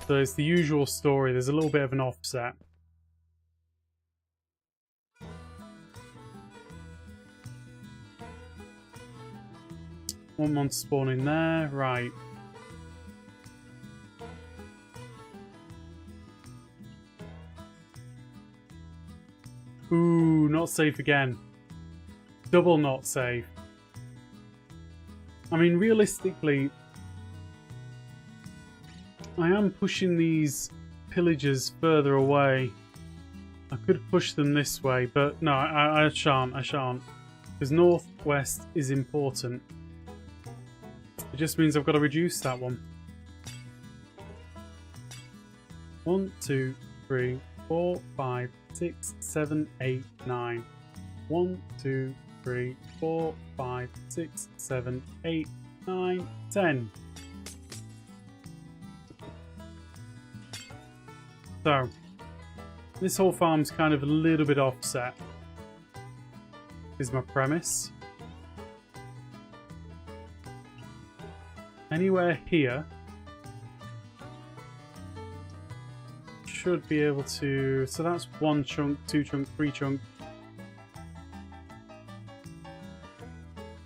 So it's the usual story. There's a little bit of an offset. One monster spawn in there. Right. Ooh, not safe again. Double not safe. I mean, realistically, I am pushing these pillagers further away. I could push them this way, but no, I shan't. I shan't. Because northwest is important. It just means I've got to reduce that one. 1, 2, 3, 4, 5, 6, 7, 8, 9. 1, 2, 3, 4, 5, 6, 7, 8, 9, 10. So, this whole farm's kind of a little bit offset, is my premise. Anywhere here should be able to... So that's 1 chunk, 2 chunk, 3 chunk.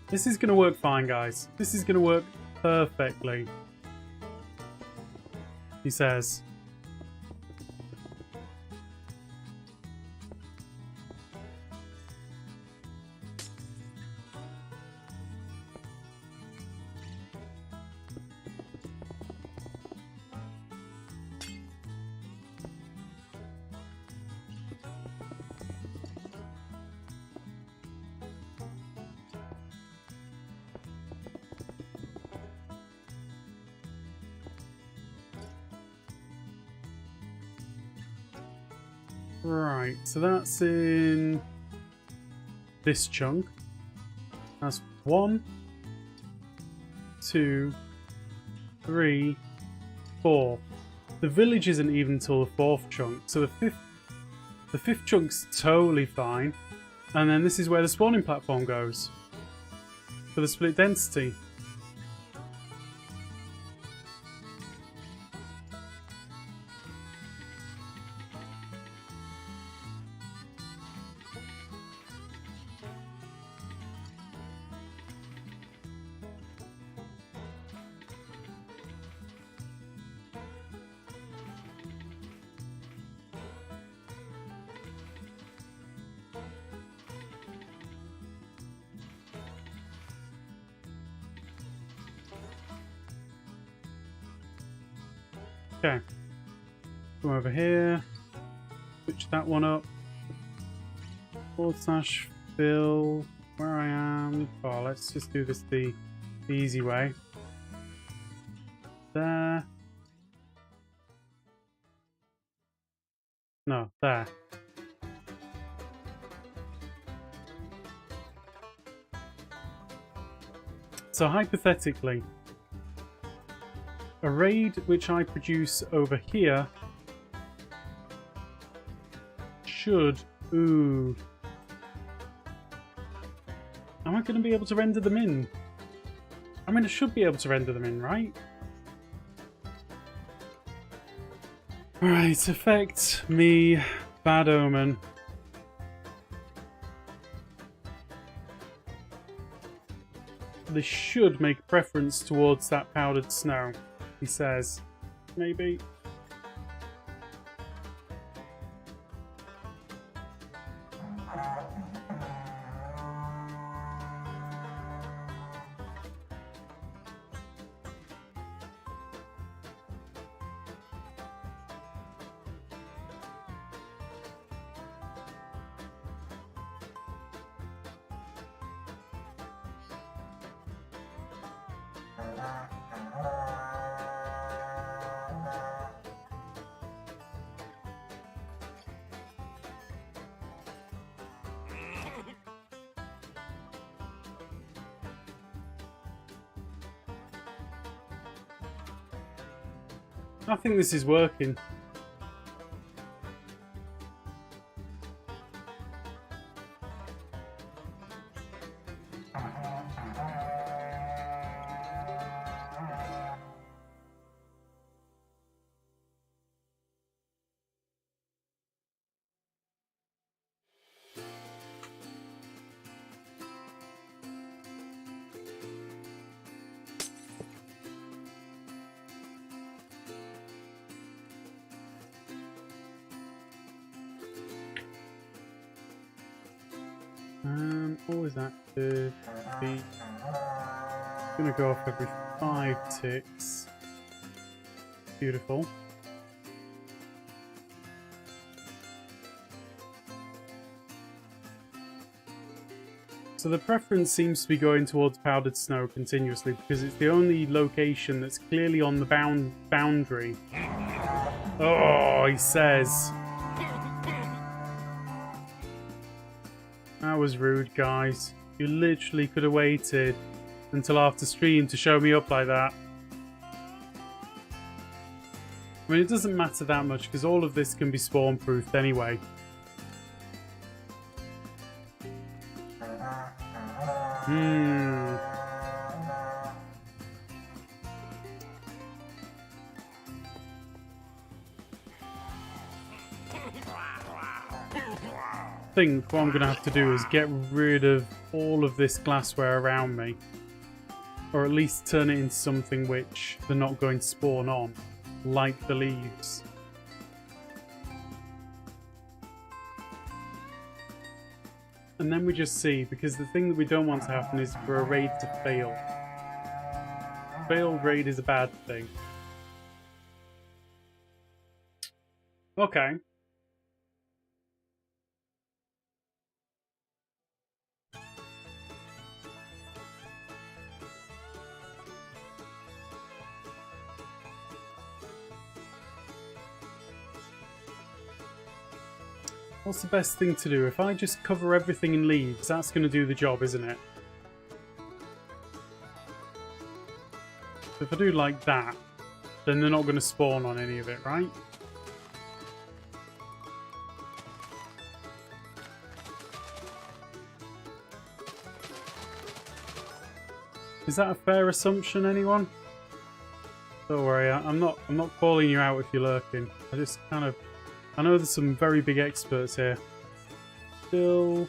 This is going to work fine, guys. This is going to work perfectly. He says. Right, so that's in this chunk. That's 1, 2, 3, 4. The village isn't even until the 4th chunk, so the fifth chunk's totally fine. And then this is where the spawning platform goes for the split density. Okay, come over here, switch that one up. /fill where I am. Oh, let's just do this the easy way. There. No, there. So hypothetically, a raid which I produce over here should... Ooh. Am I going to be able to render them in? I mean, I should be able to render them in, right? Right, effect me, bad omen. They should make preference towards that powdered snow, he says. Maybe. I think this is working. Always active. It's gonna go off every 5 ticks. Beautiful. So the preference seems to be going towards powdered snow continuously because it's the only location that's clearly on the boundary. Oh, he says. That was rude, guys. You literally could have waited until after stream to show me up like that. I mean, it doesn't matter that much because all of this can be spawn-proofed anyway. I think what I'm going to have to do is get rid of all of this glassware around me. Or at least turn it into something which they're not going to spawn on, like the leaves. And then we just see, because the thing that we don't want to happen is for a raid to fail. Failed raid is a bad thing. Okay. What's the best thing to do? If I just cover everything in leaves, that's going to do the job, isn't it? If I do like that, then they're not going to spawn on any of it, right? Is that a fair assumption, anyone? Don't worry, I'm not calling you out if you're lurking. I just kind of... I know there's some very big experts here. Still...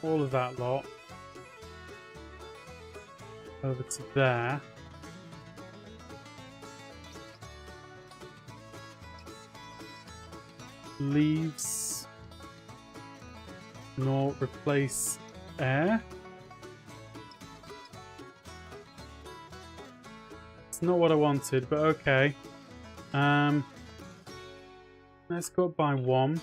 all of that lot. Over to there. Leaves. Nor replace air. It's not what I wanted, but okay. Let's go up by 1.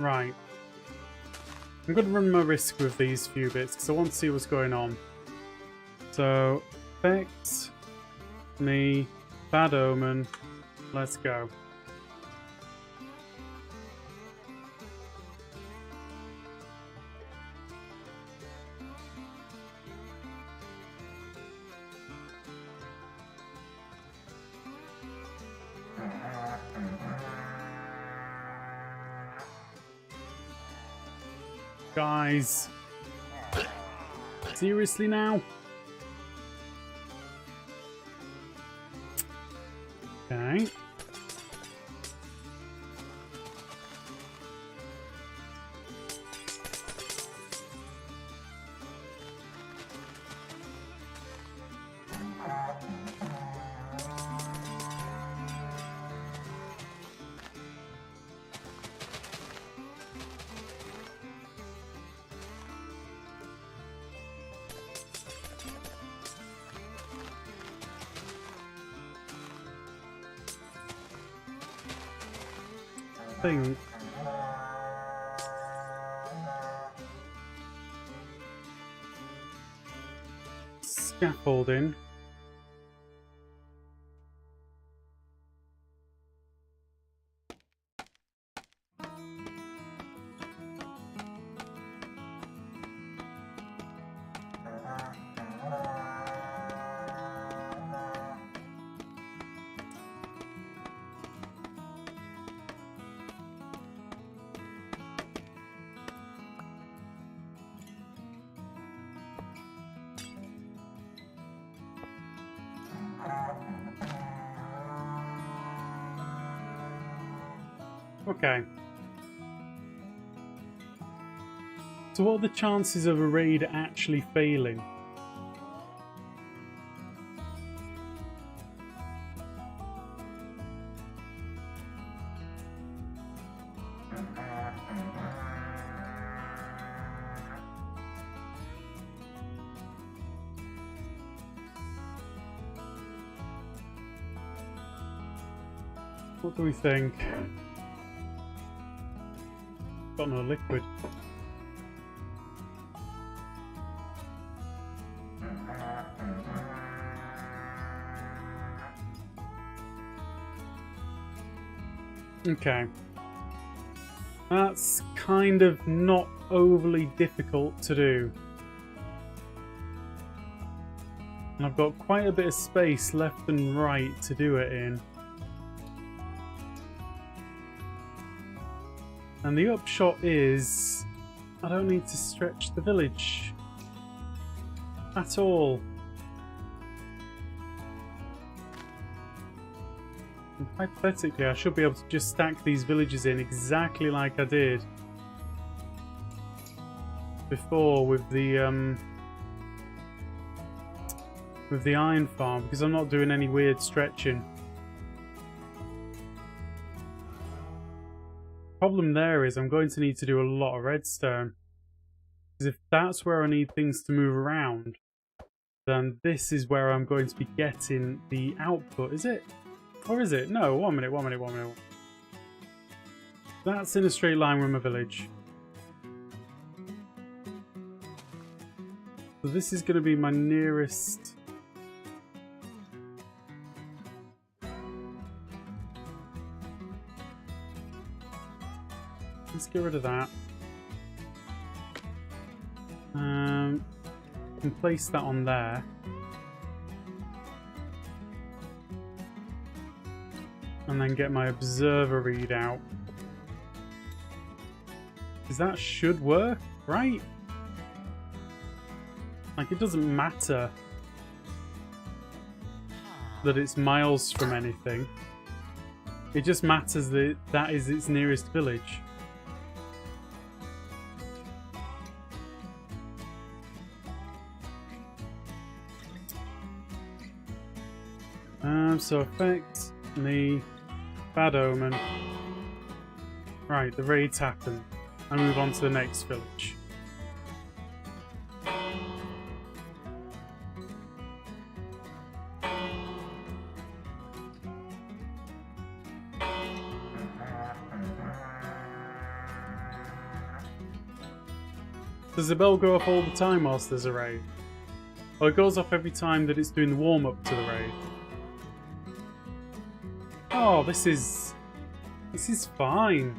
Right. I'm going to run my risk with these few bits because I want to see what's going on. So, effect, me, bad omen, let's go. Guys, seriously now? Okay. Think. Scaffolding. Okay. So what are the chances of a raid actually failing? What do we think? Got no liquid. Okay. That's kind of not overly difficult to do. And I've got quite a bit of space left and right to do it in. And the upshot is, I don't need to stretch the village at all. And hypothetically, I should be able to just stack these villages in exactly like I did before with the iron farm, because I'm not doing any weird stretching. Problem there is I'm going to need to do a lot of redstone, because if that's where I need things to move around, then this is where I'm going to be getting the output. Is it? Or is it? No, 1 minute. That's in a straight line with my village. So this is going to be my nearest... Let's get rid of that. And place that on there. And then get my observer readout. Because that should work, right? Like, it doesn't matter that it's miles from anything. It just matters that that is its nearest village. So effect, me, bad omen. Right, the raid's happened. I move on to the next village. Does the bell go off all the time whilst there's a raid? Or it goes off every time that it's doing the warm-up to the raid? Oh, this is fine.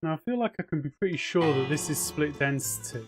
Now I feel like I can be pretty sure that this is split density.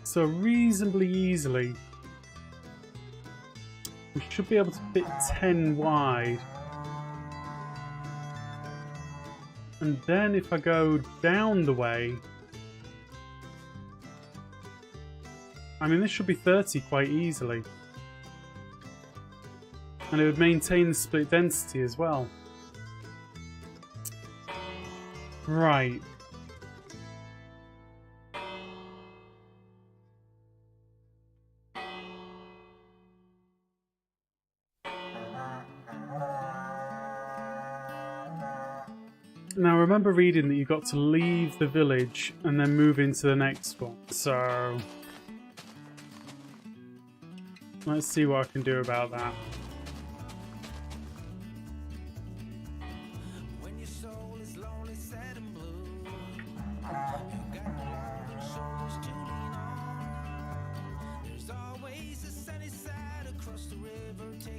So reasonably easily, we should be able to fit 10 wide. And then if I go down the way, I mean this should be 30 quite easily. And it would maintain the split density as well. Right. Now, I remember reading that you got to leave the village and then move into the next one. So, let's see what I can do about that.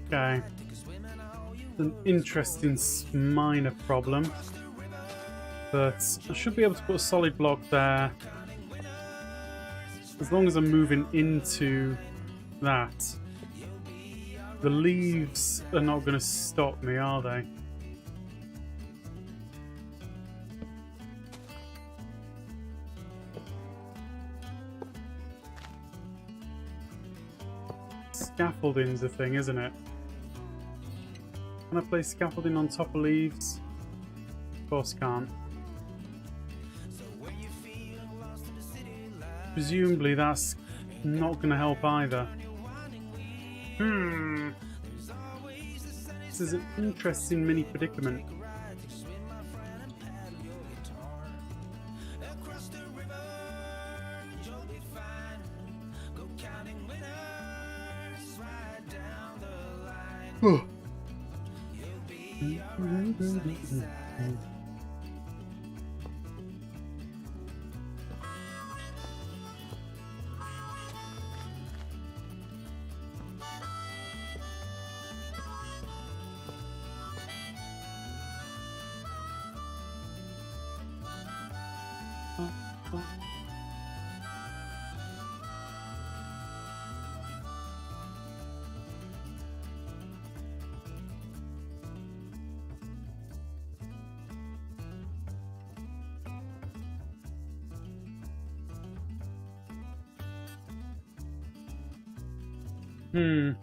Okay. It's an interesting minor problem. But I should be able to put a solid block there. As long as I'm moving into that. The leaves are not going to stop me, are they? Scaffolding's a thing, isn't it? Can I place scaffolding on top of leaves? Of course can't. Presumably that's not going to help either. This is an interesting mini predicament. Do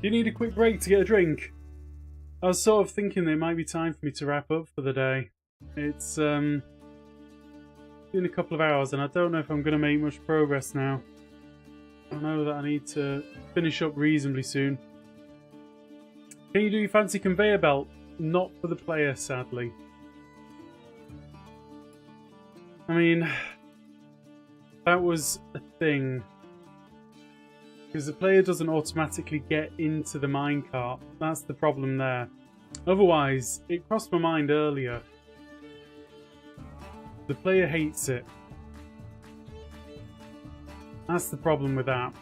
you need a quick break to get a drink? I was sort of thinking there might be time for me to wrap up for the day. It's been a couple of hours and I don't know if I'm going to make much progress now. I know that I need to finish up reasonably soon. Can you do your fancy conveyor belt? Not for the player, sadly. I mean, that was a thing. Because the player doesn't automatically get into the minecart. That's the problem there. Otherwise, it crossed my mind earlier. The player hates it. That's the problem with that.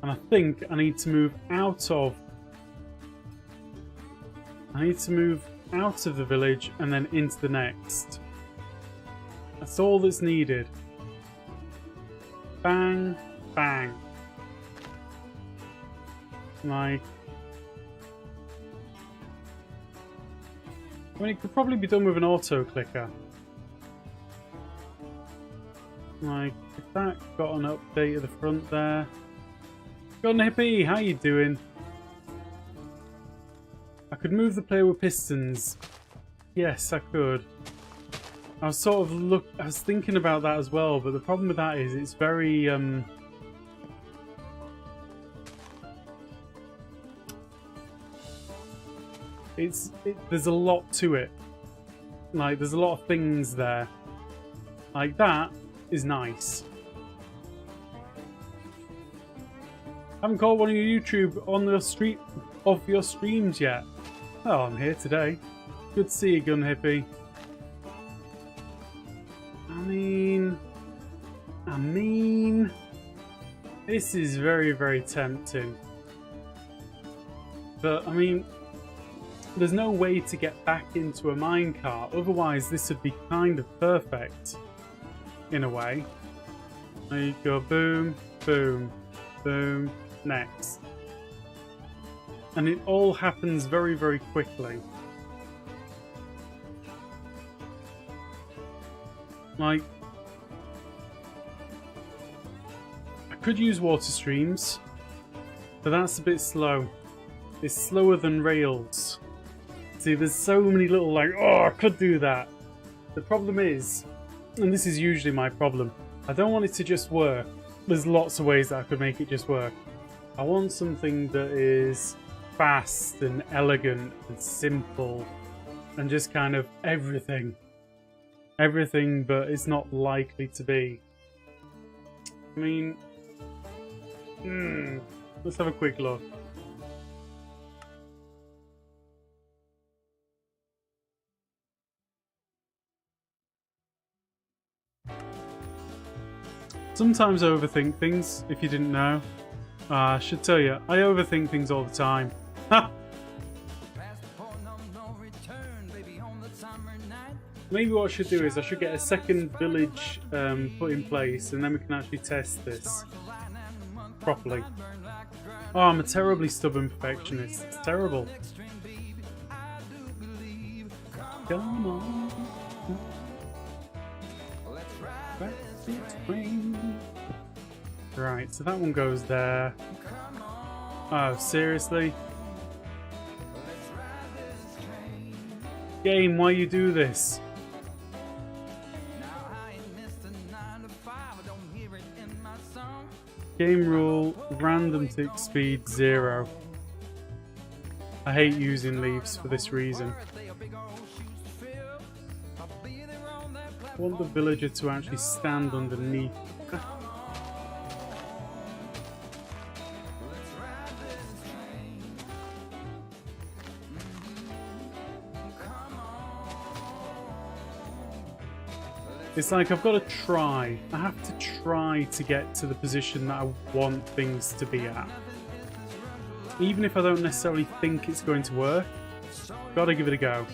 And I think I need to move out of... the village and then into the next. That's all that's needed. Bang, bang. Like, I mean, it could probably be done with an auto clicker. Like, if that got an update at the front there. Got an hippie, how you doing? I could move the player with pistons. Yes, I could. I was sort of I was thinking about that as well, but the problem with that is it's very there's a lot to it. Like, there's a lot of things there. Like, that is nice. Haven't caught one of your YouTube on the street of your streams yet. Oh, I'm here today. Good to see you, Gun Hippie. I mean, this is very, very tempting. But, I mean, there's no way to get back into a minecart. Otherwise, this would be kind of perfect, in a way. There you go. Boom, boom, boom. Next. And it all happens very, very quickly. Like, I could use water streams, but that's a bit slow. It's slower than rails. See, there's so many little, like, oh, I could do that. The problem is, and this is usually my problem, I don't want it to just work. There's lots of ways that I could make it just work. I want something that is fast and elegant and simple and just kind of everything. Everything, but it's not likely to be. I mean, let's have a quick look. Sometimes I overthink things, if you didn't know. I should tell you, I overthink things all the time. Ha! Maybe what I should do is I should get a second village put in place, and then we can actually test this properly. Oh, I'm a terribly stubborn perfectionist. It's terrible. Come on. Right, so that one goes there. Oh, seriously? Game, why you do this? Game rule, random tick speed 0. I hate using leaves for this reason. I want the villager to actually stand underneath. It's like I've got to try. I have to try to get to the position that I want things to be at. Even if I don't necessarily think it's going to work, got to give it a go.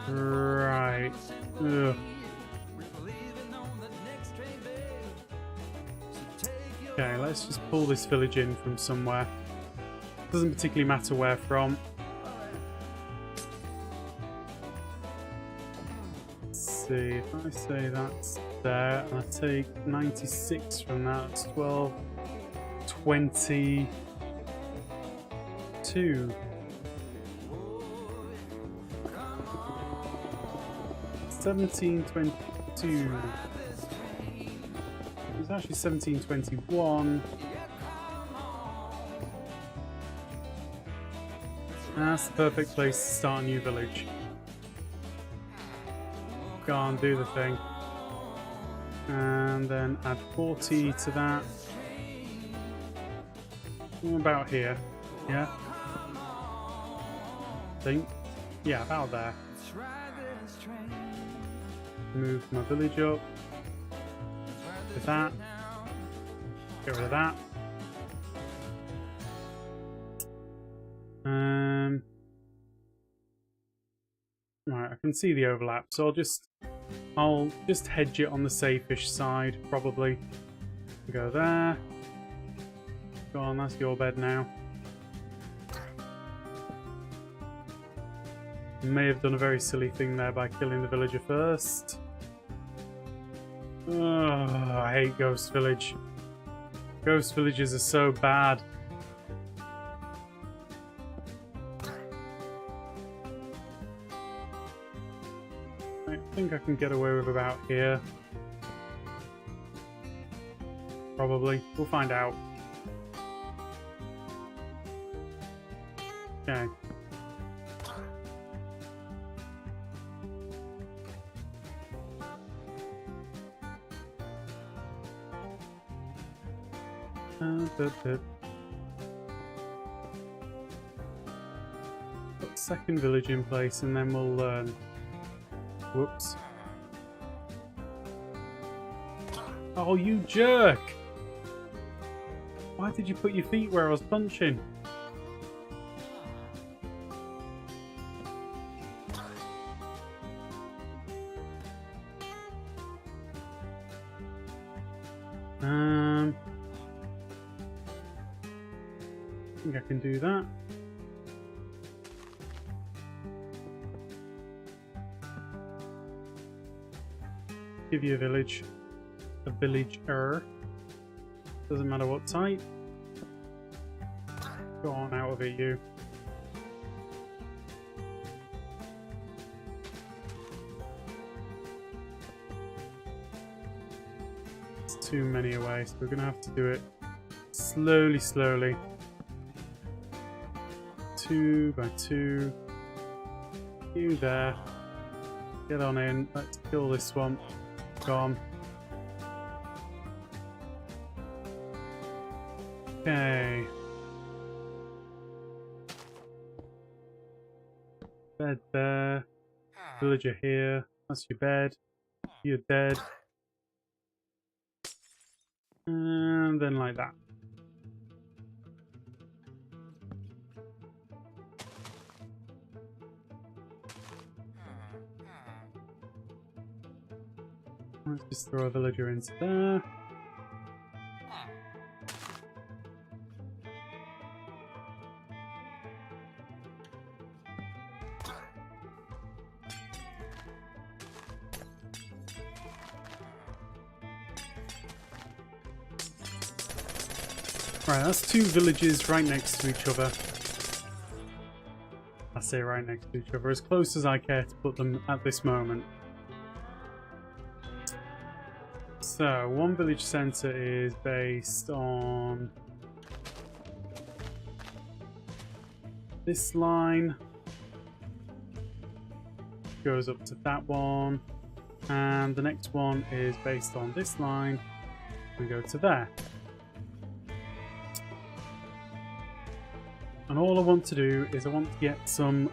Right. Ugh. Okay, let's just pull this village in from somewhere. Doesn't particularly matter where from. See, if I say that's there and I take 96 from that, it's 12, 22. 1722. It's actually 1721. That's the perfect place to start a new village. Go on, do the thing. And then add 40 to that. About here. Yeah? Think? Yeah, about there. Move my village up. With that. Get rid of that. Right, I can see the overlap, so I'll just hedge it on the safe-ish side, probably. Go there. Go on, that's your bed now. May have done a very silly thing there by killing the villager first. Oh, I hate Ghost Village. Ghost villages are so bad. I think I can get away with about here. Probably. We'll find out. Okay. Put second village in place and then we'll learn. Whoops. Oh, you jerk! Why did you put your feet where I was punching? I think I can do that. Give you a village. A villager. Doesn't matter what type. Go on out of it, you. It's too many away, so we're gonna have to do it slowly, slowly. 2 by 2. You there. Get on in. Let's kill this one. Gone. Okay. Bed there. Villager here. That's your bed. You're dead. And then like that. Let's just throw a villager into there. Right, that's 2 villages right next to each other. I say right next to each other, as close as I care to put them at this moment. So, one village centre is based on this line, goes up to that one, and the next one is based on this line, and go to there. And all I want to do is I want to get some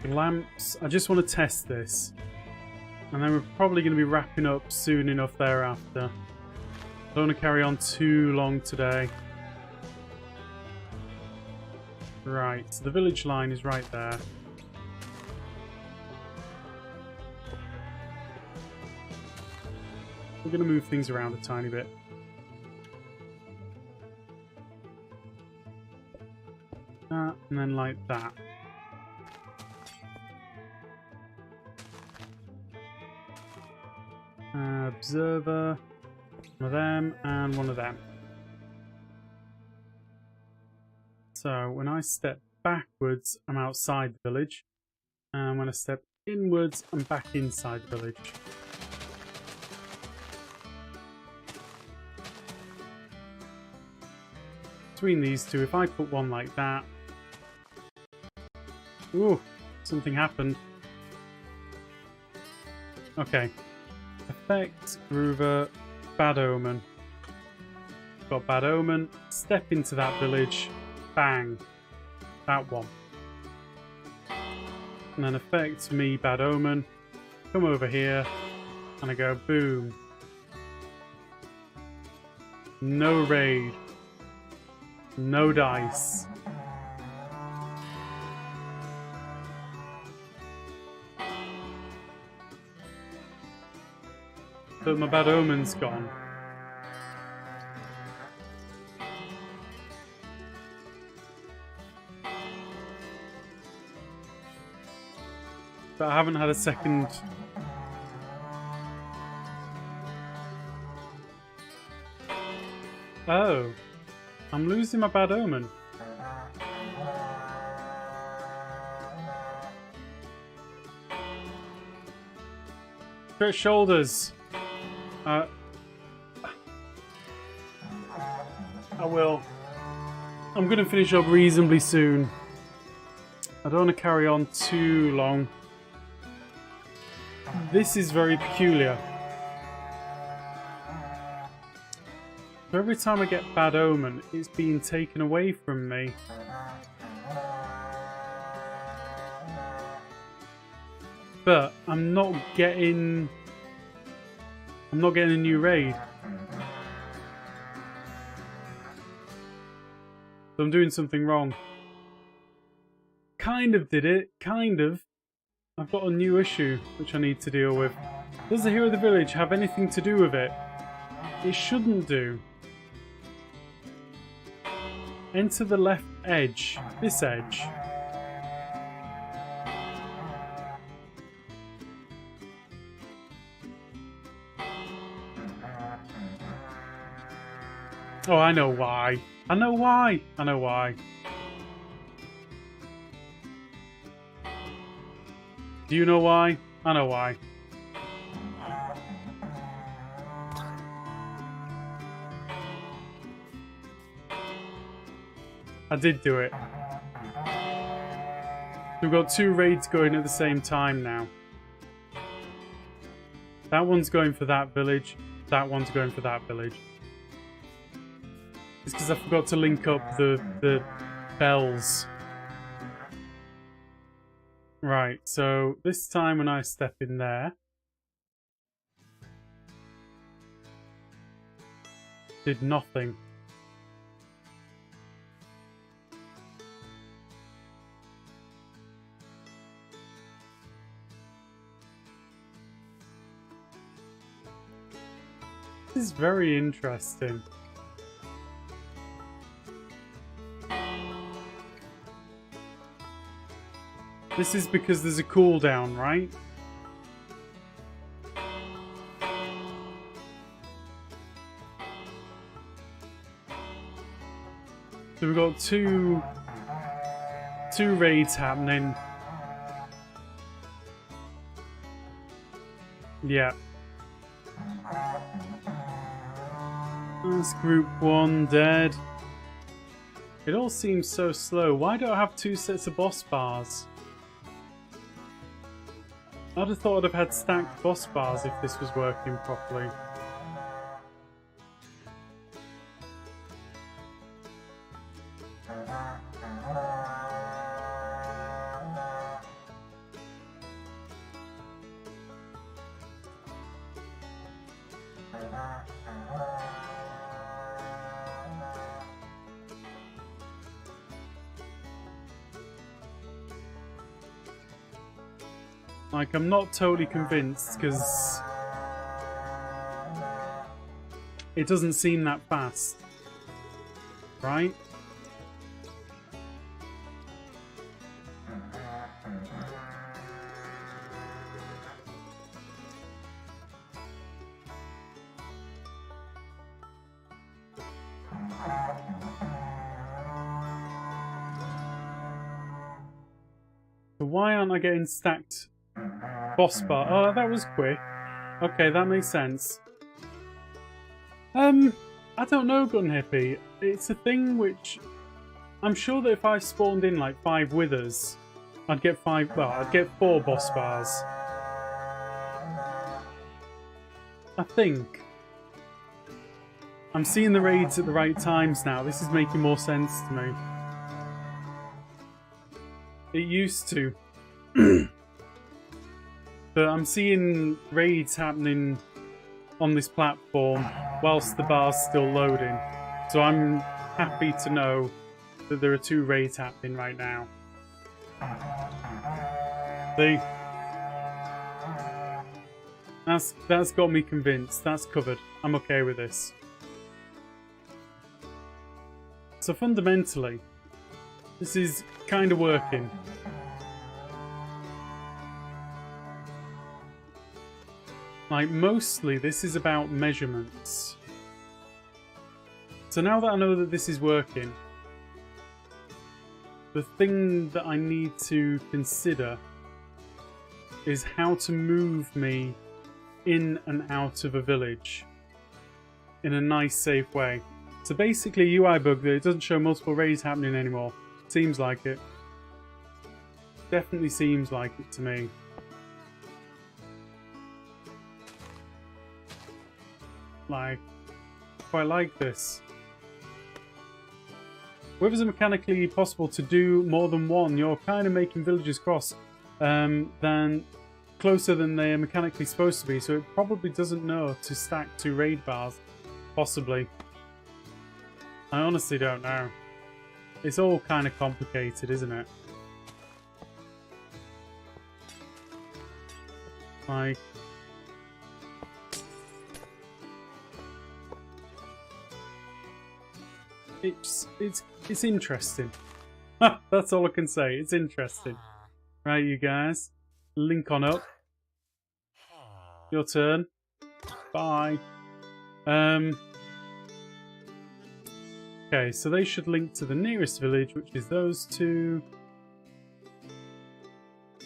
lamps. I just want to test this. And then we're probably going to be wrapping up soon enough thereafter. I don't want to carry on too long today. Right, so the village line is right there. We're going to move things around a tiny bit. That, and then like that. Observer, one of them, and one of them. So when I step backwards, I'm outside the village. And when I step inwards, I'm back inside the village. Between these two, if I put one like that... Ooh, something happened. Okay. Effect, Groover, Bad Omen. Got Bad Omen. Step into that village. Bang. That one. And then effect me, Bad Omen. Come over here. And I go boom. No raid. No dice. But my Bad Omen's gone. but I haven't had a second. Oh, I'm losing my bad omen. Stretch shoulders. I will. I'm going to finish up reasonably soon. I don't want to carry on too long. This is very peculiar. So every time I get bad omen, it's being taken away from me. But I'm not getting a new raid. So I'm doing something wrong. Kind of did it, kind of. I've got a new issue which I need to deal with. Does the hero of the village have anything to do with it? It shouldn't do. Enter the left edge. This edge. Oh, I know why. I know why. I know why. Do you know why? I know why. I did do it. We've got 2 raids going at the same time now. That one's going for that village. That one's going for that village. It's because I forgot to link up the bells. Right, so this time when I step in there, did nothing. This is very interesting. This is because there's a cooldown, right? So we've got two raids happening. Yeah. That's group 1 dead. It all seems so slow. Why don't I have 2 sets of boss bars? I'd have thought I'd have had stacked boss bars if this was working properly. Like, I'm not totally convinced, because it doesn't seem that fast. Right? So why aren't I getting stacked boss bar? Oh, that was quick. Okay, that makes sense. I don't know, Gun Hippie. It's a thing which I'm sure that if I spawned in like 5 withers, I'd get 5. Well, I'd get 4 boss bars. I think. I'm seeing the raids at the right times now. This is making more sense to me. It used to. But I'm seeing raids happening on this platform whilst the bar's still loading. So I'm happy to know that there are 2 raids happening right now. See? That's got me convinced. That's covered. I'm okay with this. So fundamentally, this is kind of working. Like, mostly this is about measurements. So now that I know that this is working, the thing that I need to consider is how to move me in and out of a village in a nice, safe way. So basically, UI bug that it doesn't show multiple raids happening anymore. Seems like it. Definitely seems like it to me. Like, quite like this. Whether it's mechanically possible to do more than one, you're kind of making villagers cross than closer than they are mechanically supposed to be, so it probably doesn't know to stack 2 raid bars. Possibly. I honestly don't know. It's all kind of complicated, isn't it? Like... It's interesting. That's all I can say. It's interesting. Right, you guys. Link on up. Your turn. Bye. Okay, so they should link to the nearest village, which is those two.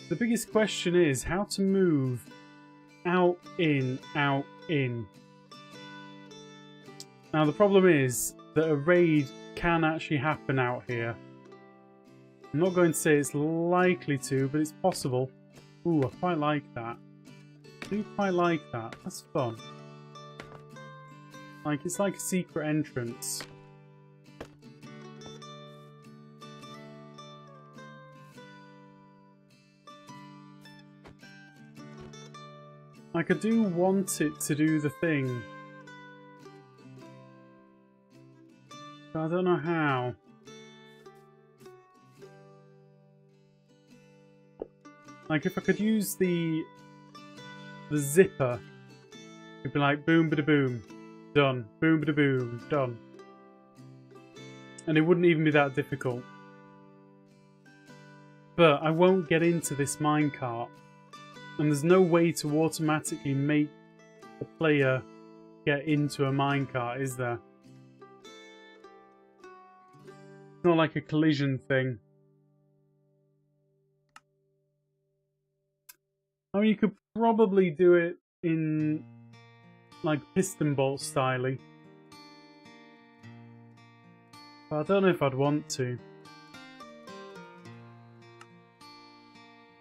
The biggest question is how to move out, in, out, in. Now the problem is that a raid can actually happen out here. I'm not going to say it's likely to, but it's possible. Ooh, I quite like that. I do quite like that. That's fun. Like, it's like a secret entrance. Like, I do want it to do the thing. But I don't know how. Like, if I could use the zipper, it'd be like boom bada boom, done. Boom bada boom, done. And it wouldn't even be that difficult. But I won't get into this minecart. And there's no way to automatically make the player get into a minecart, is there? It's not like a collision thing. I mean, you could probably do it in like piston bolt styly. But I don't know if I'd want to.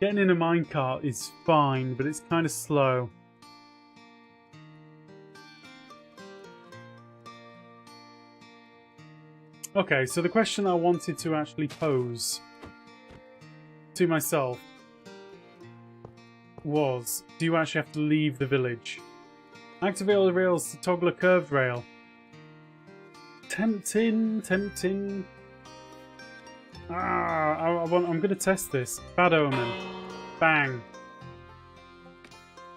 Getting in a minecart is fine, but it's kind of slow. Okay, so the question I wanted to actually pose to myself was, do you actually have to leave the village? Activate all the rails to toggle a curved rail. Tempting, tempting. I'm going to test this. Bad omen. Bang.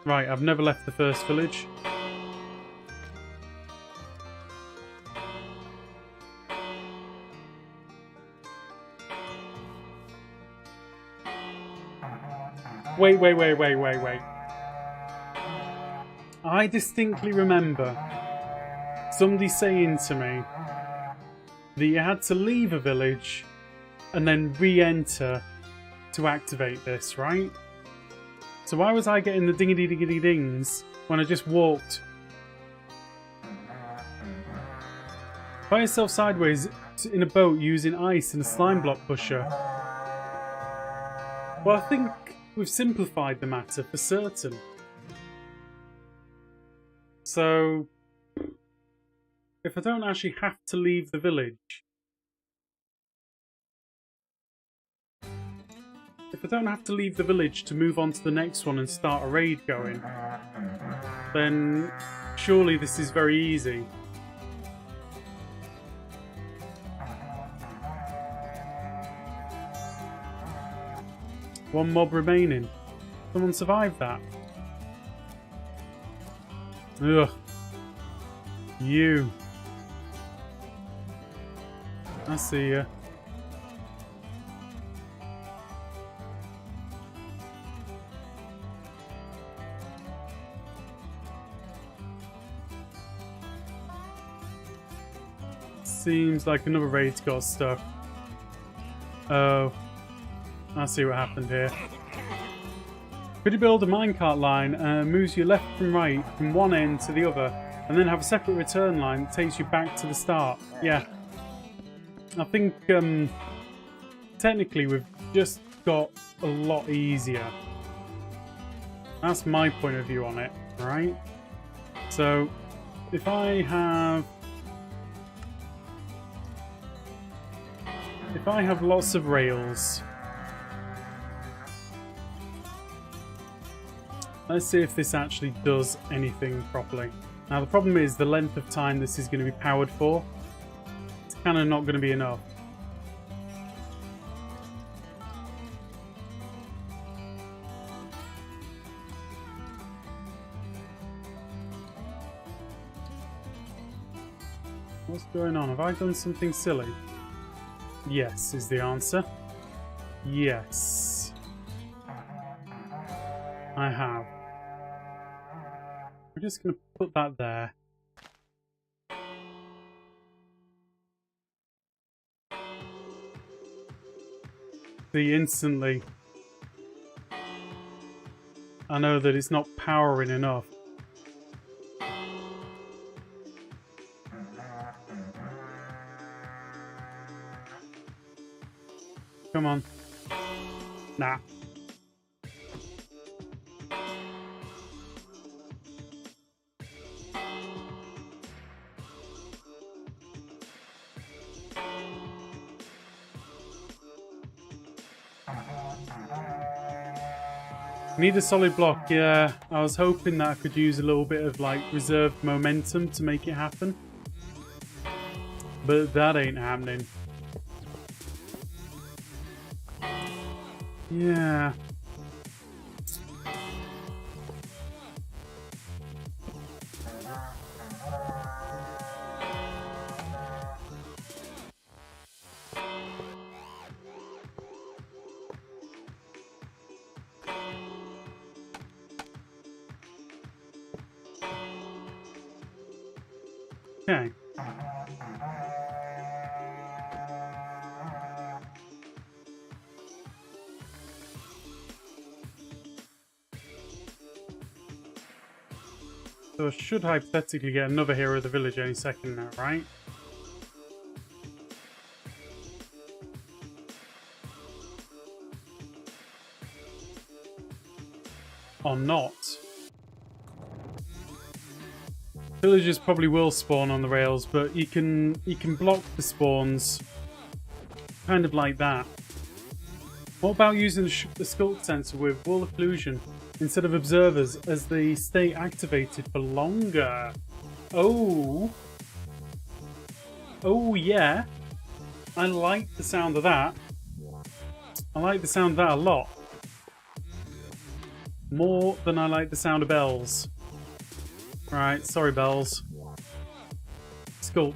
Right, I've never left the first village. Wait. I distinctly remember somebody saying to me that you had to leave a village and then re-enter to activate this, right? So why was I getting the dingity dings when I just walked? Fire yourself sideways in a boat using ice and a slime block pusher. Well, I think we've simplified the matter for certain. So, if I don't actually have to leave the village, to move on to the next one and start a raid going, then surely this is very easy. One mob remaining. Someone survived that. Ugh. You. I see ya. seems like another raid's got stuck. Oh. I see what happened here. Could you build a minecart line and moves you left and right from one end to the other, and then have a separate return line that takes you back to the start? Yeah. I think technically we've just got a lot easier. That's my point of view on it, right? So if I have lots of rails, let's see if this actually does anything properly. Now the problem is the length of time this is going to be powered for. It's kind of not going to be enough. What's going on? Have I done something silly? Yes, is the answer. Yes. I have. We're just going to put that there. See, instantly, I know that it's not powering enough. Come on. Nah. Need a solid block, yeah. I was hoping that I could use a little bit of like reserved momentum to make it happen. But that ain't happening. Yeah. Okay. So I should hypothetically get another hero of the village any second now, right? Or not. Villagers probably will spawn on the rails, but you can block the spawns kind of like that. What about using the sculpt sensor with wall occlusion instead of observers as they stay activated for longer? Oh. Oh yeah. I like the sound of that. I like the sound of that a lot. More than I like the sound of bells. Right, sorry bells. Sculpt.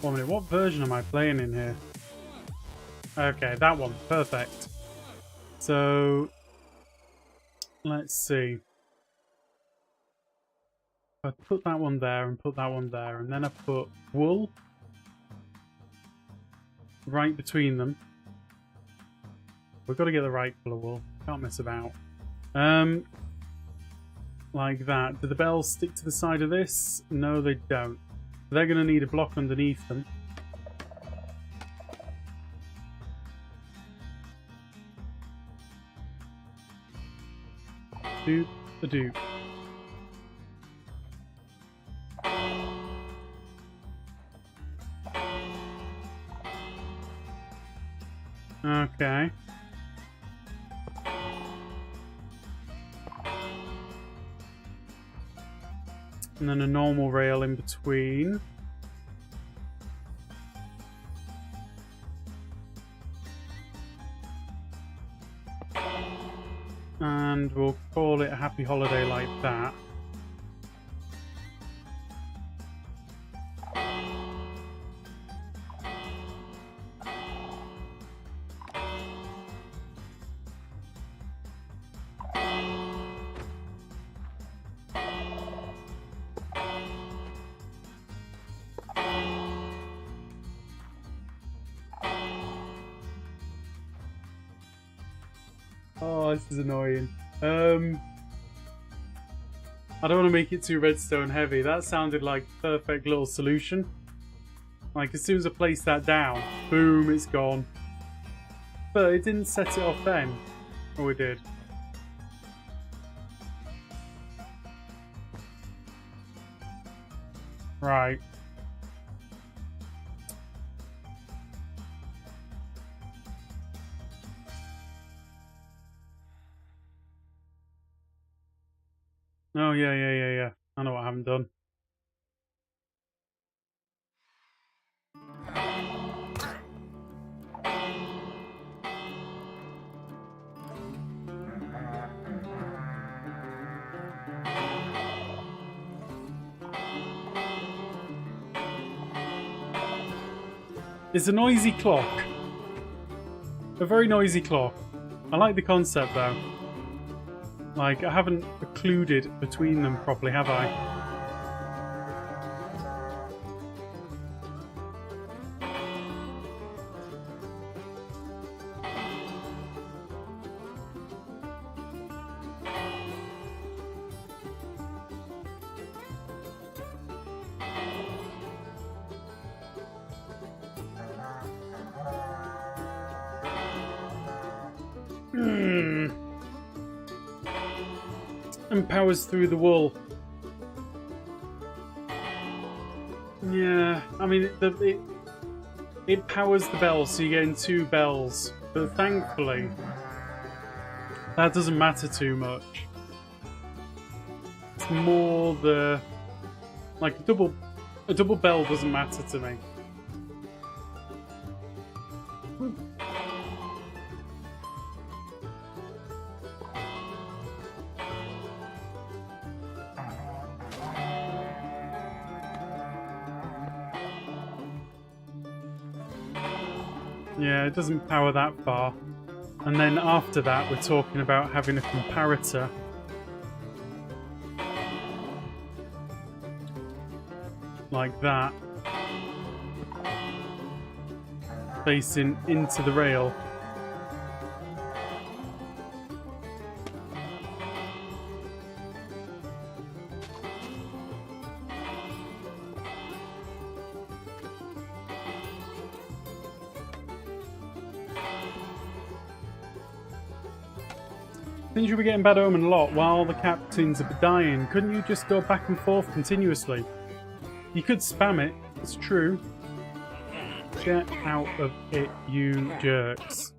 One minute, what version am I playing in here? Okay, that one. Perfect. So, let's see. I put that one there and put that one there, and then I put wool right between them. We've got to get the right colour wool. Can't mess about. Like that. Do the bells stick to the side of this? No, they don't. They're going to need a block underneath them. Doop a doop. Okay. And then a normal rail in between. And we'll call it a happy holiday like that. Oh, this is annoying. I don't want to make it too redstone heavy. That sounded like perfect little solution. Like, as soon as I place that down, boom, it's gone. But it didn't set it off then. Oh, it did. Right. Oh, yeah. I know what I haven't done. It's a noisy clock. A very noisy clock. I like the concept though. Like, I haven't occluded between them properly, have I? And powers through the wool. Yeah, I mean, it powers the bells, so you're getting 2 bells. But thankfully, that doesn't matter too much. It's more the... Like, a double bell doesn't matter to me. Yeah, it doesn't power that far. And then after that, we're talking about having a comparator. Like that. Facing into the rail. Since you were getting bad omen a lot while the captains are dying, couldn't you just go back and forth continuously? You could spam it, it's true. Get out of it, you jerks.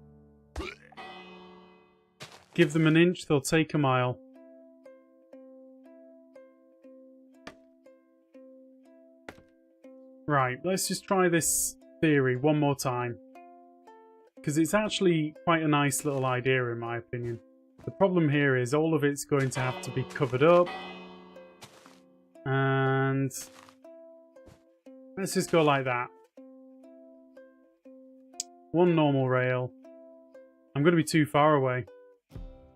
Give them an inch, they'll take a mile. Right, let's just try this theory one more time. Because it's actually quite a nice little idea in my opinion. The problem here is all of it's going to have to be covered up. And let's just go like that. One normal rail. I'm going to be too far away.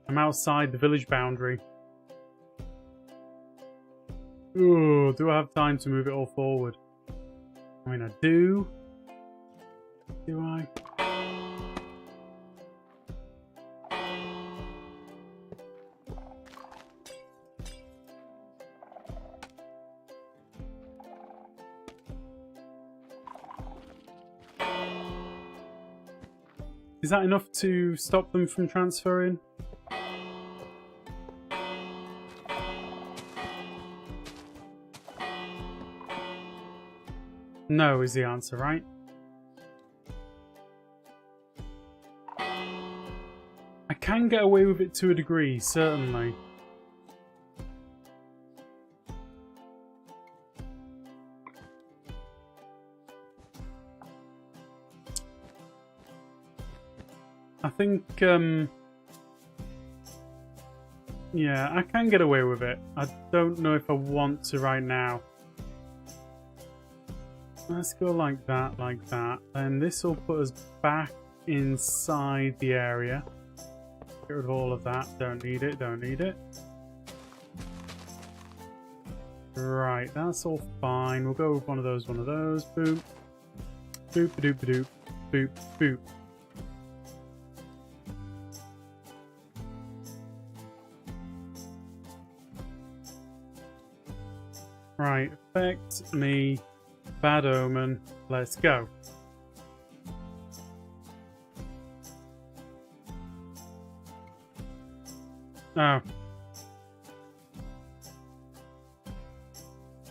I'm outside the village boundary. Ooh, do I have time to move it all forward? I mean, I do. Do I? Is that enough to stop them from transferring? No is the answer, right? I can get away with it to a degree, certainly. I think, yeah, I can get away with it. I don't know if I want to right now. Let's go like that, and this will put us back inside the area. Get rid of all of that. Don't need it, don't need it. Right, that's all fine. We'll go with one of those. Boop. Boop-a-doop-a-doop. Boop, boop. Right, affect me, bad omen. Let's go. Oh.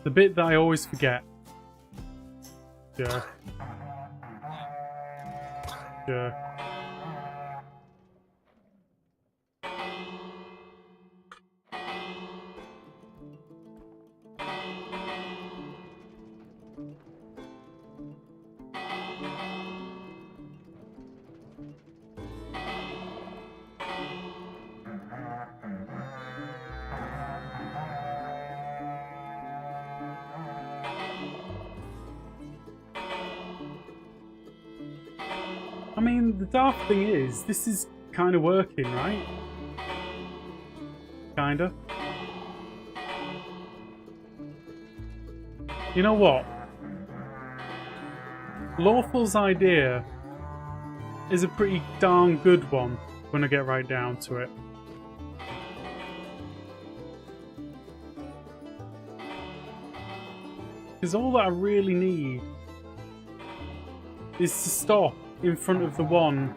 The bit that I always forget. Yeah. Yeah. I mean, the daft thing is, this is kind of working, right? Kinda. You know what? Lawful's idea is a pretty darn good one when I get right down to it. Because all that I really need is to stop in front of the one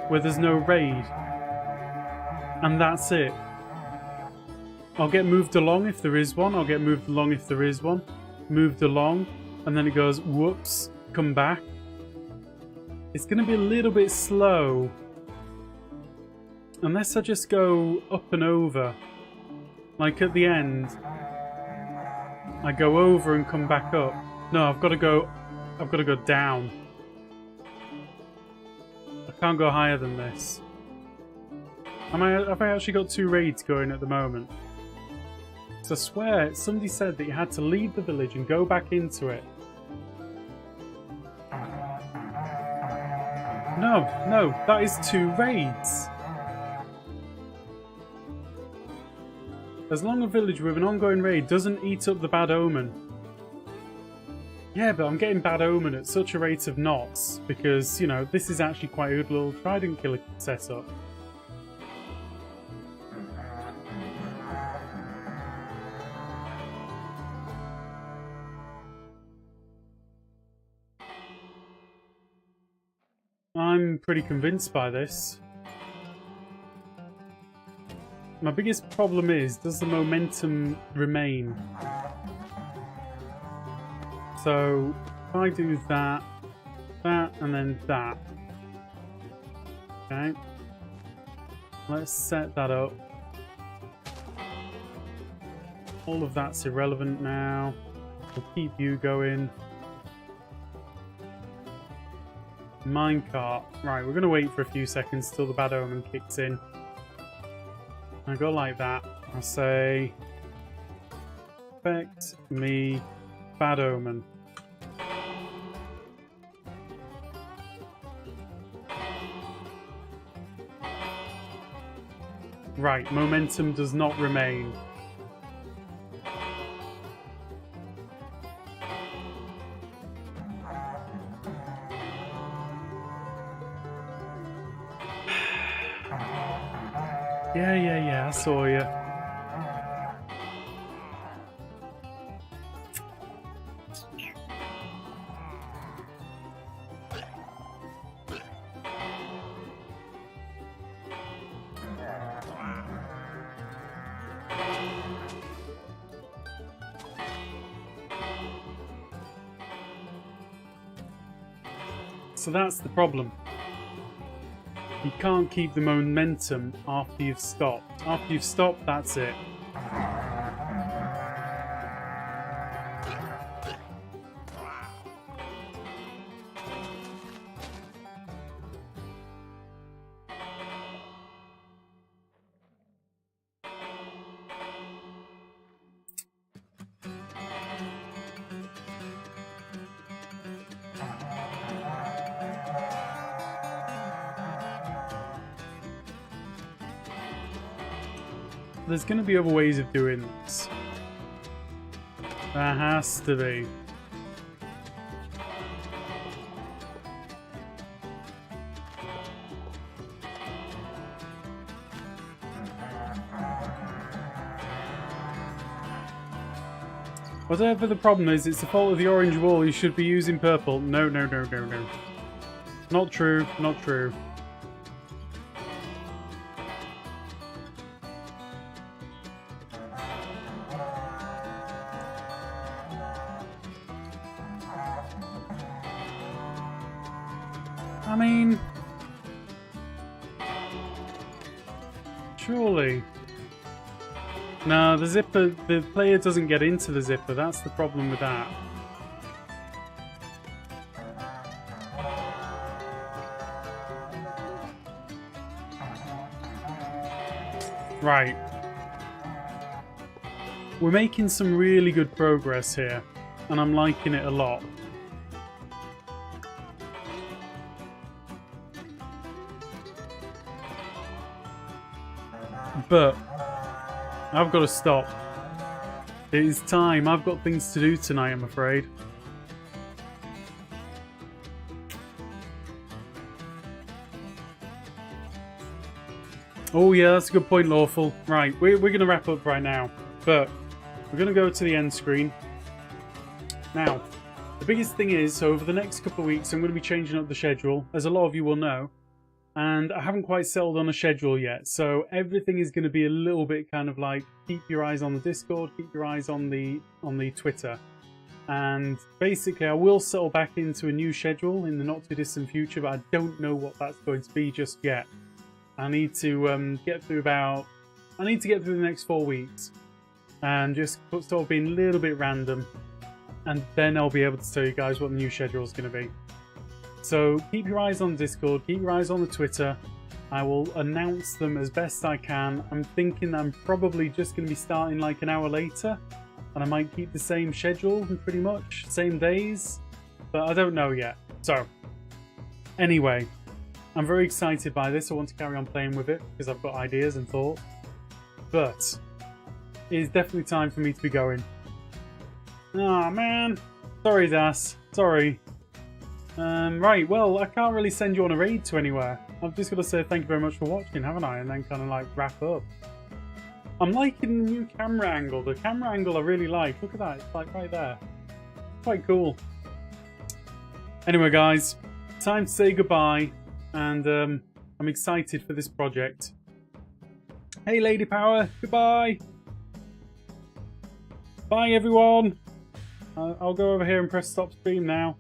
where there's no raid. And that's it. I'll get moved along if there is one. I'll get moved along if there is one. Moved along. And then it goes, whoops, come back. It's going to be a little bit slow. Unless I just go up and over. Like at the end. I go over and come back up. No, I've got to go down. I can't go higher than this. Have I actually got 2 raids going at the moment? So I swear, somebody said that you had to leave the village and go back into it. No, that is 2 raids. As long as a village with an ongoing raid doesn't eat up the bad omen. Yeah, but I'm getting bad omen at such a rate of knots because, you know, this is actually quite a good little trident killer setup. I'm pretty convinced by this. My biggest problem is, does the momentum remain? So, if I do that, and then that. Okay. Let's set that up. All of that's irrelevant now. We'll keep you going. Minecart. Right, we're going to wait for a few seconds till the bad omen kicks in. I go like that. I say, affect me, bad omen. Right, momentum does not remain. Yeah, I saw you. So that's the problem. You can't keep the momentum after you've stopped. After you've stopped, that's it. There's going to be other ways of doing this. There has to be. Whatever the problem is, it's the fault of the orange wall. You should be using purple. No, no, no, no, no. Not true, not true. I mean... surely... no, the zipper, the player doesn't get into the zipper. That's the problem with that. Right. We're making some really good progress here, and I'm liking it a lot. But I've got to stop. It is time. I've got things to do tonight, I'm afraid. Oh yeah, that's a good point, Lawful. Right, we're going to wrap up right now. But we're going to go to the end screen. Now, the biggest thing is, so over the next couple of weeks, I'm going to be changing up the schedule, as a lot of you will know. And I haven't quite settled on a schedule yet, so everything is going to be a little bit kind of like, keep your eyes on the Discord, keep your eyes on the Twitter. And basically I will settle back into a new schedule in the not too distant future, but I don't know what that's going to be just yet. I need to get through the next 4 weeks and just start being a little bit random, and then I'll be able to tell you guys what the new schedule is going to be. So keep your eyes on Discord, keep your eyes on the Twitter. I will announce them as best I can. I'm thinking I'm probably just going to be starting like an hour later, and I might keep the same schedule pretty much, same days, but I don't know yet. So anyway, I'm very excited by this. I want to carry on playing with it because I've got ideas and thoughts, but it is definitely time for me to be going. Oh man, sorry Das, sorry. Right, well, I can't really send you on a raid to anywhere. I've just got to say thank you very much for watching, haven't I? And then kind of like wrap up. I'm liking the new camera angle. The camera angle I really like. Look at that, it's like right there. Quite cool. Anyway, guys, time to say goodbye. And I'm excited for this project. Hey, Lady Power, goodbye. Bye, everyone. I'll go over here and press stop stream now.